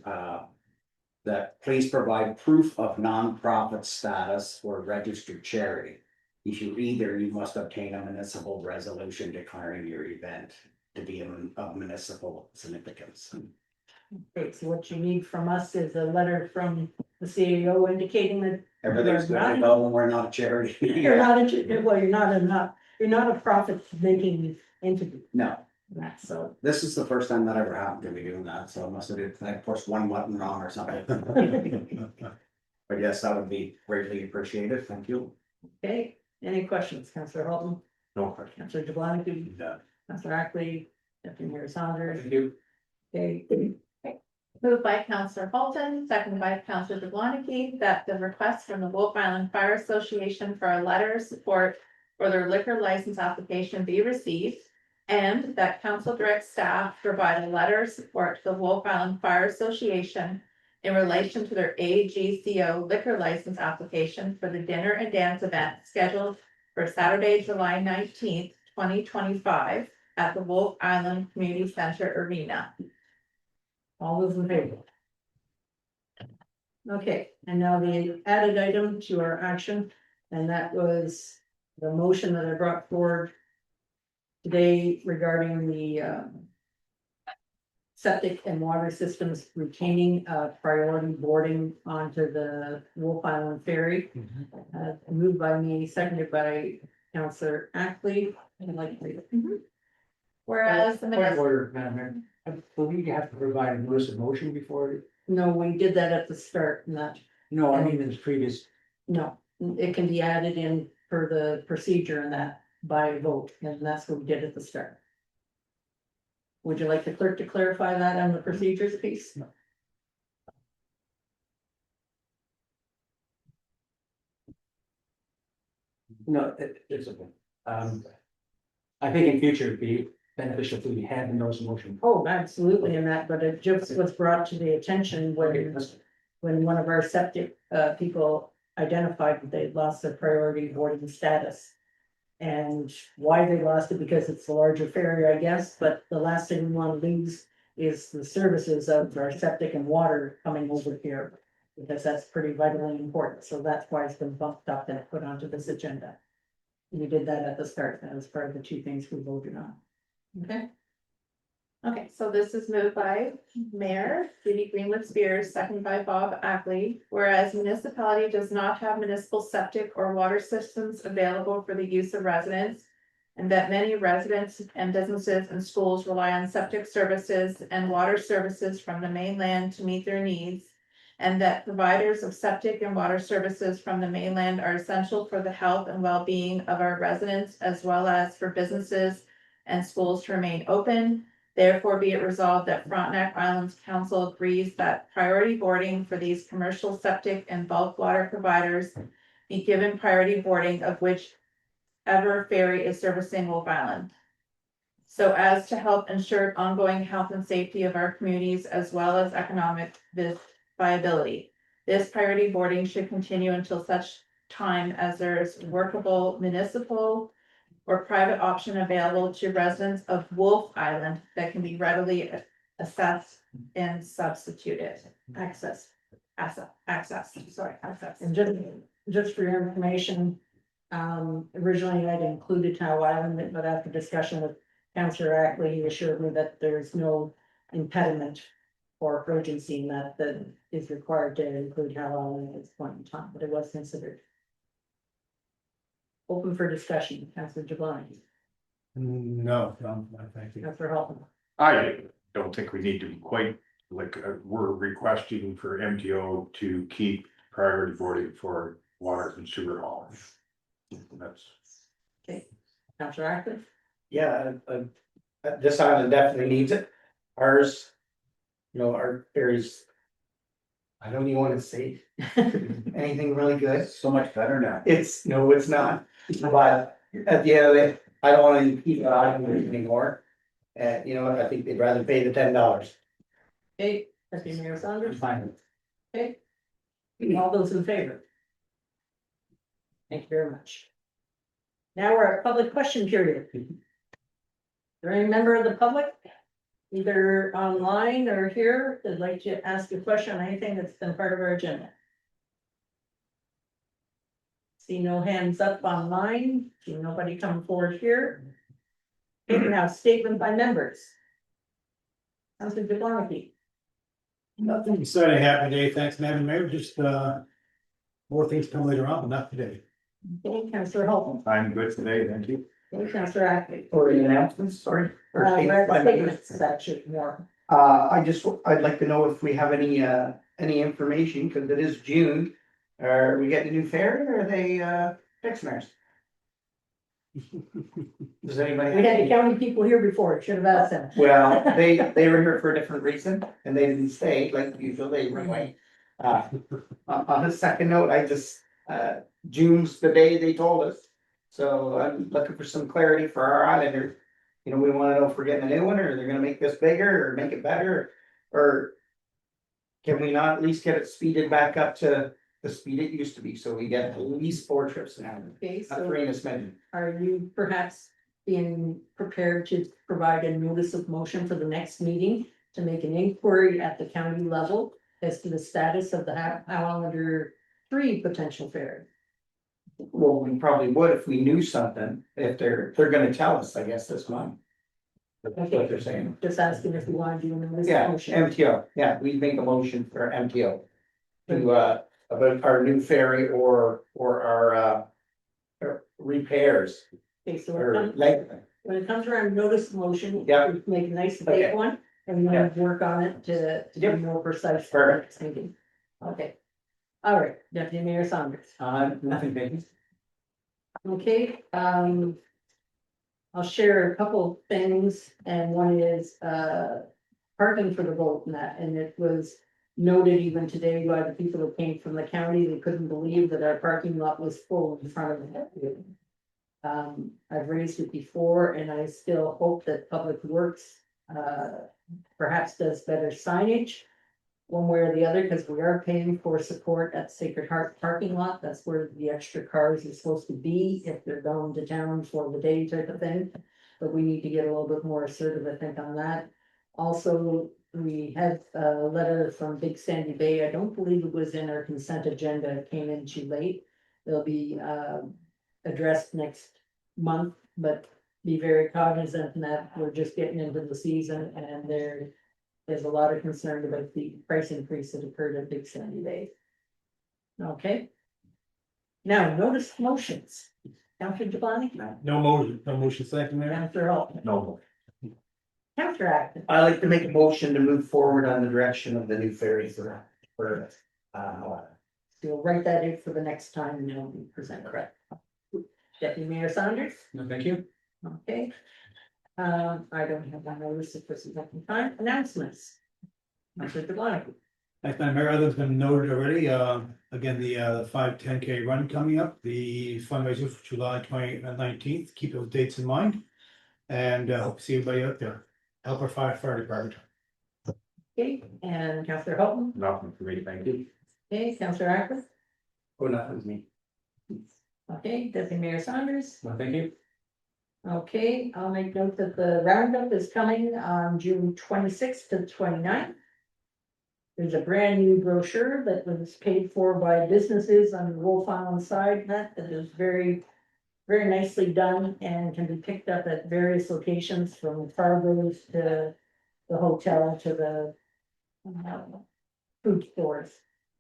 S19: that please provide proof of nonprofit status for registered charity. you must obtain a municipal resolution declaring your event to be of municipal significance.
S1: Okay, so what you need from us is a letter from the CAO indicating that.
S19: Everything's
S1: you're
S19: good to
S1: not-
S19: go when we're not a charity.
S1: You're not, well, you're not a profit-making entity,
S19: No,
S1: that's so.
S19: this is the first time that ever happened to me doing that, so I must have did, I pushed one button wrong or something. But yes, that would be greatly appreciated, thank you.
S1: Okay, any questions, Councillor Holton?
S4: No question.
S1: Councillor Jablonski?
S19: No.
S1: Councillor Ackley? Deputy Mayor Saunders?
S3: Thank you.
S1: Okay,
S7: Moved by Councillor Holton, seconded by Councillor Jablonski, that the request from the Wolf Island Fire Association for a letter of support for their liquor license application be received, and that council direct staff provide a letter of support to the Wolf Island Fire Association in relation to their AGCO liquor license application for the dinner and dance event scheduled for Saturday, July 19th, 2025 at the Wolf Island Community Center Arena.
S1: all those in favor? Okay, and now the added item to our action, and that was the motion that I brought forward today regarding the septic and water systems retaining priority boarding onto the Wolf Island Ferry. Moved by me, seconded by Councillor Ackley. I'd like to read it.
S7: Whereas the
S3: Point of
S7: minutes,
S3: order, Madam Mayor. I believe you have to provide a notice of motion before.
S1: No, we did that at the start, and that,
S3: No, I mean in the previous.
S1: no, it can be added in for the procedure and that by vote, and that's what we did at the start. Would you like the clerk to clarify that on the procedures piece?
S3: No, it's okay. I think in future it'd be beneficial if we had the notice of motion.
S1: Oh, absolutely, in that, but it just was brought to the attention when one of our septic people identified that they'd lost their priority boarding status. And why they lost it, because it's a larger ferry, I guess, but the last thing we want to lose is the services of our septic and water coming over here. Because that's pretty vitally important, so that's why it's been bumped up and put onto this agenda. We did that at the start, that was part of the two things we voted on. Okay,
S7: okay, so this is moved by Mayor Judy Greenwood Spears, seconded by Bob Ackley. Whereas municipality does not have municipal septic or water systems available for the use of residents. And that many residents and businesses and schools rely on septic services and water services from the mainland to meet their needs. And that providers of septic and water services from the mainland are essential for the health and well-being of our residents, as well as for businesses and schools to remain open. Therefore, be it resolved that Frontenac Islands Council agrees that priority boarding for these commercial septic and bulk water providers be given priority boarding of whichever ferry is servicing Wolf Island, so as to help ensure ongoing health and safety of our communities as well as economic viability. This priority boarding should continue until such time as there is workable municipal or private option available to residents of Wolf Island that can be readily assessed and substituted. Access.
S1: and just for your information, originally I'd included Tow Island, but after discussion with Councillor Ackley, he assured me that there's no impediment or urgency in that is required to include Tow Island at this point in time, but it was considered. Open for discussion, Councillor Jablonski.
S16: No, thank you.
S1: Councillor Holton.
S4: I don't think we need to be quite like, we're requesting for MTO to keep priority boarding for water and sewer hauls. That's.
S1: Okay, Councillor Ackley.
S5: Yeah, this island definitely needs it. Ours, you know, our ferries. I don't even want to say anything really good.
S19: So much better now.
S5: It's, no, it's not, but at the end of it, I don't want to keep it on anymore. And you know what, I think they'd rather pay the $10.
S1: Okay, Deputy Mayor Saunders.
S3: Fine.
S1: Okay. All those in favor? Thank you very much. Now we're at public question period. Is there any member of the public, either online or here, that'd like to ask a question on anything that's been part of our agenda? See no hands up online, see nobody come forward here. Okay, now statement by members. Councilor DeBonne.
S16: Nothing exciting happened today, thanks, Madam Mayor, just, more things come later on, but not today.
S1: Okay, Councilor Holton.
S4: I'm good today, thank you.
S1: Okay, Councilor Ackley.
S5: Or the announcements, sorry. Or
S1: We're
S5: statements by
S1: at
S5: members.
S1: statements, is actually more.
S5: I'd like to know if we have any information, because it is June. Are we getting a new ferry or are they, fixing ours? Does anybody?
S1: We had the county people here before, should have asked them.
S5: Well, they were here for a different reason and they didn't stay like usual, they were away. On a second note, June's the day they told us. So I'm looking for some clarity for our islanders. You know, we wanna know if we're getting a new one or they're gonna make this bigger or make it better, or can we not at least get it speeded back up to the speed it used to be, so we get at least 4 trips an hour?
S1: Okay,
S5: Not
S1: so
S5: 3 in a smidgen.
S1: are you perhaps being prepared to provide a notice of motion for the next meeting to make an inquiry at the county level as to the status of the Highlander 3 potential ferry?
S5: Well, we probably would if we knew something, if they're gonna tell us, I guess, this month. That's what they're saying.
S1: Just asking if you want to do a notice of
S5: Yeah,
S1: motion.
S5: MTO, yeah, we make a motion for MTO. To, about our new ferry or our repairs
S1: Okay, so
S5: or lengthening.
S1: when it comes around notice of motion.
S5: Yeah.
S1: we Make a nice
S5: Okay.
S1: big one and then work on it to be
S5: Yep.
S1: more precise. for
S5: Perfect.
S1: next meeting. Okay. All right, Deputy Mayor Saunders.
S3: Nothing vacant.
S1: Okay, I'll share a couple things, and one is, parking for the vote and that, and it was noted even today by the people who came from the county, they couldn't believe that our parking lot was full in front of it. I've raised it before, and I still hope that Public Works, perhaps does better signage one way or the other, because we are paying for support at Sacred Heart parking lot. That's where the extra cars are supposed to be if they're going to town for the day type of thing. But we need to get a little bit more assertive, I think, on that. Also, we had a letter from Big Sandy Bay. I don't believe it was in our consent agenda. It came in too late. They'll be addressed next month, but be very cognizant that we're just getting into the season and there's a lot of concern about the price increase that occurred at Big Sandy Bay. Okay. Now, notice motions. Counselor Devani?
S16: No motion, second, Mayor?
S1: Counselor Alt?
S4: No.
S1: Counselor Acton?
S5: I'd like to make a motion to move forward on the direction of the new ferry for
S1: We'll write that in for the next time and it'll be presented correct. Deputy Mayor Saunders?
S3: No, thank you.
S1: Okay. I don't have my notice for some second time. Announcements. Counselor Devani?
S16: Thanks, Madam Mayor, other's been noted already, again, the 5-10K run coming up, the fundraiser for July 19th, keep those dates in mind. And hope to see everybody out there, help our fire department.
S1: Okay, and Counselor Holton?
S4: Nothing for me, thank you.
S1: Okay, Counselor Ackworth?
S3: Oh, nothing's me.
S1: Okay, Deputy Mayor Saunders?
S3: No, thank you.
S1: Okay, I'll make note that the roundup is coming on June 26th to 29th. There's a brand new brochure that was paid for by businesses on the Wolf Island side that is very, very nicely done and can be picked up at various locations from Fargo's to the hotel to the food stores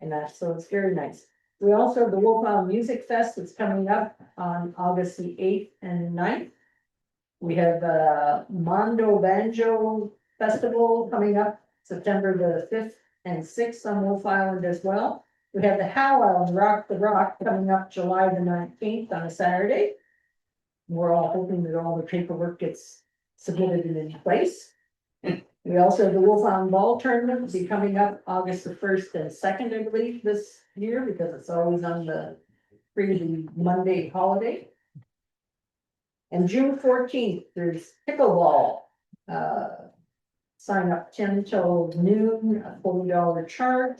S1: and that, so it's very nice. We also have the Wolf Island Music Fest that's coming up on August the 8th and 9th. We have Mondo Banjo Festival coming up September the 5th and 6th on Wolf Island as well. We have the Howe Island Rock the Rock coming up July the 19th on a Saturday. We're all hoping that all the paperwork gets submitted and in place. We also have the Wolf Island Ball Tournament will be coming up August the 1st and 2nd, I believe, this year, because it's always on the Monday holiday. And June 14th, there's pickleball. Sign up 10 till noon, a $40 charge.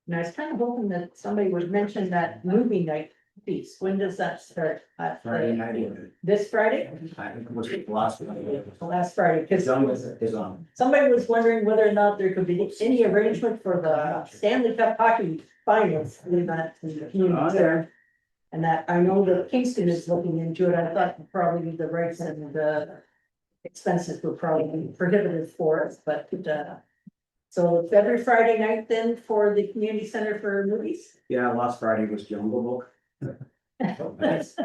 S1: And I was kind of hoping that somebody would mention that movie night piece. When does that start?
S19: Friday night.
S1: This Friday?
S19: I think it was the last one.
S1: Last Friday, because
S19: Is on.
S1: somebody was wondering whether or not there could be any arrangement for the Stanley Cup hockey finals in that in the community center. And that, I know that Kingston is looking into it, I thought probably the rates and the expenses were probably prohibitive for us, but, so it's every Friday night then for the community center for movies?
S19: Yeah, last Friday was Jungle Book.
S1: Nice.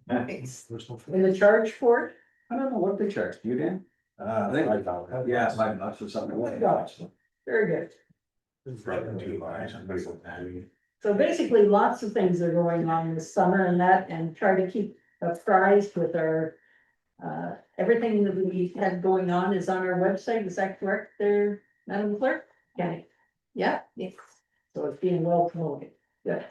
S1: Nice. And the charge for it?
S19: I don't know what they charge, you Dan? I think yeah, $5 or something.
S1: Oh my gosh. Very good. So basically, lots of things are going on this summer and that, and try to keep apprised with our. Everything that we have going on is on our website, is that correct there, Madam Clerk? Okay, yeah, yes, so it's being well promoted, good.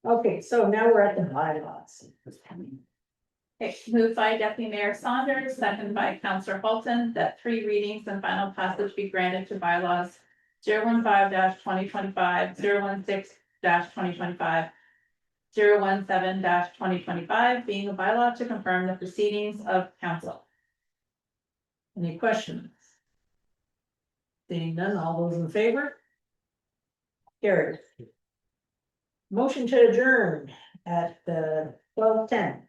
S1: Okay, so now we're at the bylaws.
S7: Okay, moved by Deputy Mayor Saunders, second by Councillor Holton, that 3 readings and final passage be granted to bylaws 015-2025, 016-2025, 017-2025, being a bylaw to confirm the proceedings of council.
S1: Any questions? Seeing none, all those in favor? Carried. Motion to adjourn at 12:10.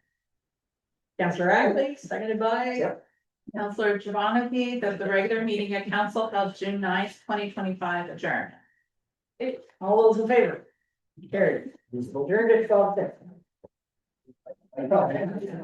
S1: Councillor Ackley, seconded by.
S7: Councillor Giovanni, that the regular meeting of council held June 9th, 2025 adjourned.
S1: Okay, all those in favor? Carried. Adjourned at 12:10.